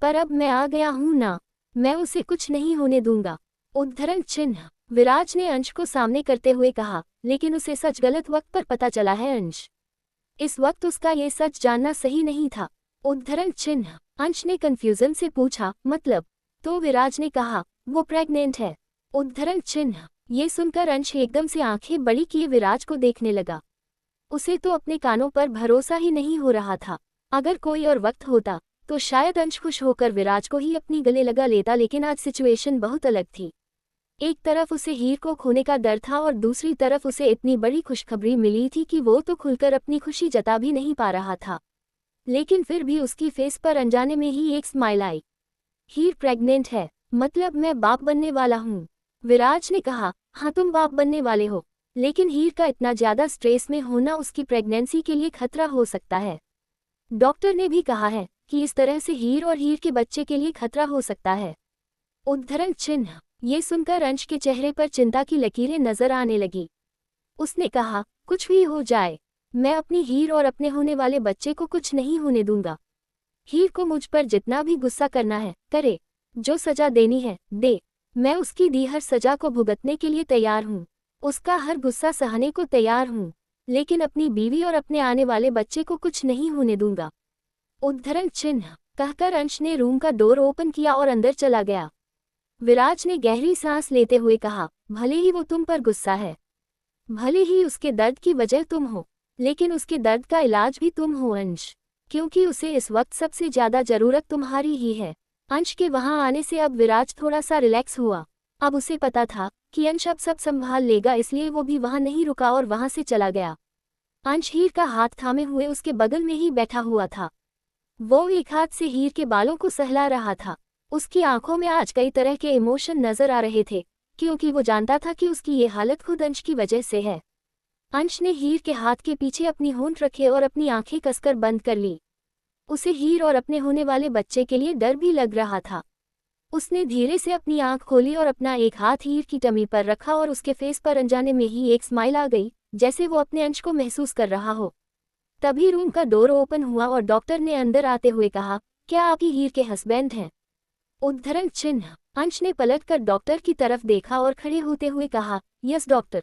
पर अब मैं आ गया हूं ना, मैं उसे कुछ नहीं होने दूंगा। उद्धरण चिन्ह। विराज ने अंश को सामने करते हुए कहा, लेकिन उसे सच गलत वक्त पर पता चला है अंश। इस वक्त उसका ये सच जानना सही नहीं था। उद्धरण चिन्ह। अंश ने कंफ्यूजन से पूछा, मतलब? तो विराज ने कहा, वो प्रेग्नेंट है। उद्धरण चिन्ह। ये सुनकर अंश एकदम से आंखें बड़ी किए विराज को देखने लगा। उसे तो अपने कानों पर भरोसा ही नहीं हो रहा था। अगर कोई और वक्त होता तो शायद अंश खुश होकर विराज को ही अपनी गले लगा लेता, लेकिन आज सिचुएशन बहुत अलग थी। एक तरफ उसे हीर को खोने का डर था और दूसरी तरफ उसे इतनी बड़ी खुशखबरी मिली थी कि वो तो खुलकर अपनी खुशी जता भी नहीं पा रहा था। लेकिन फिर भी उसकी फेस पर अनजाने में ही एक स्माइल आई। हीर प्रेग्नेंट है, मतलब मैं बाप बनने वाला हूँ। विराज ने कहा, हाँ, तुम बाप बनने वाले हो, लेकिन हीर का इतना ज्यादा स्ट्रेस में होना उसकी प्रेगनेंसी के लिए खतरा हो सकता है। डॉक्टर ने भी कहा है कि इस तरह से हीर और हीर के बच्चे के लिए खतरा हो सकता है। उद्धरण चिन्ह। ये सुनकर अंश के चेहरे पर चिंता की लकीरें नजर आने लगी। उसने कहा, कुछ भी हो जाए, मैं अपनी हीर और अपने होने वाले बच्चे को कुछ नहीं होने दूंगा। हीर को मुझ पर जितना भी गुस्सा करना है करे, जो सजा देनी है दे, मैं उसकी दी हर सजा को भुगतने के लिए तैयार हूँ, उसका हर गुस्सा सहने को तैयार हूँ, लेकिन अपनी बीवी और अपने आने वाले बच्चे को कुछ नहीं होने दूंगा। उद्धरण चिन्ह कहकर अंश ने रूम का डोर ओपन किया और अंदर चला गया। विराज ने गहरी सांस लेते हुए कहा, भले ही वो तुम पर गुस्सा है, भले ही उसके दर्द की वजह तुम हो, लेकिन उसके दर्द का इलाज भी तुम हो अंश, क्योंकि उसे इस वक्त सबसे ज्यादा जरूरत तुम्हारी ही है। अंश के वहां आने से अब विराज थोड़ा सा रिलैक्स हुआ। अब उसे पता था कि अंश अब सब संभाल लेगा, इसलिए वो भी वहां नहीं रुका और वहां से चला गया। अंश हीर का हाथ थामे हुए उसके बगल में ही बैठा हुआ था। वो एक हाथ से हीर के बालों को सहला रहा था। उसकी आंखों में आज कई तरह के इमोशन नजर आ रहे थे, क्योंकि वो जानता था कि उसकी ये हालत खुद अंश की वजह से है। अंश ने हीर के हाथ के पीछे अपनी होंठ रखे और अपनी आंखें कसकर बंद कर ली। उसे हीर और अपने होने वाले बच्चे के लिए डर भी लग रहा था। उसने धीरे से अपनी आंख खोली और अपना एक हाथ हीर की टमी पर रखा और उसके फेस पर अनजाने में ही एक स्माइल आ गई, जैसे वो अपने अंश को महसूस कर रहा हो। तभी रूम का डोर ओपन हुआ और डॉक्टर ने अंदर आते हुए कहा, क्या आप ही हीर के हस्बैंड हैं? उद्धरण चिन्ह अंश ने पलटकर डॉक्टर की तरफ देखा और खड़े होते हुए कहा, यस डॉक्टर।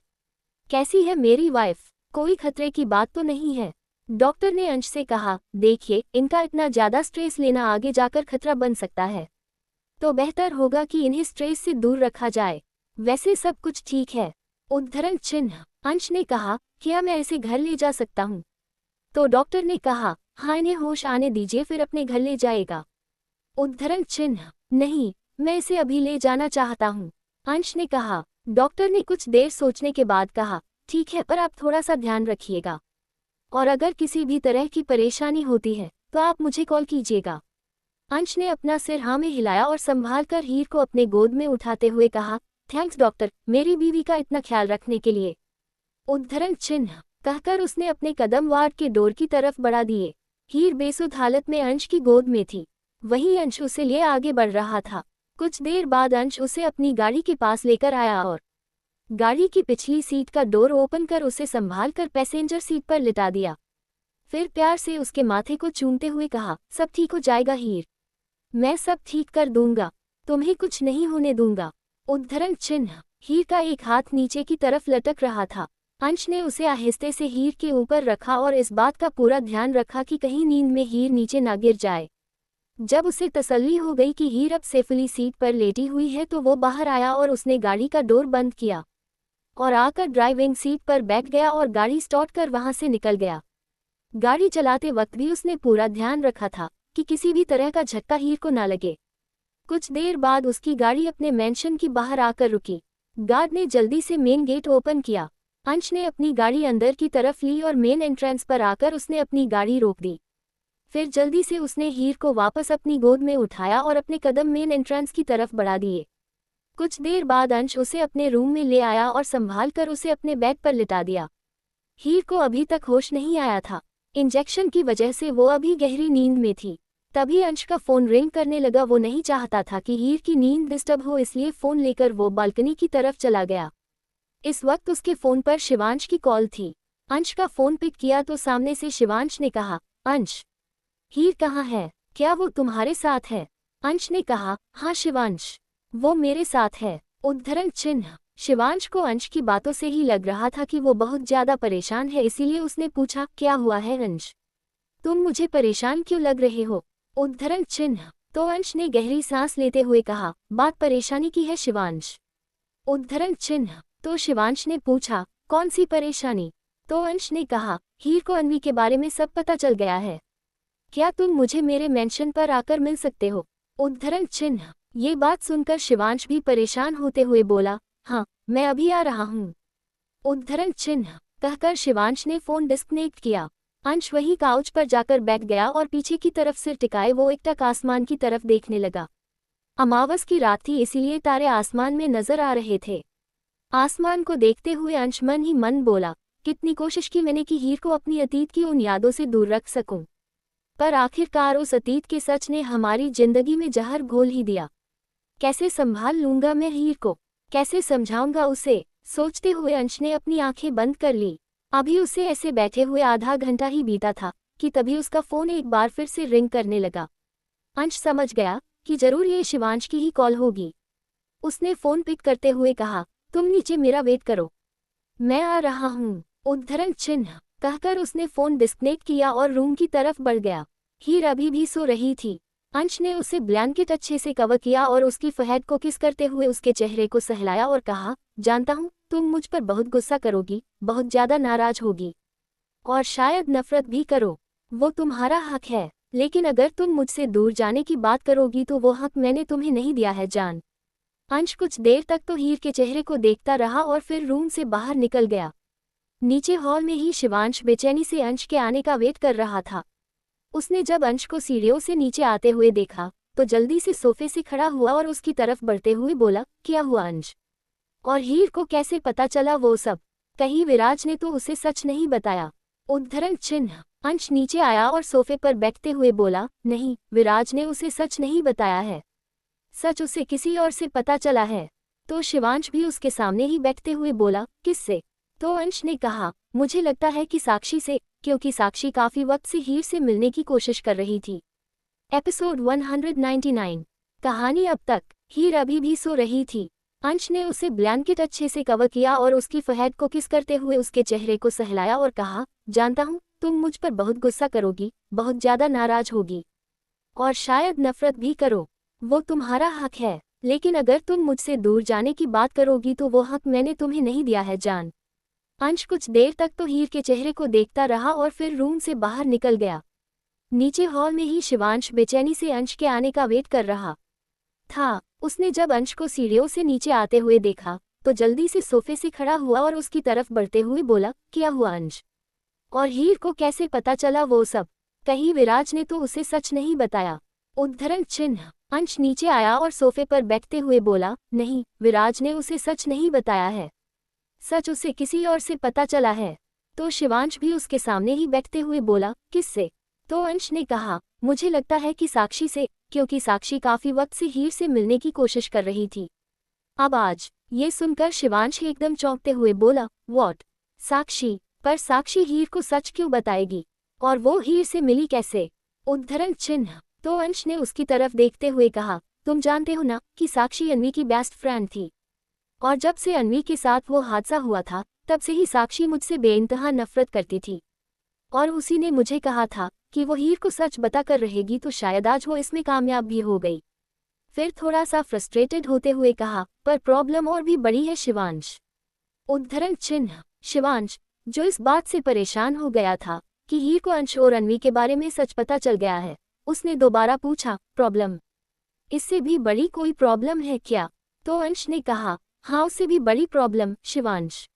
कैसी है मेरी वाइफ? कोई खतरे की बात तो नहीं है? डॉक्टर ने अंश से कहा, देखिए, इनका इतना ज्यादा स्ट्रेस लेना आगे जाकर खतरा बन सकता है, तो बेहतर होगा कि इन्हें स्ट्रेस से दूर रखा जाए। वैसे सब कुछ ठीक है। उद्धरण चिन्ह अंश ने कहा, क्या मैं इसे घर ले जा सकता हूँ? तो डॉक्टर ने कहा, हाँ, इन्हें होश आने दीजिए, फिर अपने घर ले जाएगा। उद्धरण चिन्ह नहीं, मैं इसे अभी ले जाना चाहता हूँ, अंश ने कहा। डॉक्टर ने कुछ देर सोचने के बाद कहा, ठीक है, पर आप थोड़ा सा ध्यान रखिएगा, और अगर किसी भी तरह की परेशानी होती है तो आप मुझे कॉल कीजिएगा। अंश ने अपना सिर हाँ में हिलाया और संभाल कर हीर को अपने गोद में उठाते हुए कहा, थैंक्स डॉक्टर, मेरी बीवी का इतना ख्याल रखने के लिए। उद्धरण चिन्ह कहकर उसने अपने कदम वार्ड के डोर की तरफ बढ़ा दिए। हीर बेसुध हालत में अंश की गोद में थी, वहीं अंश उसे लिए आगे बढ़ रहा था। कुछ देर बाद अंश उसे अपनी गाड़ी के पास लेकर आया और गाड़ी की पिछली सीट का डोर ओपन कर उसे संभाल कर पैसेंजर सीट पर लिटा दिया। फिर प्यार से उसके माथे को चूमते हुए कहा, सब ठीक हो जाएगा हीर, मैं सब ठीक कर दूंगा, तुम्हें कुछ नहीं होने दूंगा। उद्धरण चिन्ह हीर का एक हाथ नीचे की तरफ लटक रहा था। अंश ने उसे आहिस्ते से हीर के ऊपर रखा और इस बात का पूरा ध्यान रखा कि कहीं नींद में हीर नीचे ना गिर जाए। जब उसे तसल्ली हो गई कि हीर अब सेफली सीट पर लेटी हुई है तो वो बाहर आया और उसने गाड़ी का डोर बंद किया और आकर ड्राइविंग सीट पर बैठ गया और गाड़ी स्टार्ट कर वहां से निकल गया। गाड़ी चलाते वक्त भी उसने पूरा ध्यान रखा था कि किसी भी तरह का झटका हीर को ना लगे। कुछ देर बाद उसकी गाड़ी अपने मैंशन की बाहर आकर रुकी। गार्ड ने जल्दी से मेन गेट ओपन किया। अंश ने अपनी गाड़ी अंदर की तरफ ली और मेन एंट्रेंस पर आकर उसने अपनी गाड़ी रोक दी। फिर जल्दी से उसने हीर को वापस अपनी गोद में उठाया और अपने कदम मेन एंट्रेंस की तरफ बढ़ा दिए। कुछ देर बाद अंश उसे अपने रूम में ले आया और संभाल कर उसे अपने बेड पर लिटा दिया। हीर को अभी तक होश नहीं आया था। इंजेक्शन की वजह से वो अभी गहरी नींद में थी। तभी अंश का फोन रिंग करने लगा। वो नहीं चाहता था कि हीर की नींद डिस्टर्ब हो, इसलिए फोन लेकर वो बालकनी की तरफ चला गया। इस वक्त उसके फोन पर शिवांश की कॉल थी। अंश का फोन पिक किया तो सामने से शिवांश ने कहा, अंश, हीर कहाँ है? क्या वो तुम्हारे साथ है? अंश ने कहा, हाँ शिवांश, वो मेरे साथ है। उद्धरण चिन्ह शिवांश को अंश की बातों से ही लग रहा था कि वो बहुत ज्यादा परेशान है, इसीलिए उसने पूछा, क्या हुआ है अंश? तुम मुझे परेशान क्यों लग रहे हो? उद्धरण चिन्ह तो अंश ने गहरी सांस लेते हुए कहा, बात परेशानी की है शिवांश। उद्धरण चिन्ह तो शिवांश ने पूछा, कौन सी परेशानी? तो अंश ने कहा, हीर को अन्वी के बारे में सब पता चल गया है। क्या तुम मुझे मेरे मेंशन पर आकर मिल सकते हो? उद्धरण चिन्ह ये बात सुनकर शिवांश भी परेशान होते हुए बोला, हाँ, मैं अभी आ रहा हूँ। उद्धरण चिन्ह कहकर शिवांश ने फोन डिस्कनेक्ट किया। अंश वही काउच पर जाकर बैठ गया और पीछे की तरफ सिर टिकाए वो एकटक आसमान की तरफ देखने लगा। अमावस की रात थी, इसीलिए तारे आसमान में नजर आ रहे थे। आसमान को देखते हुए अंश मन ही मन बोला, कितनी कोशिश की मैंने कि हीर को अपनी अतीत की उन यादों से दूर रख सकूं, पर आखिरकार उस अतीत के सच ने हमारी जिंदगी में जहर घोल ही दिया। कैसे संभाल लूंगा मैं हीर को? कैसे समझाऊंगा उसे? सोचते हुए अंश ने अपनी आंखें बंद कर ली। अभी उसे ऐसे बैठे हुए आधा घंटा ही बीता था कि तभी उसका फोन एक बार फिर से रिंग करने लगा। अंश समझ गया कि जरूर ये शिवांश की ही कॉल होगी। उसने फोन पिक करते हुए कहा, तुम नीचे मेरा वेट करो, मैं आ रहा हूँ। उद्धरण चिन्ह कहकर उसने फोन डिस्कनेक्ट किया और रूम की तरफ बढ़ गया। हीर अभी भी सो रही थी। अंश ने उसे ब्लैंकेट अच्छे से कवर किया और उसकी फहद को किस करते हुए उसके चेहरे को सहलाया और कहा, जानता हूँ तुम मुझ पर बहुत गुस्सा करोगी, बहुत ज्यादा नाराज होगी और शायद नफरत भी करो। वो तुम्हारा हक है, लेकिन अगर तुम मुझसे दूर जाने की बात करोगी तो वो हक मैंने तुम्हें नहीं दिया है जान। अंश कुछ देर तक तो हीर के चेहरे को देखता रहा और फिर रूम से बाहर निकल गया। नीचे हॉल में ही शिवांश बेचैनी से अंश के आने का वेट कर रहा था। उसने जब अंश को सीढ़ियों से नीचे आते हुए देखा तो जल्दी से सोफे से खड़ा हुआ और उसकी तरफ बढ़ते हुए बोला, क्या हुआ अंश? और हीर को कैसे पता चला वो सब? कहीं विराज ने तो उसे सच नहीं बताया? उद्धरण चिन्ह। अंश नीचे आया और सोफे पर बैठते हुए बोला, नहीं, विराज ने उसे सच नहीं बताया है। सच उसे किसी और से पता चला है। तो शिवांश भी उसके सामने ही बैठते हुए बोला, किससे? तो अंश ने कहा, मुझे लगता है कि साक्षी से, क्योंकि साक्षी काफी वक्त से हीर से मिलने की कोशिश कर रही थी। एपिसोड 199। कहानी अब तक। हीर अभी भी सो रही थी। अंश ने उसे ब्लैंकेट अच्छे से कवर किया और उसकी फहद को किस करते हुए उसके चेहरे को सहलाया और कहा, जानता हूँ तुम मुझ पर बहुत गुस्सा करोगी, बहुत ज्यादा नाराज होगी और शायद नफरत भी करो। वो तुम्हारा हक है, लेकिन अगर तुम मुझसे दूर जाने की बात करोगी तो वो हक मैंने तुम्हें नहीं दिया है जान। अंश कुछ देर तक तो हीर के चेहरे को देखता रहा और फिर रूम से बाहर निकल गया। नीचे हॉल में ही शिवांश बेचैनी से अंश के आने का वेट कर रहा था। उसने जब अंश को सीढ़ियों से नीचे आते हुए देखा तो जल्दी से सोफे से खड़ा हुआ और उसकी तरफ बढ़ते हुए बोला, क्या हुआ अंश? और हीर को कैसे पता चला वो सब? कहीं विराज ने तो उसे सच नहीं बताया? उद्धरण चिन्ह। अंश नीचे आया और सोफे पर बैठते हुए बोला, नहीं, विराज ने उसे सच नहीं बताया है। सच उसे किसी और से पता चला है। तो शिवांश भी उसके सामने ही बैठते हुए बोला, किससे? तो अंश ने कहा, मुझे लगता है कि साक्षी से, क्योंकि साक्षी काफी वक्त से हीर से मिलने की कोशिश कर रही थी। अब आज ये सुनकर शिवांश एकदम चौंकते हुए बोला, व्हाट? साक्षी? पर साक्षी हीर को सच क्यों बताएगी? और वो हीर से मिली कैसे? उद्धरण चिन्ह। तो अंश ने उसकी तरफ देखते हुए कहा, तुम जानते हो ना कि साक्षी अन्वी की बेस्ट फ्रेंड थी, और जब से अन्वी के साथ वो हादसा हुआ था तब से ही साक्षी मुझसे बेइंतहा नफरत करती थी। और उसी ने मुझे कहा था कि वो हीर को सच बताकर रहेगी तो शायद आज वो इसमें कामयाब भी हो गई। फिर थोड़ा सा फ्रस्ट्रेटेड होते हुए कहा, पर प्रॉब्लम और भी बड़ी है शिवांश। उद्धरण चिन्ह। शिवांश, जो इस बात से परेशान हो गया था कि हीर को अंश और अन्वी के बारे में सच पता चल गया है, उसने दोबारा पूछा, प्रॉब्लम? इससे भी बड़ी कोई प्रॉब्लम है क्या? तो अंश ने कहा, हाँ, उससे भी बड़ी प्रॉब्लम शिवांश।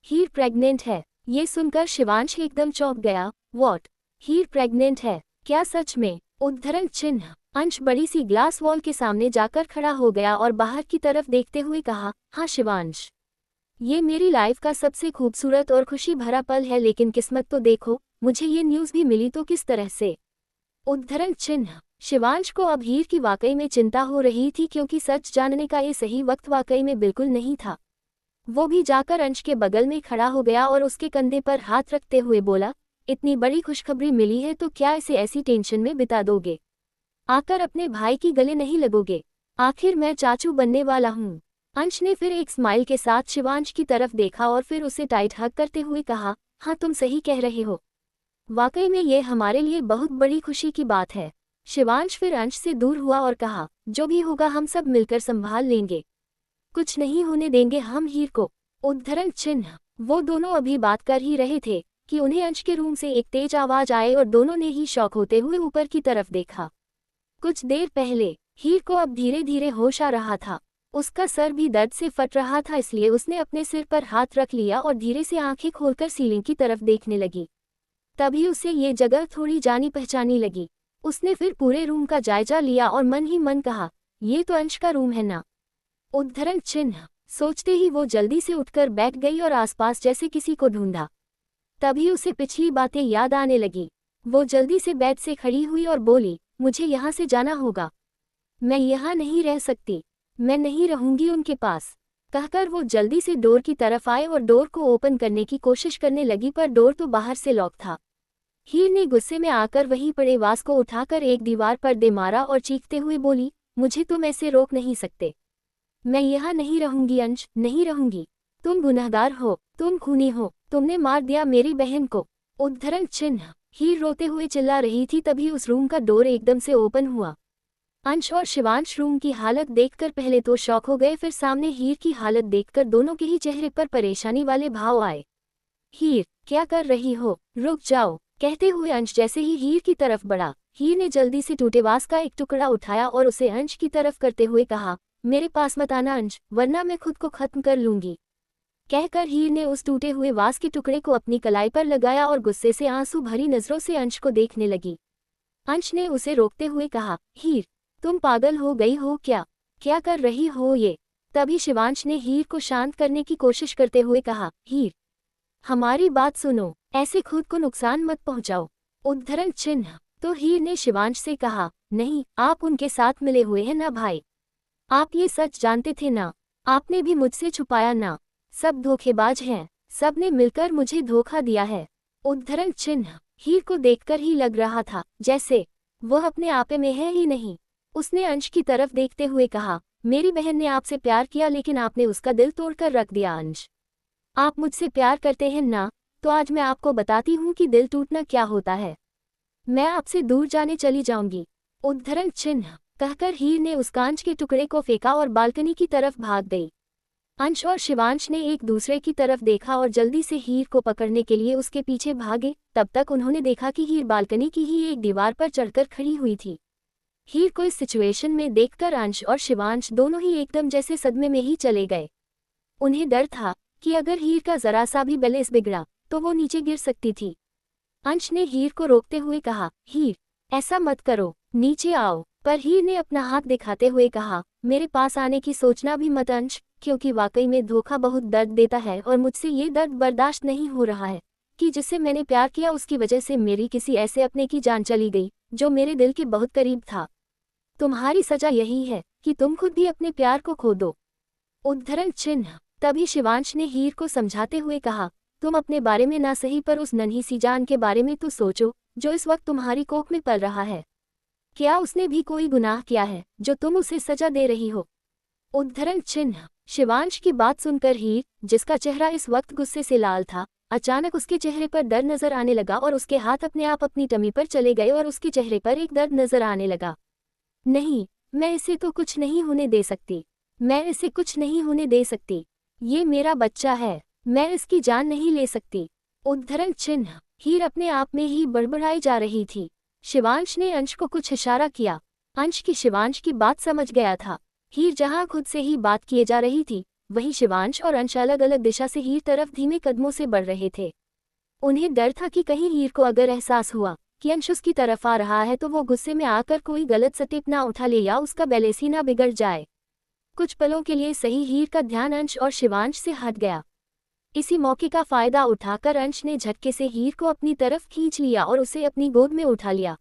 हीर प्रेग्नेंट है। ये सुनकर शिवांश एकदम चौंक गया, व्हाट? हीर प्रेग्नेंट है? क्या सच में? उद्धरण चिन्ह। अंश बड़ी सी ग्लास वॉल के सामने जाकर खड़ा हो गया और बाहर की तरफ देखते हुए कहा, हाँ शिवांश, ये मेरी लाइफ का सबसे खूबसूरत और खुशी भरा पल है, लेकिन किस्मत तो देखो, मुझे ये न्यूज़ भी मिली तो किस तरह से? उद्धरण चिन्ह। शिवांश को अब हीर की वाकई में चिंता हो रही थी, क्योंकि सच जानने का ये सही वक्त वाकई में बिल्कुल नहीं था। वो भी जाकर अंश के बगल में खड़ा हो गया और उसके कंधे पर हाथ रखते हुए बोला, इतनी बड़ी खुशखबरी मिली है तो क्या इसे ऐसी टेंशन में बिता दोगे? आकर अपने भाई की गले नहीं लगोगे? आखिर मैं चाचू बनने वाला हूँ। अंश ने फिर एक स्माइल के साथ शिवांश की तरफ देखा और फिर उसे टाइट हग करते हुए कहा, हाँ तुम सही कह रहे हो, वाकई में ये हमारे लिए बहुत बड़ी खुशी की बात है। शिवांश फिर अंश से दूर हुआ और कहा, जो भी होगा हम सब मिलकर संभाल लेंगे, कुछ नहीं होने देंगे हम हीर को। उद्धरण चिन्ह। वो दोनों अभी बात कर ही रहे थे कि उन्हें अंश के रूम से एक तेज आवाज आए और दोनों ने ही शॉक होते हुए ऊपर की तरफ देखा। कुछ देर पहले हीर को अब धीरे धीरे होश आ रहा था। उसका सर भी दर्द से फट रहा था, इसलिए उसने अपने सिर पर हाथ रख लिया और धीरे से आंखें खोलकर सीलिंग की तरफ देखने लगी। तभी उसे ये जगह थोड़ी जानी पहचानी लगी। उसने फिर पूरे रूम का जायजा लिया और मन ही मन कहा, ये तो अंश का रूम है ना? उद्धरण चिन्ह। सोचते ही वो जल्दी से उठकर बैठ गई और आसपास जैसे किसी को ढूंढा। तभी उसे पिछली बातें याद आने लगी। वो जल्दी से बेड से खड़ी हुई और बोली, मुझे यहाँ से जाना होगा, मैं यहाँ नहीं रह सकती, मैं नहीं रहूंगी उनके पास। कहकर वो जल्दी से डोर की तरफ आए और डोर को ओपन करने की कोशिश करने लगी, पर डोर तो बाहर से लॉक था। हीर ने गुस्से में आकर वहीं पड़े वास को उठाकर एक दीवार पर दे मारा और चीखते हुए बोली, मुझे तुम ऐसे रोक नहीं सकते, मैं यहाँ नहीं रहूंगी अंश, नहीं रहूंगी। तुम गुनहगार हो, तुम खूनी हो, तुमने मार दिया मेरी बहन को। उद्धरण चिन्ह। हीर रोते हुए चिल्ला रही थी, तभी उस रूम का डोर एकदम से ओपन हुआ। अंश और शिवांश रूम की हालत देखकर पहले तो शॉक हो गए, फिर सामने हीर की हालत देखकर दोनों के ही चेहरे पर परेशानी वाले भाव आए। हीर, क्या कर रही हो? रुक जाओ, कहते हुए अंश जैसे ही हीर की तरफ बढ़ा, हीर ने जल्दी से टूटे वास का एक टुकड़ा उठाया और उसे अंश की तरफ करते हुए कहा, मेरे पास मत आना अंश, वरना मैं खुद को खत्म कर लूंगी। कहकर हीर ने उस टूटे हुए वास के टुकड़े को अपनी कलाई पर लगाया और गुस्से से आंसू भरी नजरों से अंश को देखने लगी। अंश ने उसे रोकते हुए कहा, हीर, तुम पागल हो गई हो क्या? क्या कर रही हो ये? तभी शिवांश ने हीर को शांत करने की कोशिश करते हुए कहा, हीर, हमारी बात सुनो, ऐसे खुद को नुकसान मत पहुंचाओ। उद्धरण चिन्ह। तो हीर ने शिवांश से कहा, नहीं, आप उनके साथ मिले हुए हैं ना भाई? आप ये सच जानते थे ना? आपने भी मुझसे छुपाया ना? सब धोखेबाज हैं, सब ने मिलकर मुझे धोखा दिया है। उद्धरण चिन्ह। हीर को देखकर ही लग रहा था जैसे वह अपने आपे में है ही नहीं। उसने अंश की तरफ देखते हुए कहा, मेरी बहन ने आपसे प्यार किया, लेकिन आपने उसका दिल तोड़कर रख दिया। अंश, आप मुझसे प्यार करते हैं ना? तो आज मैं आपको बताती हूँ कि दिल टूटना क्या होता है। मैं आपसे दूर जाने चली जाऊंगी। उद्धरण चिन्ह। कहकर हीर ने उस कांच के टुकड़े को फेंका और बालकनी की तरफ भाग गई। अंश और शिवांश ने एक दूसरे की तरफ देखा और जल्दी से हीर को पकड़ने के लिए उसके पीछे भागे। तब तक उन्होंने देखा कि हीर बालकनी की ही एक दीवार पर चढ़कर खड़ी हुई थी। हीर को इस सिचुएशन में देखकर अंश और शिवांश दोनों ही एकदम जैसे सदमे में ही चले गए। उन्हें डर था कि अगर हीर का जरा सा भी बैलेंस बिगड़ा तो वो नीचे गिर सकती थी। अंश ने हीर को रोकते हुए कहा, हीर, ऐसा मत करो, नीचे आओ। पर हीर ने अपना हाथ दिखाते हुए कहा, मेरे पास आने की सोचना भी मत अंश, क्योंकि वाकई में धोखा बहुत दर्द देता है और मुझसे ये दर्द बर्दाश्त नहीं हो रहा है कि जिससे मैंने प्यार किया उसकी वजह से मेरी किसी ऐसे अपने की जान चली गई जो मेरे दिल के बहुत करीब था। तुम्हारी सजा यही है कि तुम खुद भी अपने प्यार को खो दो। उद्धरण चिन्ह। तभी शिवांश ने हीर को समझाते हुए कहा, तुम अपने बारे में ना सही पर उस नन्ही सी जान के बारे में तो सोचो जो इस वक्त तुम्हारी कोख में पल रहा है। क्या उसने भी कोई गुनाह किया है जो तुम उसे सजा दे रही हो? उद्धरण चिन्ह। शिवांश की बात सुनकर हीर, जिसका चेहरा इस वक्त गुस्से से लाल था, अचानक उसके चेहरे पर डर नजर आने लगा और उसके हाथ अपने आप अपनी टमी पर चले गए और उसके चेहरे पर एक दर्द नजर आने लगा। नहीं, मैं इसे तो कुछ नहीं होने दे सकती। मैं इसे कुछ नहीं होने दे सकती। ये मेरा बच्चा है, मैं इसकी जान नहीं ले सकती। उद्धरण चिन्ह। हीर अपने आप में ही बड़बड़ाई जा रही थी। शिवांश ने अंश को कुछ इशारा किया। अंश की शिवांश की बात समझ गया था। हीर जहां खुद से ही बात किए जा रही थी, वहीं शिवांश और अंश अलग अलग दिशा से हीर तरफ धीमे कदमों से बढ़ रहे थे। उन्हें डर था कि कहीं हीर को अगर एहसास हुआ कि अंश उसकी तरफ आ रहा है तो वो गुस्से में आकर कोई गलत स्टेप ना उठा ले या उसका बैलेंस ही ना बिगड़ जाए। कुछ पलों के लिए सही हीर का ध्यान अंश और शिवांश से हट गया। इसी मौके का फायदा उठाकर अंश ने झटके से हीर को अपनी तरफ खींच लिया और उसे अपनी गोद में उठा लिया।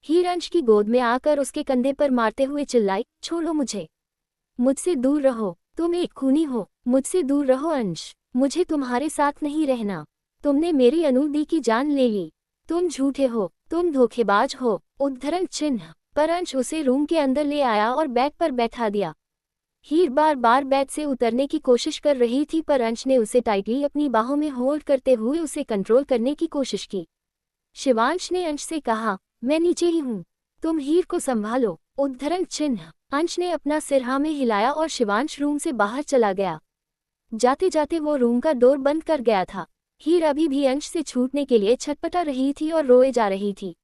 हीर अंश की गोद में आकर उसके कंधे पर मारते हुए चिल्लाई, छोड़ो मुझे, मुझसे दूर रहो, तुम एक खूनी हो, मुझसे दूर रहो अंश, मुझे तुम्हारे साथ नहीं रहना। तुमने मेरी अनु दी की जान ले ली, तुम झूठे हो, तुम धोखेबाज हो। उद्धरण चिन्ह। पर अंश उसे रूम के अंदर ले आया और बेड पर बैठा दिया। हीर बार बार बेड से उतरने की कोशिश कर रही थी, पर अंश ने उसे टाइटली अपनी बाहों में होल्ड करते हुए उसे कंट्रोल करने की कोशिश की। शिवांश ने अंश से कहा, मैं नीचे ही हूँ, तुम हीर को संभालो। उद्धरण चिन्ह। अंश ने अपना सिर हाँ में हिलाया और शिवांश रूम से बाहर चला गया। जाते जाते वो रूम का डोर बंद कर गया था। हीर अभी भी अंश से छूटने के लिए छटपटा रही थी और रोए जा रही थी।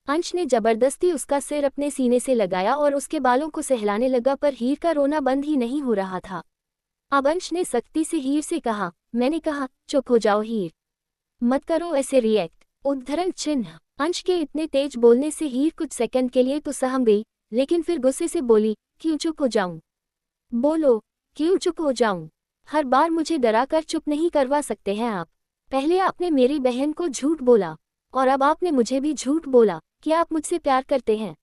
अंश ने जबरदस्ती उसका सिर अपने सीने से लगाया और उसके बालों को सहलाने लगा, पर हीर का रोना बंद ही नहीं हो रहा था। अब अंश ने सख्ती से हीर से कहा, मैंने कहा चुप हो जाओ हीर, मत करो ऐसे रिएक्ट। उद्धरण चिन्ह। अंश के इतने तेज बोलने से हीर कुछ सेकंड के लिए तो सहम गई, लेकिन फिर गुस्से से बोली, क्यों चुप हो जाऊं? बोलो, क्यों चुप हो जाऊं? हर बार मुझे डरा कर चुप नहीं करवा सकते हैं आप। पहले आपने मेरी बहन को झूठ बोला और अब आपने मुझे भी झूठ बोला कि आप मुझसे प्यार करते हैं।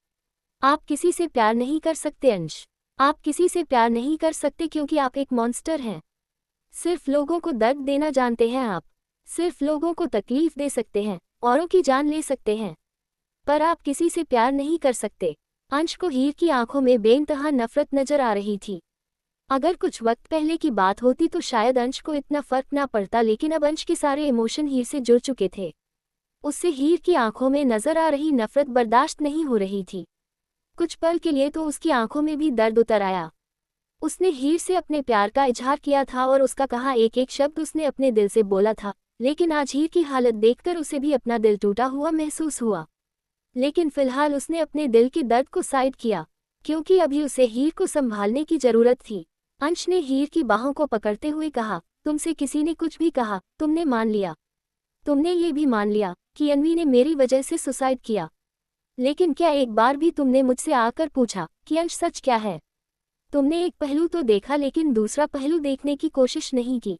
आप किसी से प्यार नहीं कर सकते अंश, आप किसी से प्यार नहीं कर सकते क्योंकि आप एक मॉन्स्टर हैं। सिर्फ लोगों को दर्द देना जानते हैं आप, सिर्फ लोगों को तकलीफ दे सकते हैं, औरों की जान ले सकते हैं, पर आप किसी से प्यार नहीं कर सकते। अंश को हीर की आंखों में बेइंतहा नफरत नजर आ रही थी। अगर कुछ वक्त पहले की बात होती तो शायद अंश को इतना फर्क ना पड़ता, लेकिन अब अंश के सारे इमोशन हीर से जुड़ चुके थे। उससे हीर की आंखों में नजर आ रही नफरत बर्दाश्त नहीं हो रही थी। कुछ पल के लिए तो उसकी आंखों में भी दर्द उतर आया। उसने हीर से अपने प्यार का इजहार किया था और उसका कहा एक एक शब्द उसने अपने दिल से बोला था, लेकिन आज हीर की हालत देखकर उसे भी अपना दिल टूटा हुआ महसूस हुआ। लेकिन फिलहाल उसने अपने दिल के दर्द को साइड किया, क्योंकि अभी उसे हीर को संभालने की जरूरत थी। अंश ने हीर की बाहों को पकड़ते हुए कहा, तुमसे किसी ने कुछ भी कहा, तुमने मान लिया। तुमने ये भी मान लिया कि अन्वी ने मेरी वजह से सुसाइड किया। लेकिन क्या एक बार भी तुमने मुझसे आकर पूछा कि अंश सच क्या है? तुमने एक पहलू तो देखा लेकिन दूसरा पहलू देखने की कोशिश नहीं की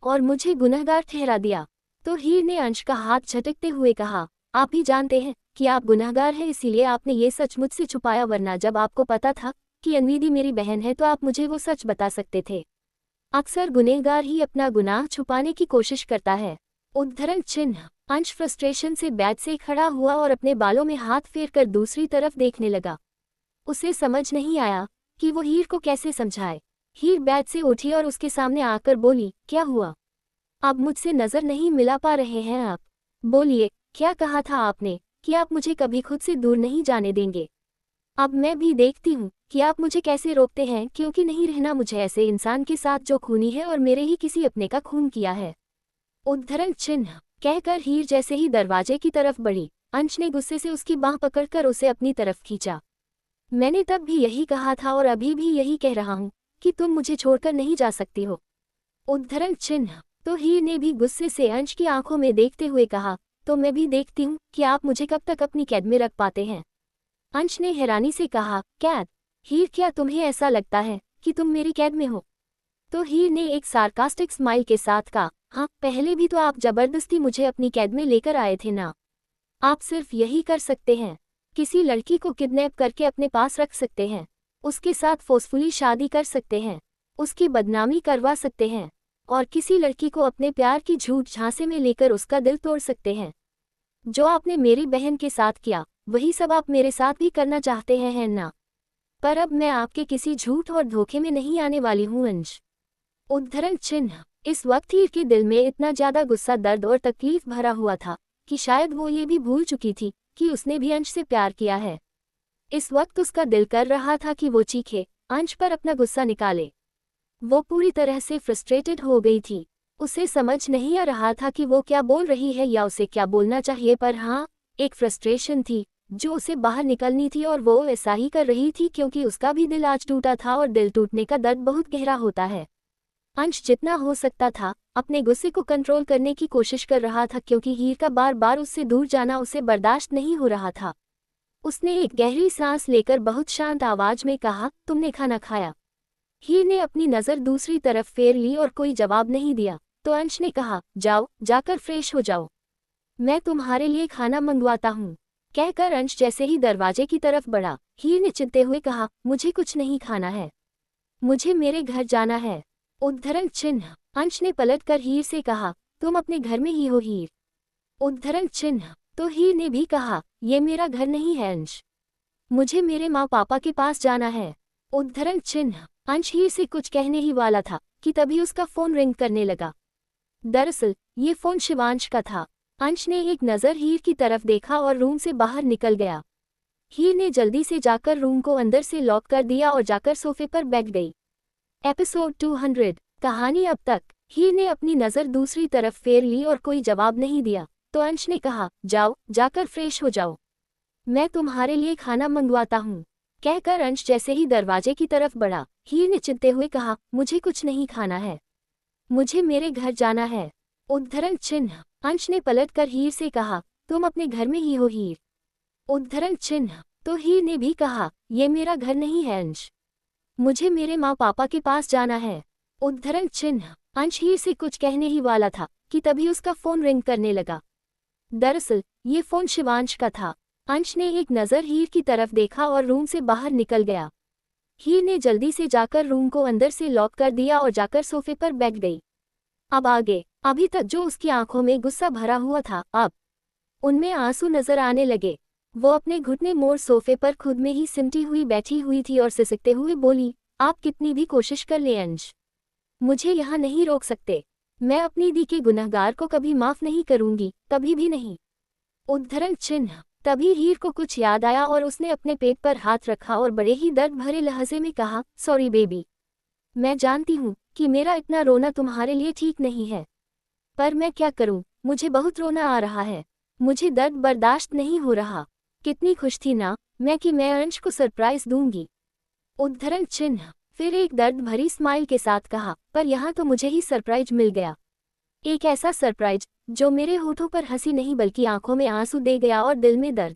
और मुझे गुनहगार ठहरा दिया। तो हीर ने अंश का हाथ झटकते हुए कहा, आप ही जानते हैं कि आप गुनहगार हैं, इसीलिए आपने ये सच मुझसे छुपाया, वरना जब आपको पता था कि अन्वी मेरी बहन है तो आप मुझे वो सच बता सकते थे। अक्सर गुनहगार ही अपना गुनाह छुपाने की कोशिश करता है। उद्धरण चिन्ह। अंश फ्रस्ट्रेशन से बेड से खड़ा हुआ और अपने बालों में हाथ फेरकर दूसरी तरफ देखने लगा। उसे समझ नहीं आया कि वो हीर को कैसे समझाए। हीर बेड से उठी और उसके सामने आकर बोली, क्या हुआ? आप मुझसे नजर नहीं मिला पा रहे हैं आप? बोलिए, क्या कहा था आपने कि आप मुझे कभी खुद से दूर नहीं जाने देंगे? अब मैं भी देखती हूँ कि आप मुझे कैसे रोकते हैं, क्योंकि नहीं रहना मुझे ऐसे इंसान के साथ जो खूनी है और मेरे ही किसी अपने का खून किया है। उद्धरण चिन्ह। कहकर हीर जैसे ही दरवाजे की तरफ बढ़ी, अंश ने गुस्से से उसकी बांह पकड़कर उसे अपनी तरफ खींचा। मैंने तब भी यही कहा था और अभी भी यही कह रहा हूँ कि तुम मुझे छोड़कर नहीं जा सकती हो। उद्धरण चिन्ह। तो हीर ने भी गुस्से से अंश की आंखों में देखते हुए कहा, तो मैं भी देखती हूँ कि आप मुझे कब तक अपनी कैद में रख पाते हैं। अंश ने हैरानी से कहा, कैद? हीर, क्या तुम्हें ऐसा लगता है कि तुम मेरी कैद में हो? तो हीर ने एक सार्कास्टिक स्माइल के साथ कहा, हाँ, पहले भी तो आप जबरदस्ती मुझे अपनी कैद में लेकर आए थे ना। आप सिर्फ यही कर सकते हैं। किसी लड़की को किडनैप करके अपने पास रख सकते हैं, उसके साथ फोर्सफुली शादी कर सकते हैं, उसकी बदनामी करवा सकते हैं और किसी लड़की को अपने प्यार की झूठ झांसे में लेकर उसका दिल तोड़ सकते हैं। जो आपने मेरी बहन के साथ किया, वही सब आप मेरे साथ भी करना चाहते हैं, है ना? पर अब मैं आपके किसी झूठ और धोखे में नहीं आने वाली हूँ अंश। उद्धरण चिन्ह। इस वक्त हीर के दिल में इतना ज्यादा गुस्सा, दर्द और तकलीफ भरा हुआ था कि शायद वो ये भी भूल चुकी थी कि उसने भी अंश से प्यार किया है। इस वक्त उसका दिल कर रहा था कि वो चीखे, अंश पर अपना गुस्सा निकाले। वो पूरी तरह से फ्रस्ट्रेटेड हो गई थी। उसे समझ नहीं आ रहा था कि वो क्या बोल रही है या उसे क्या बोलना चाहिए, पर हाँ, एक फ्रस्ट्रेशन थी जो उसे बाहर निकलनी थी और वो ऐसा ही कर रही थी क्योंकि उसका भी दिल आज टूटा था और दिल टूटने का दर्द बहुत गहरा होता है। अंश जितना हो सकता था अपने गुस्से को कंट्रोल करने की कोशिश कर रहा था, क्योंकि हीर का बार बार उससे दूर जाना उसे बर्दाश्त नहीं हो रहा था। उसने एक गहरी सांस लेकर बहुत शांत आवाज में कहा, तुमने खाना खाया? हीर ने अपनी नज़र दूसरी तरफ फेर ली और कोई जवाब नहीं दिया। तो अंश ने कहा, जाओ, जाकर फ्रेश हो जाओ, मैं तुम्हारे लिए खाना मंगवाता हूँ। कहकर अंश जैसे ही दरवाजे की तरफ बढ़ा, हीर ने चिंते हुए कहा, मुझे कुछ नहीं खाना है, मुझे मेरे घर जाना है। उद्धरण चिन्ह। अंश ने पलटकर हीर से कहा, तुम अपने घर में ही हो हीर? उद्धरण चिन्ह। तो हीर ने भी कहा, ये मेरा घर नहीं है अंश, मुझे मेरे माँ पापा के पास जाना है। उद्धरण चिन्ह। अंश हीर से कुछ कहने ही वाला था कि तभी उसका फोन रिंग करने लगा। दरअसल ये फोन शिवांश का था। अंश ने एक नज़र हीर की तरफ देखा और रूम से बाहर निकल गया। हीर ने जल्दी से जाकर रूम को अंदर से लॉक कर दिया और जाकर सोफे पर बैठ गई। एपिसोड 200। कहानी अब तक। हीर ने अपनी नज़र दूसरी तरफ फेर ली और कोई जवाब नहीं दिया। तो अंश ने कहा, जाओ, जाकर फ्रेश हो जाओ, मैं तुम्हारे लिए खाना मंगवाता हूँ। कहकर अंश जैसे ही दरवाजे की तरफ बढ़ा, हीर ने चिंते हुए कहा, मुझे कुछ नहीं खाना है, मुझे मेरे घर जाना है। उद्धरण चिन्ह। अंश ने पलटकर हीर से कहा, तुम अपने घर में ही हो हीर? उद्धरण चिन्ह। तो हीर ने भी कहा, ये मेरा घर नहीं है अंश, मुझे मेरे माँ पापा के पास जाना है। उद्धरण चिन्ह। अंश हीर से कुछ कहने ही वाला था कि तभी उसका फोन रिंग करने लगा। दरअसल ये फोन शिवांश का था। अंश ने एक नज़र हीर की तरफ देखा और रूम से बाहर निकल गया। हीर ने जल्दी से जाकर रूम को अंदर से लॉक कर दिया और जाकर सोफे पर बैठ गई। अब आगे, अभी तक जो उसकी आंखों में गुस्सा भरा हुआ था, अब उनमें आंसू नजर आने लगे। वो अपने घुटने मोड़ सोफे पर खुद में ही सिमटी हुई बैठी हुई थी और सिसकते हुए बोली, आप कितनी भी कोशिश कर ले अंश, मुझे यहाँ नहीं रोक सकते। मैं अपनी दी के गुनहगार को कभी माफ नहीं करूंगी, कभी भी नहीं। उद्धरण चिन्ह। तभी हीर को कुछ याद आया और उसने अपने पेट पर हाथ रखा और बड़े ही दर्द भरे लहजे में कहा, सॉरी बेबी। मैं जानती हूँ कि मेरा इतना रोना तुम्हारे लिए ठीक नहीं है, पर मैं क्या करूँ, मुझे बहुत रोना आ रहा है, मुझे दर्द बर्दाश्त नहीं हो रहा। कितनी खुश थी ना मैं कि मैं अंश को सरप्राइज दूंगी। उद्धरण चिन्ह। फिर एक दर्द भरी स्माइल के साथ कहा, पर यहाँ तो मुझे ही सरप्राइज मिल गया। एक ऐसा सरप्राइज जो मेरे होठों पर हंसी नहीं बल्कि आंखों में आंसू दे गया और दिल में दर्द।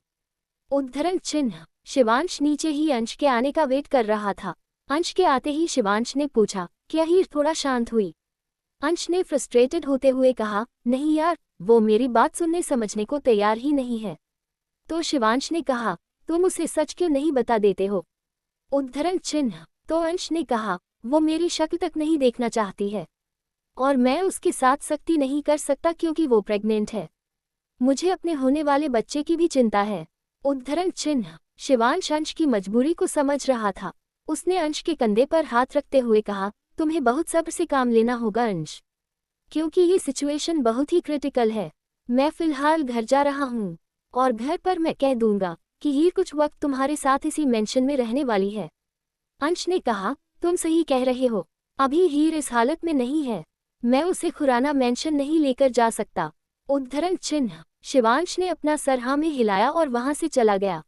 उद्धरण चिन्ह। शिवांश नीचे ही अंश के आने का वेट कर रहा था। अंश के आते ही शिवांश ने पूछा, क्या हीर थोड़ा शांत हुई? अंश ने फ्रस्ट्रेटेड होते हुए कहा, नहीं यार, वो मेरी बात सुनने समझने को तैयार ही नहीं है। तो शिवांश ने कहा, तुम उसे सच क्यों नहीं बता देते हो? उद्धरण चिन्ह। तो अंश ने कहा, वो मेरी शक्ल तक नहीं देखना चाहती है और मैं उसके साथ सख्ती नहीं कर सकता क्योंकि वो प्रेग्नेंट है। मुझे अपने होने वाले बच्चे की भी चिंता है। उद्धरण चिन्ह। शिवांश अंश की मजबूरी को समझ रहा था। उसने अंश के कंधे पर हाथ रखते हुए कहा, तुम्हें बहुत सब्र से काम लेना होगा अंश, क्योंकि ये सिचुएशन बहुत ही क्रिटिकल है। मैं फिलहाल घर जा रहा हूँ और घर पर मैं कह दूंगा कि हीर कुछ वक्त तुम्हारे साथ इसी मेंशन में रहने वाली है। अंश ने कहा, तुम सही कह रहे हो, अभी हीर इस हालत में नहीं है, मैं उसे खुराना मेंशन नहीं लेकर जा सकता। उद्धरण चिन्ह। शिवांश ने अपना सर हाँ में हिलाया और वहां से चला गया।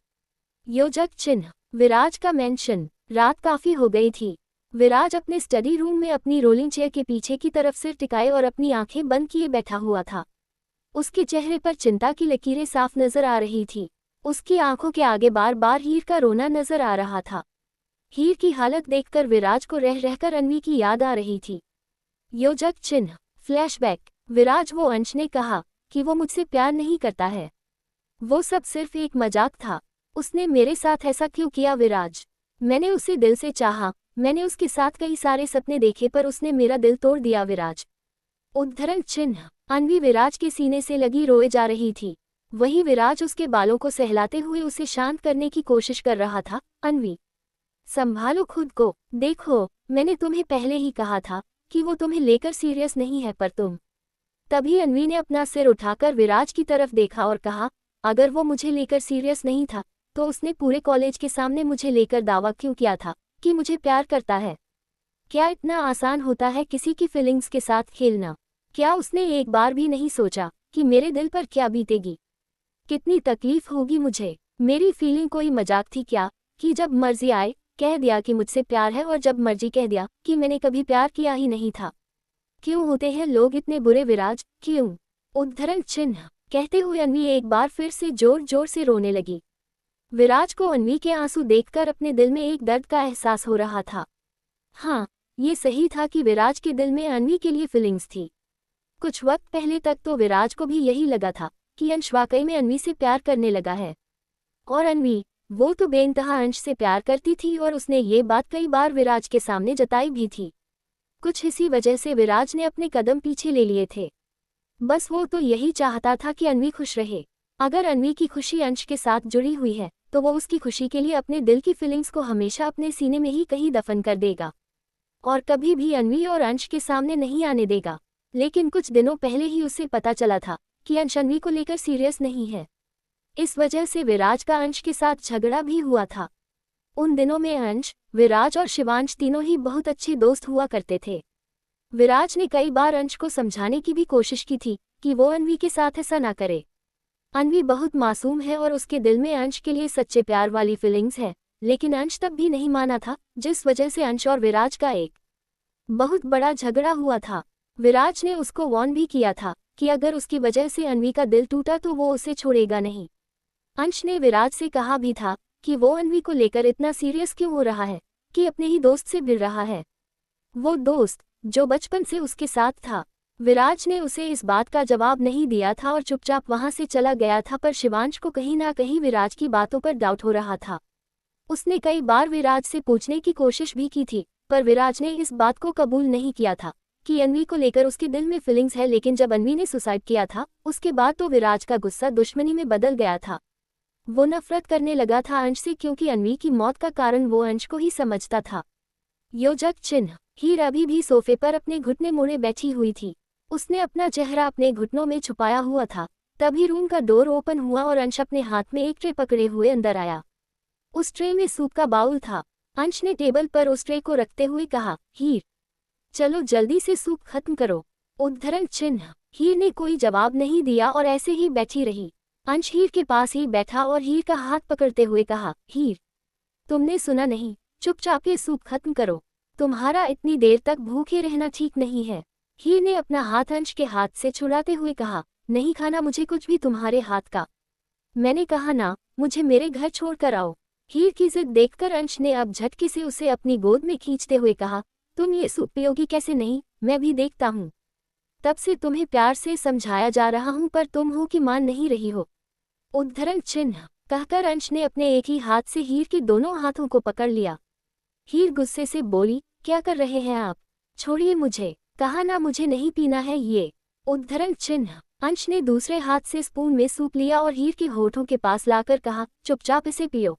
योजक चिन्ह। विराज का मेंशन। रात काफी हो गई थी। विराज अपने स्टडी रूम में अपनी रोलिंग चेयर के पीछे की तरफ सिर टिकाए और अपनी आंखें बंद किए बैठा हुआ था। उसके चेहरे पर चिंता की लकीरें साफ नजर आ रही थी। उसकी आंखों के आगे बार बार हीर का रोना नजर आ रहा था। हीर की हालत देखकर विराज को रह रहकर अन्वी की याद आ रही थी। योजक चिन्ह। फ्लैशबैक। विराज, वो अंश ने कहा कि वो मुझसे प्यार नहीं करता है, वो सब सिर्फ एक मजाक था। उसने मेरे साथ ऐसा क्यों किया विराज? मैंने उसे दिल से चाहा, मैंने उसके साथ कई सारे सपने देखे, पर उसने मेरा दिल तोड़ दिया विराज। उद्धरण चिन्ह। अन्वी विराज के सीने से लगी रोए जा रही थी। वही विराज उसके बालों को सहलाते हुए उसे शांत करने की कोशिश कर रहा था। अन्वी, संभालो खुद को, देखो मैंने तुम्हें पहले ही कहा था कि वो तुम्हें लेकर सीरियस नहीं है, पर तुम। तभी अन्वी ने अपना सिर उठाकर विराज की तरफ देखा और कहा, अगर वो मुझे लेकर सीरियस नहीं था तो उसने पूरे कॉलेज के सामने मुझे लेकर दावा क्यों किया था कि मुझे प्यार करता है? क्या इतना आसान होता है किसी की फीलिंग्स के साथ खेलना? क्या उसने एक बार भी नहीं सोचा कि मेरे दिल पर क्या बीतेगी, कितनी तकलीफ होगी मुझे? मेरी फीलिंग कोई मजाक थी क्या कि जब मर्जी आए कह दिया कि मुझसे प्यार है और जब मर्जी कह दिया कि मैंने कभी प्यार किया ही नहीं था? क्यों होते हैं लोग इतने बुरे विराज, क्यों? उद्धरण चिन्ह। कहते हुए अन्वी एक बार फिर से जोर जोर से रोने लगी। विराज को अन्वी के आंसू देखकर अपने दिल में एक दर्द का एहसास हो रहा था। हाँ, ये सही था कि विराज के दिल में अन्वी के लिए फीलिंग्स थी। कुछ वक्त पहले तक तो विराज को भी यही लगा था कि अंश वाकई में अन्वी से प्यार करने लगा है। और अन्वी, वो तो बेइंतहा अंश से प्यार करती थी और उसने ये बात कई बार विराज के सामने जताई भी थी। कुछ इसी वजह से विराज ने अपने कदम पीछे ले लिए थे। बस वो तो यही चाहता था कि अन्वी खुश रहे। अगर अन्वी की खुशी अंश के साथ जुड़ी हुई है तो वो उसकी खुशी के लिए अपने दिल की फीलिंग्स को हमेशा अपने सीने में ही कहीं दफन कर देगा और कभी भी अन्वी और अंश के सामने नहीं आने देगा। लेकिन कुछ दिनों पहले ही उसे पता चला था कि अंश अन्वी को लेकर सीरियस नहीं है। इस वजह से विराज का अंश के साथ झगड़ा भी हुआ था। उन दिनों में अंश, विराज और शिवांश तीनों ही बहुत अच्छे दोस्त हुआ करते थे। विराज ने कई बार अंश को समझाने की भी कोशिश की थी कि वो अन्वी के साथ ऐसा ना करे। अन्वी बहुत मासूम है और उसके दिल में अंश के लिए सच्चे प्यार वाली फीलिंग्स है, लेकिन अंश तब भी नहीं माना था, जिस वजह से अंश और विराज का एक बहुत बड़ा झगड़ा हुआ था। विराज ने उसको वार्न भी किया था कि अगर उसकी वजह से अन्वी का दिल टूटा तो वो उसे छोड़ेगा नहीं। अंश ने विराज से कहा भी था कि वो अन्वी को लेकर इतना सीरियस क्यों हो रहा है कि अपने ही दोस्त से भिड़ रहा है, वो दोस्त जो बचपन से उसके साथ था। विराज ने उसे इस बात का जवाब नहीं दिया था और चुपचाप वहां से चला गया था, पर शिवांश को कहीं ना कहीं विराज की बातों पर डाउट हो रहा था। उसने कई बार विराज से पूछने की कोशिश भी की थी, पर विराज ने इस बात को कबूल नहीं किया था कि अन्वी को लेकर उसके दिल में फीलिंग्स है। लेकिन जब अन्वी ने सुसाइड किया था उसके बाद तो विराज का गुस्सा दुश्मनी में बदल गया था। वो नफरत करने लगा था अंश से, क्योंकि अन्वी की मौत का कारण वो अंश को ही समझता था। योजक चिन्ह। हीर अभी भी सोफे पर अपने घुटने मोड़े बैठी हुई थी। उसने अपना चेहरा अपने घुटनों में छुपाया हुआ था, तभी रूम का डोर ओपन हुआ और अंश अपने हाथ में एक ट्रे पकड़े हुए अंदर आया। उस ट्रे में सूप का बाउल था। अंश ने टेबल पर उस ट्रे को रखते हुए कहा, हीर, चलो जल्दी से सूप खत्म करो। उद्धरण चिन्ह। हीर ने कोई जवाब नहीं दिया और ऐसे ही बैठी रही। अंश हीर के पास ही बैठा और हीर का हाथ पकड़ते हुए कहा, हीर, तुमने सुना नहीं, चुपचाप ये सूप खत्म करो। तुम्हारा इतनी देर तक भूखे रहना ठीक नहीं है। हीर ने अपना हाथ अंश के हाथ से छुड़ाते हुए कहा, नहीं खाना मुझे कुछ भी तुम्हारे हाथ का। मैंने कहा ना, मुझे मेरे घर छोड़कर आओ। हीर की जिद देखकर अंश ने अब झटके से उसे अपनी गोद में खींचते हुए कहा, तुम ये सूप पियोगी कैसे नहीं, मैं भी देखता हूँ। तब से तुम्हें प्यार से समझाया जा रहा हूँ पर तुम हो कि मान नहीं रही हो। उद्धरण चिन्ह। कहकर अंश ने अपने एक ही हाथ से हीर के दोनों हाथों को पकड़ लिया। हीर गुस्से से बोली, क्या कर रहे हैं आप? छोड़िए मुझे, कहा ना मुझे नहीं पीना है ये। उद्धरण चिन्ह। अंश ने दूसरे हाथ से स्पून में सूप लिया और हीर के होठों के पास लाकर कहा, चुपचाप इसे पियो,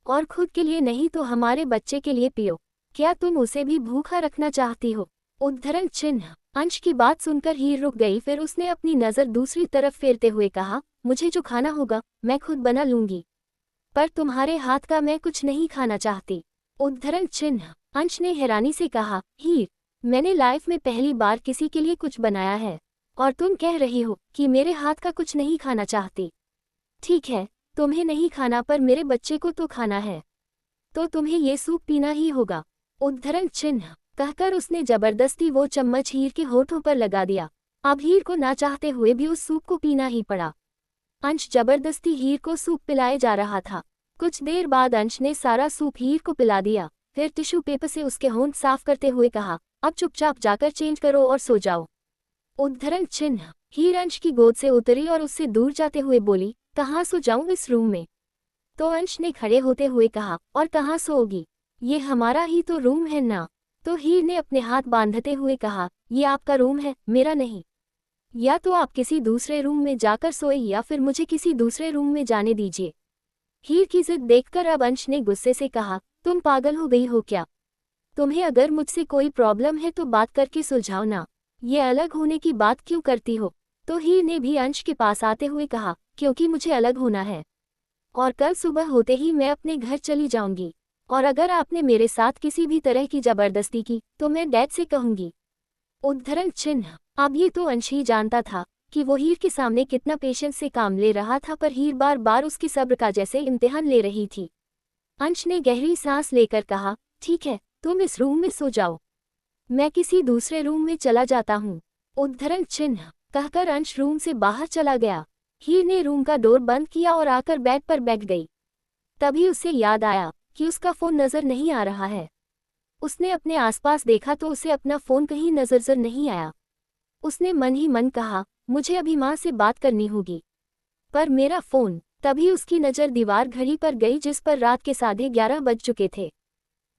और खुद के लिए नहीं तो हमारे बच्चे के लिए पियो। क्या तुम उसे भी भूखा रखना चाहती हो? उद्धरण चिन्ह। अंश की बात सुनकर हीर रुक गई, फिर उसने अपनी नज़र दूसरी तरफ फेरते हुए कहा, मुझे जो खाना होगा मैं खुद बना लूंगी, पर तुम्हारे हाथ का मैं कुछ नहीं खाना चाहती। उद्धरण चिन्ह। अंश ने हैरानी से कहा, हीर, मैंने लाइफ में पहली बार किसी के लिए कुछ बनाया है और तुम कह रही हो कि मेरे हाथ का कुछ नहीं खाना चाहती। ठीक है, तुम्हें नहीं खाना पर मेरे बच्चे को तो खाना है, तो तुम्हें ये सूप पीना ही होगा। उद्धरण चिन्ह। कहकर उसने जबरदस्ती वो चम्मच हीर के होठों पर लगा दिया। अब हीर को ना चाहते हुए भी उस सूप को पीना ही पड़ा। अंश जबरदस्ती हीर को सूप पिलाए जा रहा था। कुछ देर बाद अंश ने सारा सूप हीर को पिला दिया, फिर टिश्यू पेपर से उसके होंठ साफ करते हुए कहा, अब चुपचाप जाकर चेंज करो और सो जाओ। उद्धरण चिन्ह। हीर अंश की गोद से उतरी और उससे दूर जाते हुए बोली, कहाँ सो जाऊं इस रूम में? तो अंश ने खड़े होते हुए कहा, और कहाँ सोओगी? ये हमारा ही तो रूम है ना। तो हीर ने अपने हाथ बांधते हुए कहा, ये आपका रूम है, मेरा नहीं। या तो आप किसी दूसरे रूम में जाकर सोए या फिर मुझे किसी दूसरे रूम में जाने दीजिए। हीर की जिद देखकर अब अंश ने गुस्से से कहा, तुम पागल हो गई हो क्या? तुम्हें अगर मुझसे कोई प्रॉब्लम है तो बात करके सुलझाओ ना, ये अलग होने की बात क्यों करती हो? तो हीर ने भी अंश के पास आते हुए कहा, क्योंकि मुझे अलग होना है और कल सुबह होते ही मैं अपने घर चली जाऊंगी, और अगर आपने मेरे साथ किसी भी तरह की जबरदस्ती की तो मैं डैड से कहूंगी। उद्धरण चिन्ह। अब ये तो अंश ही जानता था कि वो हीर के सामने कितना पेशेंस से काम ले रहा था, पर हीर बार बार उसकी सब्र का जैसे इम्तिहान ले रही थी। अंश ने गहरी सांस लेकर कहा, ठीक है, तुम इस रूम में सो जाओ, मैं किसी दूसरे रूम में चला जाता हूँ। उद्धरण चिन्ह। कहकर अंश रूम से बाहर चला गया। हीर ने रूम का डोर बंद किया और आकर बेड पर बैठ गई। तभी उसे याद आया कि उसका फ़ोन नज़र नहीं आ रहा है। उसने अपने आसपास देखा तो उसे अपना फ़ोन कहीं नज़र नहीं आया। उसने मन ही मन कहा, मुझे अभी माँ से बात करनी होगी, पर मेरा फ़ोन। तभी उसकी नज़र दीवार घड़ी पर गई जिस पर रात के 11:30 बज चुके थे।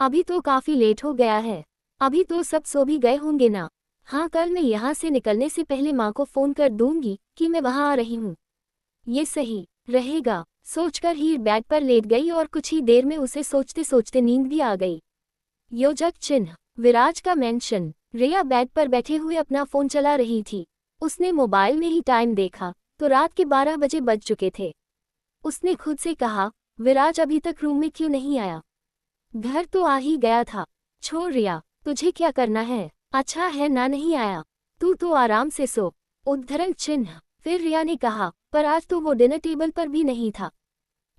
अभी तो काफ़ी लेट हो गया है, अभी तो सब सो भी गए होंगे ना। हाँ, कल मैं यहाँ से निकलने से पहले माँ को फ़ोन कर दूंगी कि मैं वहाँ आ रही हूँ, ये सही रहेगा। सोचकर हीर बेड पर लेट गई और कुछ ही देर में उसे सोचते सोचते नींद भी आ गई। योजक चिन्ह। विराज का मेंशन। रिया बेड पर बैठे हुए अपना फ़ोन चला रही थी। उसने मोबाइल में ही टाइम देखा तो रात के 12 बजे बज चुके थे। उसने खुद से कहा, विराज अभी तक रूम में क्यों नहीं आया? घर तो आ ही गया था। छोड़ रिया, तुझे क्या करना है? अच्छा है ना नहीं आया, तू तो आराम से सो। उद्धरण चिन्ह। फिर रिया ने कहा, पर आज तो वो डिनर टेबल पर भी नहीं था।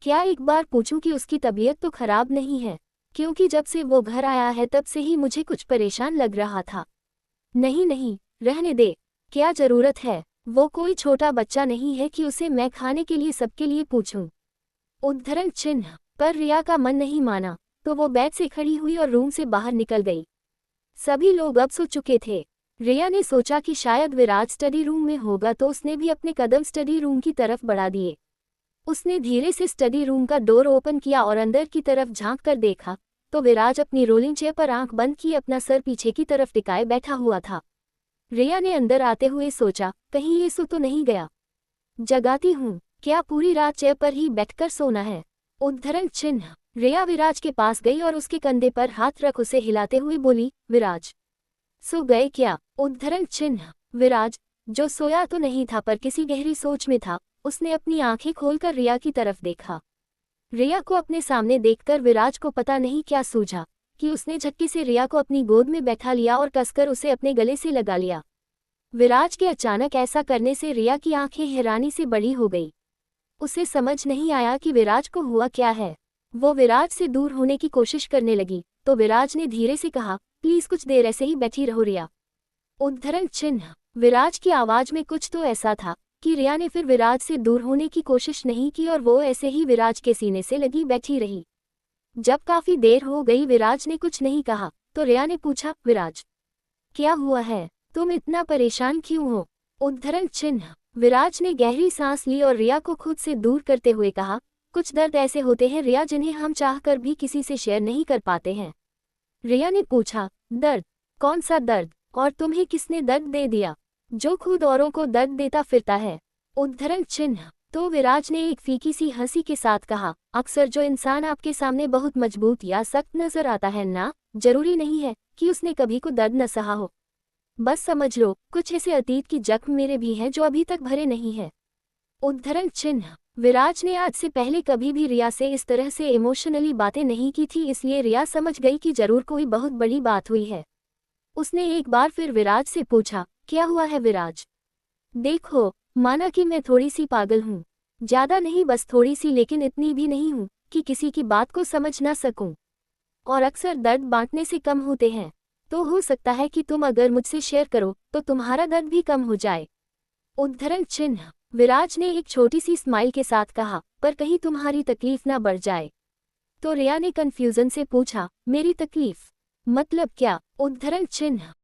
क्या एक बार पूछूं कि उसकी तबीयत तो खराब नहीं है? क्योंकि जब से वो घर आया है तब से ही मुझे कुछ परेशान लग रहा था। नहीं नहीं, रहने दे, क्या जरूरत है? वो कोई छोटा बच्चा नहीं है कि उसे मैं खाने के लिए सबके लिए पूछूं। उद्धरण चिन्ह। पर रिया का मन नहीं माना तो वो बेड से खड़ी हुई और रूम से बाहर निकल गई। सभी लोग अब सो चुके थे। रिया ने सोचा कि शायद विराज स्टडी रूम में होगा तो उसने भी अपने कदम स्टडी रूम की तरफ बढ़ा दिए। उसने धीरे से स्टडी रूम का डोर ओपन किया और अंदर की तरफ झांक कर देखा तो विराज अपनी रोलिंग चेयर पर आंख बंद किए अपना सर पीछे की तरफ टिकाए बैठा हुआ था। रिया ने अंदर आते हुए सोचा, कहीं ये सो तो नहीं गया? जगाती हूँ, क्या पूरी रात चेयर पर ही बैठकर सोना है? उद्धरण चिन्ह। रिया विराज के पास गई और उसके कंधे पर हाथ रख उसे हिलाते हुए बोली, विराज, सो गए क्या? उद्धरण चिन्ह। विराज, जो सोया तो नहीं था पर किसी गहरी सोच में था। उसने अपनी आंखें खोलकर रिया की तरफ देखा। रिया को अपने सामने देखकर विराज को पता नहीं क्या सूझा कि उसने झटके से रिया को अपनी गोद में बैठा लिया और कसकर उसे अपने गले से लगा लिया। विराज के अचानक ऐसा करने से रिया की आंखें हैरानी से बड़ी हो गई। उसे समझ नहीं आया कि विराज को हुआ क्या है। वो विराज से दूर होने की कोशिश करने लगी तो विराज ने धीरे से कहा, प्लीज कुछ देर ऐसे ही बैठी रहो रिया। उद्धरण चिन्ह। विराज की आवाज में कुछ तो ऐसा था कि रिया ने फिर विराज से दूर होने की कोशिश नहीं की और वो ऐसे ही विराज के सीने से लगी बैठी रही। जब काफी देर हो गई विराज ने कुछ नहीं कहा तो रिया ने पूछा, विराज क्या हुआ है, तुम इतना परेशान क्यों हो? उद्धरण चिन्ह। विराज ने गहरी सांस ली और रिया को खुद से दूर करते हुए कहा, कुछ दर्द ऐसे होते हैं रिया जिन्हें हम चाहकर भी किसी से शेयर नहीं कर पाते हैं। रिया ने पूछा, दर्द? कौन सा दर्द? और तुम्हें किसने दर्द दे दिया जो खुद औरों को दर्द देता फिरता है? उद्धरण चिन्ह। तो विराज ने एक फीकी सी हंसी के साथ कहा, अक्सर जो इंसान आपके सामने बहुत मजबूत या सख्त नजर आता है ना, जरूरी नहीं है कि उसने कभी को दर्द न सहा हो। बस समझ लो कुछ ऐसे अतीत की जख्म मेरे भी हैं जो अभी तक भरे नहीं है। उद्धरण चिन्ह। विराज ने आज से पहले कभी भी रिया से इस तरह से इमोशनली बातें नहीं की थी, इसलिए रिया समझ गई कि जरूर कोई बहुत बड़ी बात हुई है। उसने एक बार फिर विराज से पूछा, क्या हुआ है विराज? देखो, माना कि मैं थोड़ी सी पागल हूँ, ज्यादा नहीं बस थोड़ी सी, लेकिन इतनी भी नहीं हूँ कि किसी की बात को समझ ना सकूं। और अक्सर दर्द बांटने से कम होते हैं, तो हो सकता है कि तुम अगर मुझसे शेयर करो तो तुम्हारा दर्द भी कम हो जाए। उद्धरण चिन्ह। विराज ने एक छोटी सी स्माइल के साथ कहा, पर कहीं तुम्हारी तकलीफ ना बढ़ जाए। तो रिया ने कंफ्यूजन से पूछा, मेरी तकलीफ मतलब क्या? उद्धरण चिन्ह।